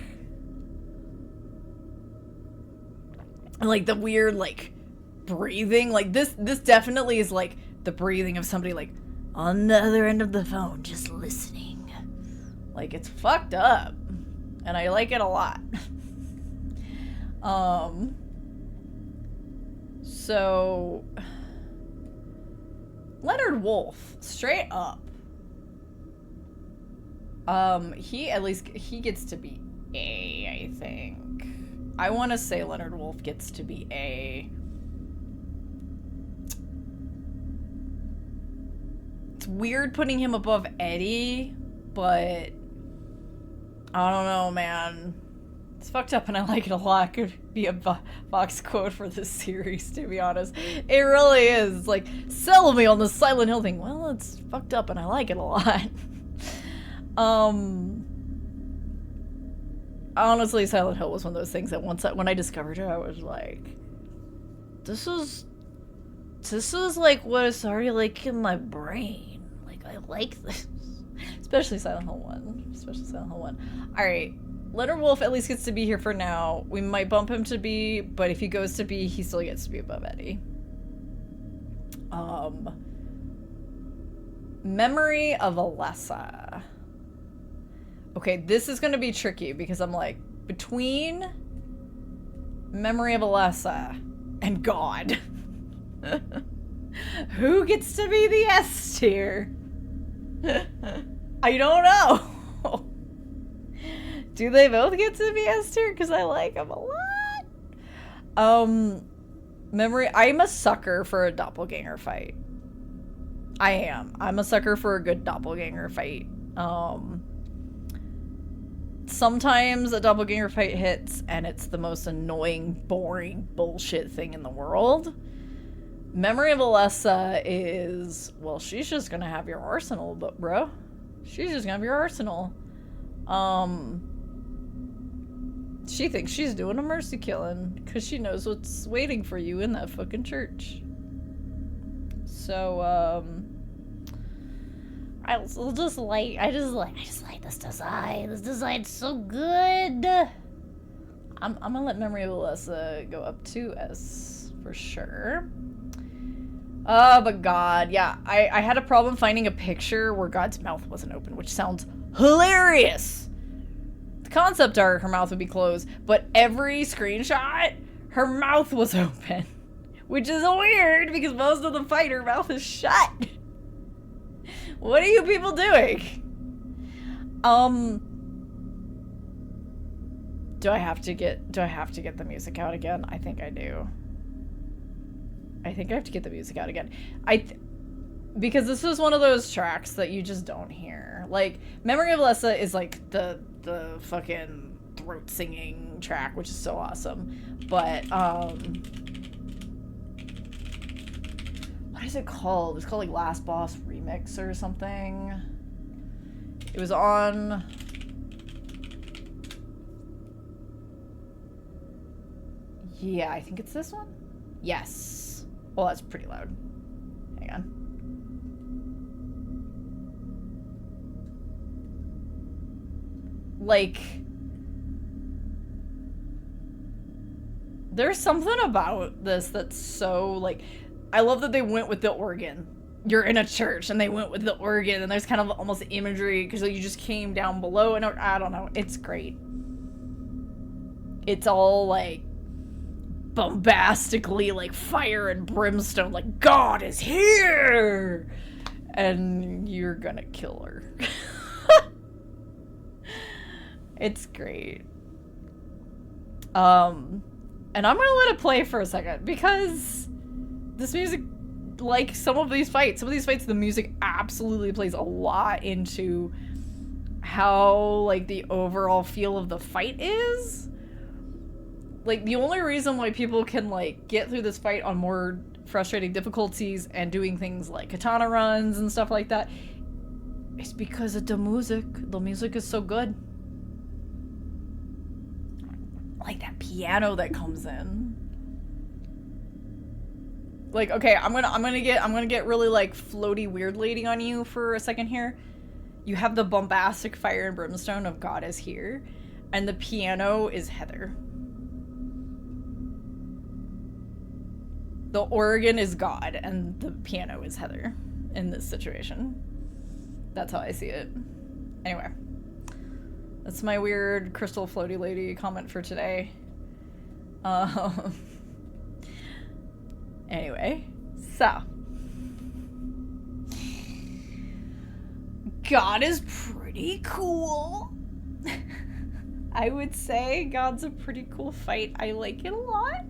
And like the weird like breathing, like this definitely is like the breathing of somebody like on the other end of the phone just listening. Like it's fucked up. And I like it a lot. So Leonard Wolf, straight up. He gets to be A, I think. I want to say Leonard Wolf gets to be A. It's weird putting him above Eddie, but I don't know, man. It's fucked up and I like it a lot. Could be a Vox quote for this series, to be honest. It really is. Like, sell me on the Silent Hill thing. Well, it's fucked up and I like it a lot. Honestly, Silent Hill was one of those things that when I discovered it, I was like, this was like what is already like in my brain. Like, I like this. Especially Silent Hill 1. Alright. Leonard Wolf at least gets to be here for now. We might bump him to B, but if he goes to B, he still gets to be above Eddie. Memory of Alessa. Okay, this is gonna be tricky because I'm like, between Memory of Alessa and God. Who gets to be the S tier? I don't know. Do they both get to be S tier? Because I like them a lot. Memory. I'm a sucker for a doppelganger fight. I am. I'm a sucker for a good doppelganger fight. Sometimes a doppelganger fight hits and it's the most annoying, boring, bullshit thing in the world. Memory of Alessa is, well, she's just gonna have your arsenal, but bro. She's just gonna have your arsenal. She thinks she's doing a mercy killing because she knows what's waiting for you in that fucking church. So, I just like this design. This design's so good. I'm gonna let Memory of Alessa go up to S for sure. But God, yeah, I had a problem finding a picture where God's mouth wasn't open, which sounds hilarious. The concept art, her mouth would be closed, but every screenshot, her mouth was open, which is weird because most of the fight, her mouth is shut. What are you people doing? Do I have to get the music out again? I think I do. I think I have to get the music out again. Because this was one of those tracks that you just don't hear. Like, Memory of Alessa is like the fucking throat singing track, which is so awesome. But, what is it called? It's called like Last Boss Remix or something. It was on... Yeah, I think it's this one? Yes. Well, that's pretty loud. Hang on. Like, there's something about this that's so, like, I love that they went with the organ. You're in a church and they went with the organ and there's kind of almost imagery because you just came down below and I don't know. It's great. It's all like bombastically like fire and brimstone, like God is here. and you're gonna kill her. It's great. And I'm gonna let it play for a second because this music, like some of these fights, the music absolutely plays a lot into how, like, the overall feel of the fight is. Like, the only reason why people can, like, get through this fight on more frustrating difficulties and doing things like katana runs and stuff like that is because of the music. The music is so good. Like that piano that comes in. Like, okay, I'm gonna get really, like, floaty weird lady on you for a second here. You have the bombastic fire and brimstone of God is here, and the piano is Heather. The organ is God, and the piano is Heather in this situation. That's how I see it. Anyway. That's my weird crystal floaty lady comment for today. Anyway, so. God is pretty cool. I would say God's a pretty cool fight. I like it a lot.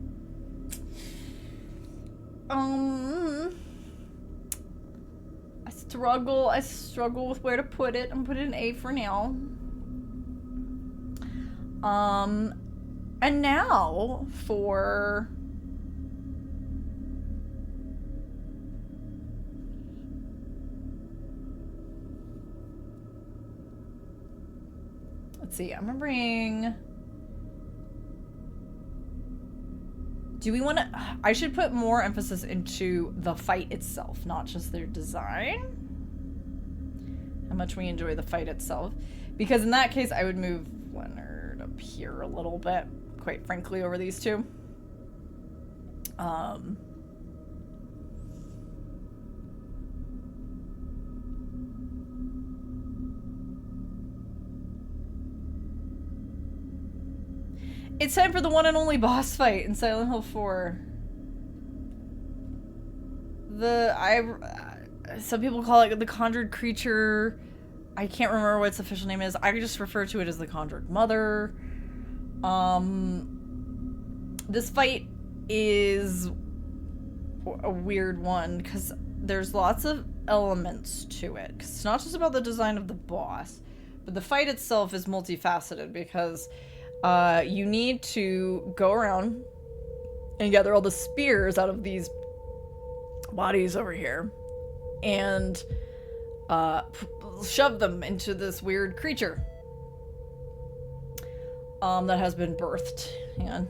I struggle with where to put it. I'm putting an A for now. And now for let's see, I'm remembering. Do we want to? I should put more emphasis into the fight itself, not just their design. How much we enjoy the fight itself. Because in that case, I would move Leonard up here a little bit, quite frankly, over these two. It's time for the one and only boss fight in Silent Hill 4. Some people call it the conjured creature. I can't remember what its official name is. I just refer to it as the conjured mother. This fight is a weird one because there's lots of elements to it. 'Cause it's not just about the design of the boss, but the fight itself is multifaceted because you need to go around and gather all the spears out of these bodies over here and shove them into this weird creature that has been birthed. Hang on.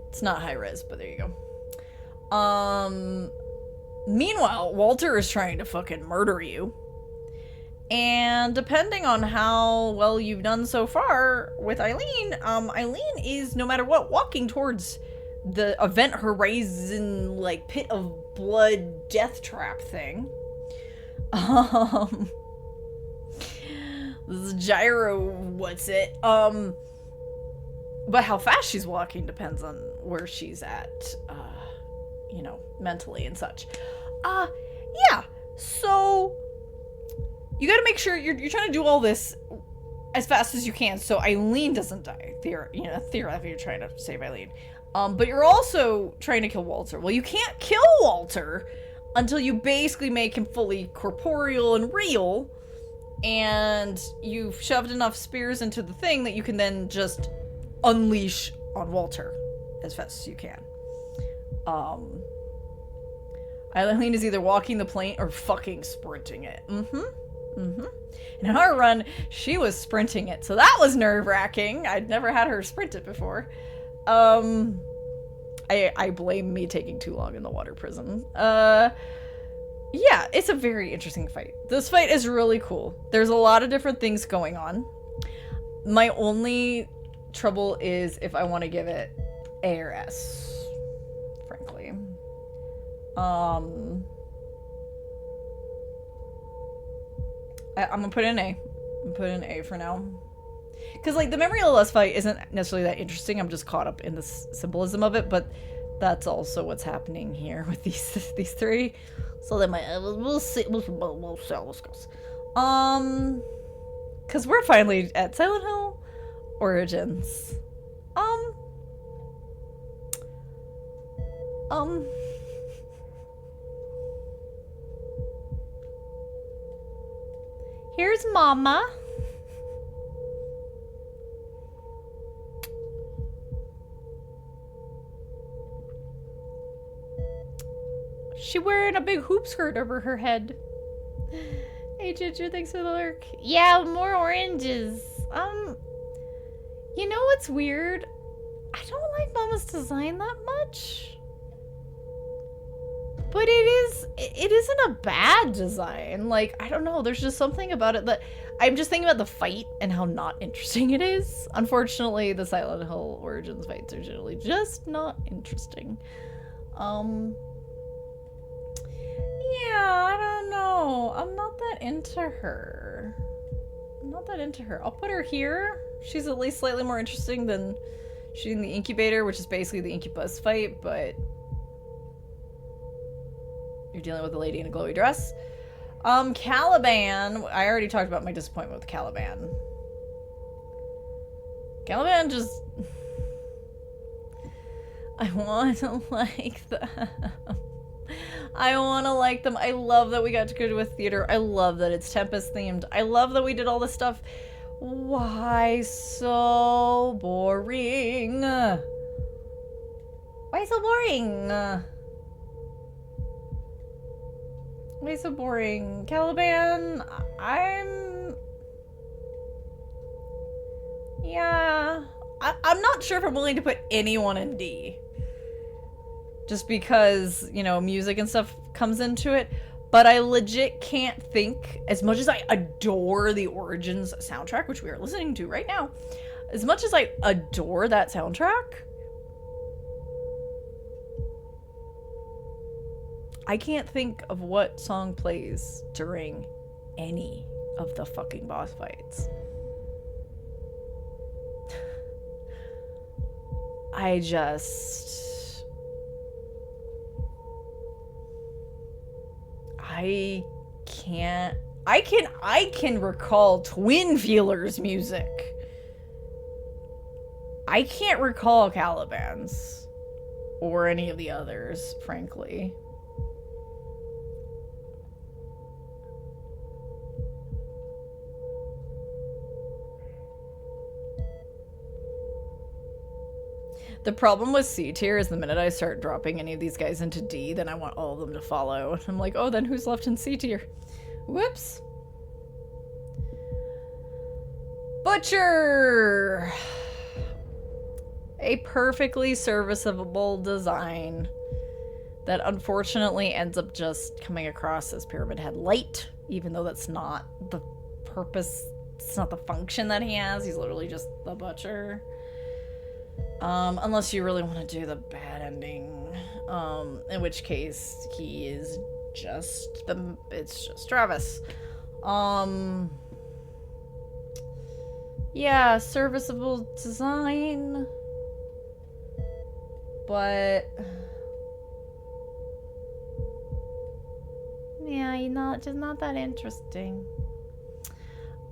It's not high res, but there you go. Meanwhile, Walter is trying to fucking murder you. And depending on how well you've done so far with Eileen, Eileen is, no matter what, walking towards the event horizon, like, pit of blood death trap thing. This is gyro, what's it? But how fast she's walking depends on where she's at, you know, mentally and such. Yeah, so you gotta make sure you're trying to do all this as fast as you can so Eileen doesn't die. Theoretically, you're trying to save Eileen. But you're also trying to kill Walter. Well, you can't kill Walter until you basically make him fully corporeal and real, and you've shoved enough spears into the thing that you can then just unleash on Walter as fast as you can. Eileen is either walking the plane or fucking sprinting it. And in our run, she was sprinting it, so that was nerve-wracking. I'd never had her sprint it before. I blame me taking too long in the water prison. Yeah, it's a very interesting fight. This fight is really cool. There's a lot of different things going on. My only trouble is if I want to give it A or S, frankly. I'm gonna put in A. I'm putting A for now. Because, like, the Memory of the Lust fight isn't necessarily that interesting. I'm just caught up in the symbolism of it, but that's also what's happening here with these three. So they might. We'll see. We'll see how this goes. Because we're finally at Silent Hill Origins. Here's Mama. She wearing a big hoop skirt over her head. Hey Ginger, thanks for the lurk. Yeah, more oranges. You know what's weird? I don't like Mama's design that much. But it isn't a bad design. Like, I don't know, there's just something about it that I'm just thinking about the fight and how not interesting it is. Unfortunately, the Silent Hill Origins fights are generally just not interesting. Yeah, I don't know. I'm not that into her. I'll put her here. She's at least slightly more interesting than she's in the incubator, which is basically the incubus fight, but you're dealing with a lady in a glowy dress. Caliban. I already talked about my disappointment with Caliban. Caliban just... I want to like them. I want to like them. I love that we got to go to a theater. I love that it's Tempest themed. I love that we did all this stuff. Why so boring? Why so boring? Why so boring? Caliban, yeah. I'm not sure if I'm willing to put anyone in D. Just because, you know, music and stuff comes into it. But I legit can't think, as much as I adore the Origins soundtrack, which we are listening to right now, as much as I adore that soundtrack, I can't think of what song plays during any of the fucking boss fights. I can recall Twin Feelers music. I can't recall Caliban's or any of the others, frankly. The problem with C tier is the minute I start dropping any of these guys into D, then I want all of them to follow. And I'm like, oh, then who's left in C tier? Whoops. Butcher! A perfectly serviceable design that unfortunately ends up just coming across as Pyramid Head Light, even though that's not the purpose, it's not the function that he has. He's literally just the Butcher. Unless you really want to do the bad ending, in which case he is just it's just Travis. Yeah, serviceable design, but yeah, just not that interesting.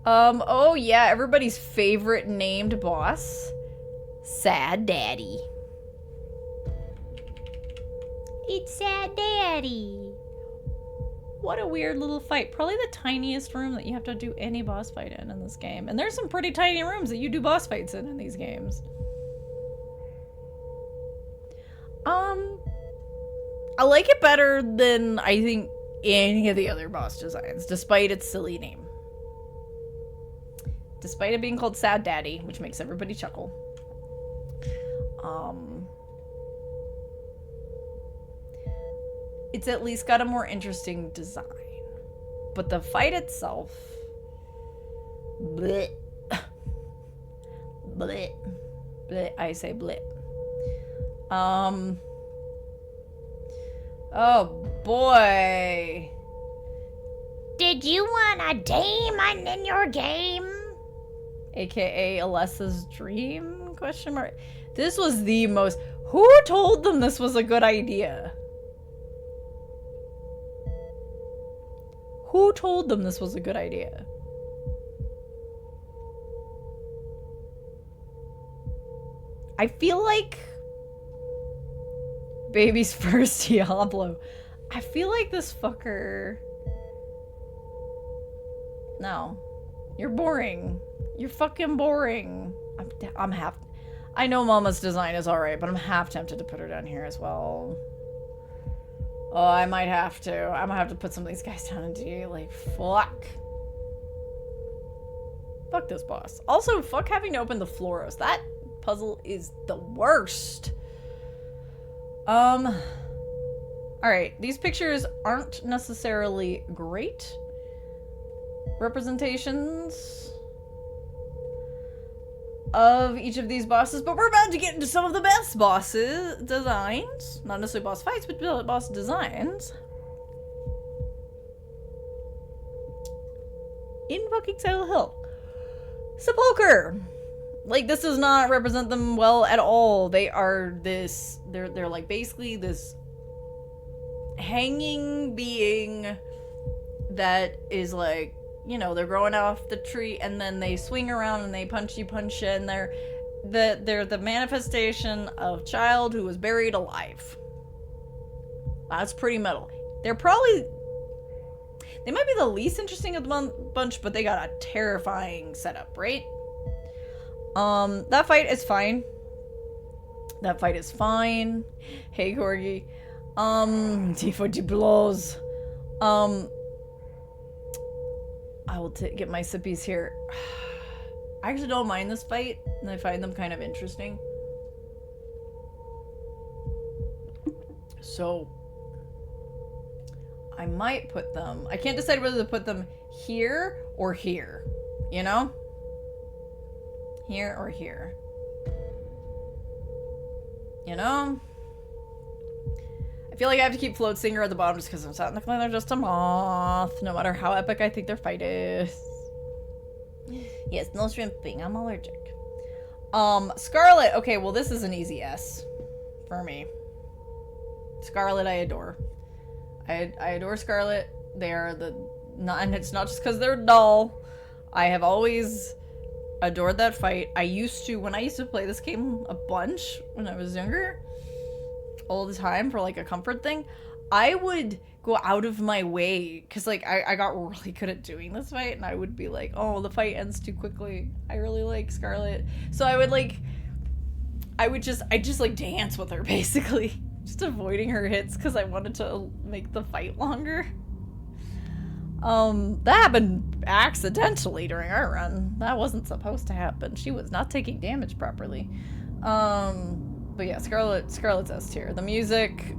Oh yeah, everybody's favorite named boss. Sad Daddy. It's Sad Daddy. What a weird little fight. Probably the tiniest room that you have to do any boss fight in this game. And there's some pretty tiny rooms that you do boss fights in these games. I like it better than, I think, any of the other boss designs, despite its silly name. Despite it being called Sad Daddy, which makes everybody chuckle. It's at least got a more interesting design. But the fight itself... bleh. Bleh. Bleh. I say bleh. Oh boy. Did you want a demon in your game? AKA Alessa's dream? Question mark. This was the most... Who told them this was a good idea? Who told them this was a good idea? I feel like baby's first Diablo. I feel like this fucker. No. You're boring. You're fucking boring. I'm half. I know Mama's design is alright, but I'm half tempted to put her down here as well. Oh, I might have to. I'm gonna have to put some of these guys down in D. Like, fuck. Fuck this boss. Also, fuck having to open the Floros. That puzzle is the worst. Alright, these pictures aren't necessarily great representations of each of these bosses, but we're about to get into some of the best bosses designs. Not necessarily boss fights, but boss designs. In fucking Silent Hill. Sepulcher! Like, this does not represent them well at all. They are this, they're like basically this hanging being that is like, you know, they're growing off the tree and then they swing around and they punch you and they're the manifestation of child who was buried alive. That's pretty metal. They might be the least interesting of the bunch, but they got a terrifying setup, right? That fight is fine. Hey, Corgi. D40 blows. I will get my sippies here. I actually don't mind this fight, and I find them kind of interesting. So, I might put them... I can't decide whether to put them here or here. You know? Here or here. You know? I feel like I have to keep Float Singer at the bottom just because I'm technically they're just a moth, no matter how epic I think their fight is. Yes, no shrimping. I'm allergic. Scarlet. Okay, well this is an easy S for me. Scarlet I adore. I adore Scarlet. They are and it's not just because they're dull. I have always adored that fight. When I used to play this game a bunch when I was younger, all the time for like a comfort thing, I would go out of my way because like I got really good at doing this fight, and I would be like, oh, the fight ends too quickly. I really like Scarlet, so I just like dance with her basically, just avoiding her hits because I wanted to make the fight longer. That happened accidentally during our run. That wasn't supposed to happen. She was not taking damage properly. But yeah, Scarlet's S tier. The music,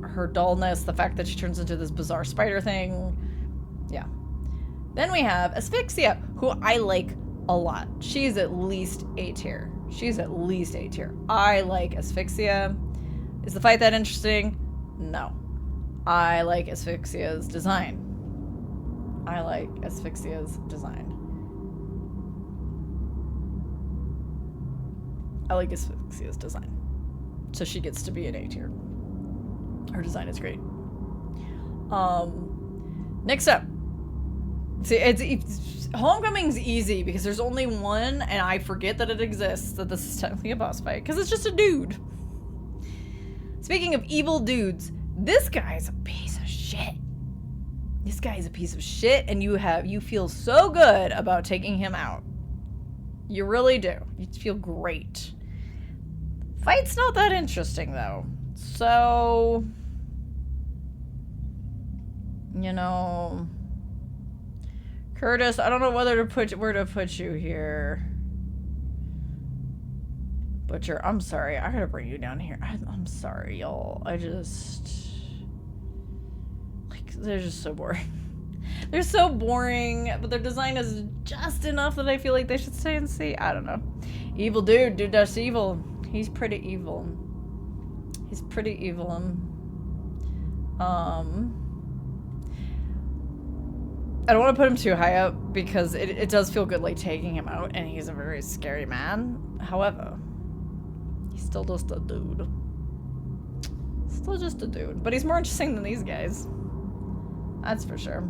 her dullness, the fact that she turns into this bizarre spider thing. Yeah. Then we have Asphyxia, who I like a lot. She's at least A tier. I like Asphyxia. Is the fight that interesting? No. I like Asphyxia's design. So she gets to be an A tier. Her design is great. Next up. See, Homecoming's easy because there's only one, and I forget that it exists, that this is technically a boss fight, because it's just a dude. Speaking of evil dudes, this guy's a piece of shit. And you feel so good about taking him out. You really do. You feel great. Fight's not that interesting, though. So, you know, Curtis, I don't know where to put you here. Butcher, I'm sorry. I gotta bring you down here. I'm sorry, y'all. They're just so boring. They're so boring, but their design is just enough that I feel like they should stay in C. I don't know. Evil dude that's evil. He's pretty evil. I don't want to put him too high up because it does feel good like taking him out, and he's a very scary man. However, he's still just a dude. But he's more interesting than these guys. That's for sure.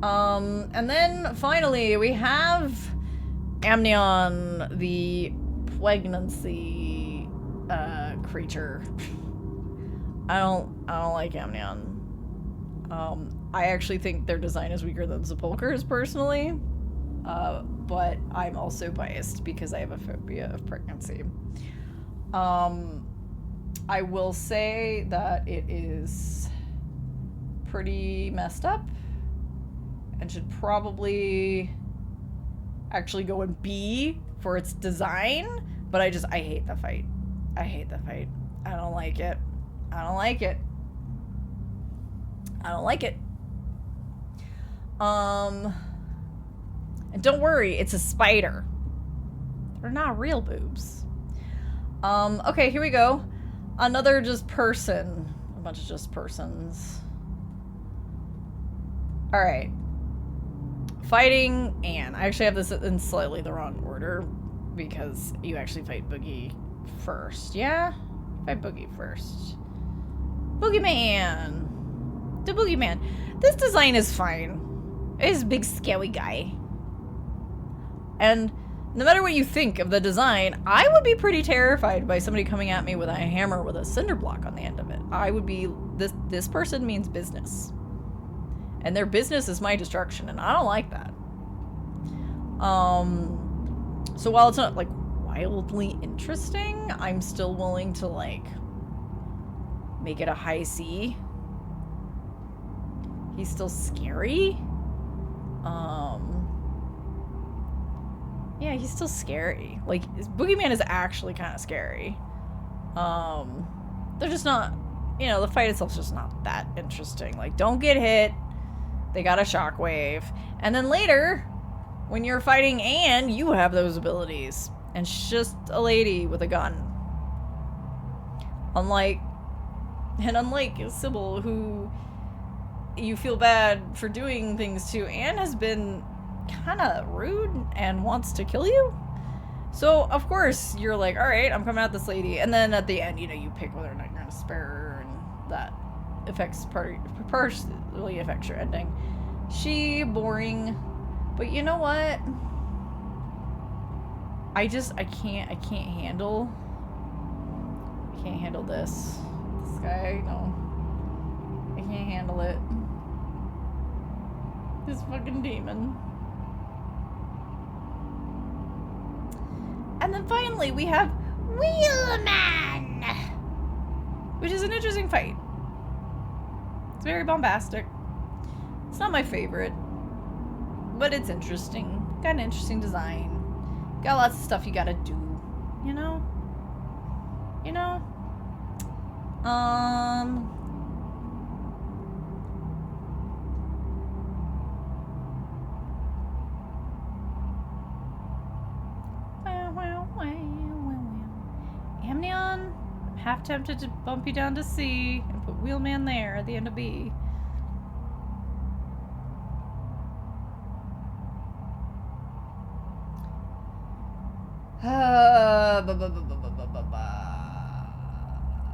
And then finally we have Amnion, the pregnancy creature. I don't like Amnion. I actually think their design is weaker than Sepulchre's personally. But I'm also biased because I have a phobia of pregnancy. I will say that it is pretty messed up and should probably actually go in B for its design, but I hate the fight. I hate the fight. I don't like it. I don't like it. I don't like it. And don't worry, it's a spider. They're not real boobs. Okay, here we go. Another just person. A bunch of just persons. Alright. Fighting Anne. I actually have this in slightly the wrong order because you actually fight Boogie first. Yeah? Fight Boogie first. Boogeyman. The Boogeyman. This design is fine. It's a big scary guy. And no matter what you think of the design, I would be pretty terrified by somebody coming at me with a hammer with a cinder block on the end of it. I would be, this person means business. And their business is my destruction, and I don't like that. So while it's not, like, wildly interesting, I'm still willing to, like, make it a high C. He's still scary. Yeah, he's still scary. Like, Boogeyman is actually kind of scary. They're just not, you know, the fight itself's just not that interesting. Like, don't get hit. They got a shockwave. And then later, when you're fighting Anne, you have those abilities. And she's just a lady with a gun. Unlike Sybil, who you feel bad for doing things to, Anne has been kind of rude and wants to kill you. So, of course, you're like, alright, I'm coming at this lady. And then at the end, you know, you pick whether or not you're going to spare her, and that partially affects your ending. She boring. But you know what? I can't handle this. This guy, no. I can't handle it. This fucking demon. And then finally we have Wheelman, which is an interesting fight. It's very bombastic. It's not my favorite, but it's interesting. Got an interesting design. Got lots of stuff you gotta do, you know? You know? Amnion, I'm half tempted to bump you down to C and put Wheelman there at the end of B.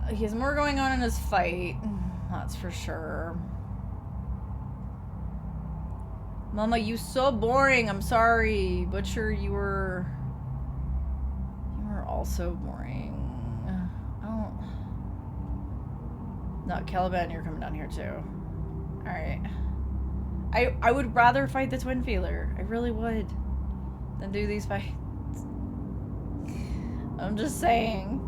He has more going on in his fight, that's for sure. Mama, you so boring. I'm sorry. Butcher, you were also boring. Oh. No, Caliban, you're coming down here too. Alright. I would rather fight the twin feeler. I really would. Than do these fights. I'm just saying.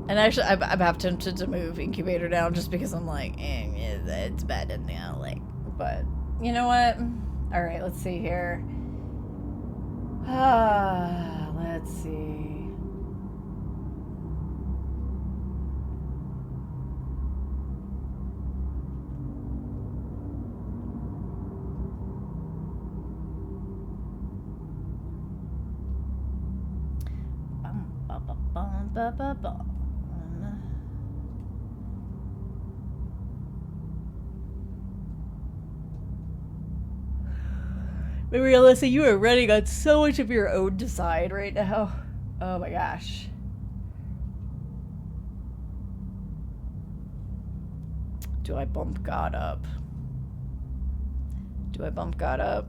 And actually, I'm half tempted to move Incubator down just because I'm like, it's bad in the alley. But, you know what? Alright, let's see here. Let's see. But Alyssa, you are running on so much of your own decide right now. Oh my gosh. Do I bump God up? Do I bump God up?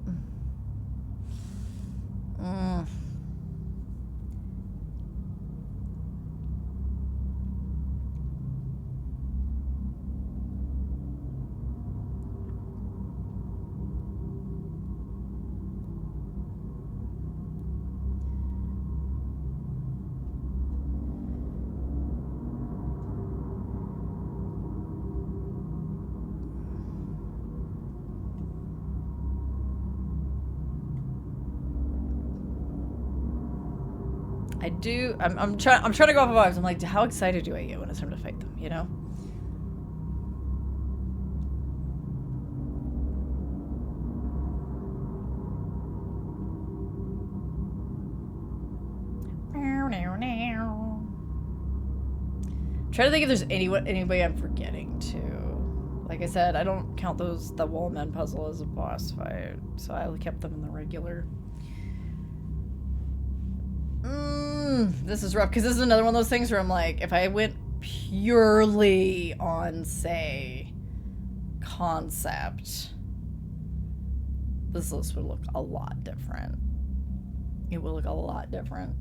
I'm trying to go off of vibes. I'm like, how excited do I get when it's time to fight them, you know? Trying to think if there's anybody I'm forgetting too. Like I said, I don't count the wall men puzzle as a boss fight, so I kept them in the regular. This is rough, because this is another one of those things where I'm like, if I went purely on, say, concept, this list would look a lot different. It will look a lot different.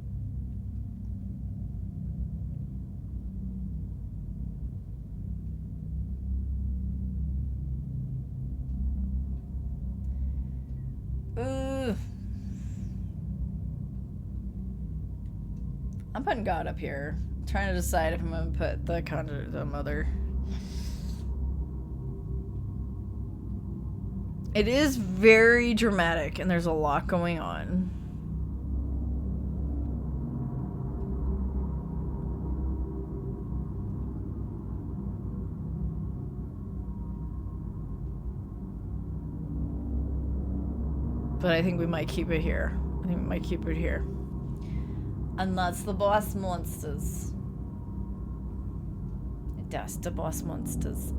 I'm putting God up here. I'm trying to decide if I'm gonna put the mother. It is very dramatic and there's a lot going on. But I think we might keep it here. And that's the boss monsters. That's the boss monsters.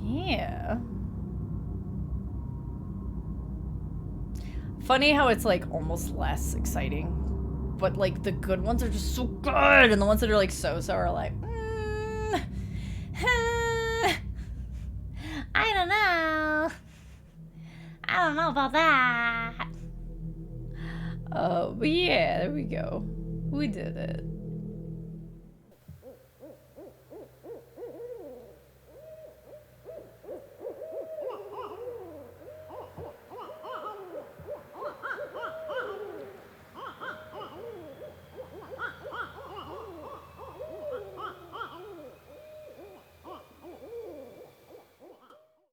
Yeah. Funny how it's like almost less exciting. But like the good ones are just so good. And the ones that are like so-so are like, I don't know. I don't know about that. But yeah, there we go. We did it.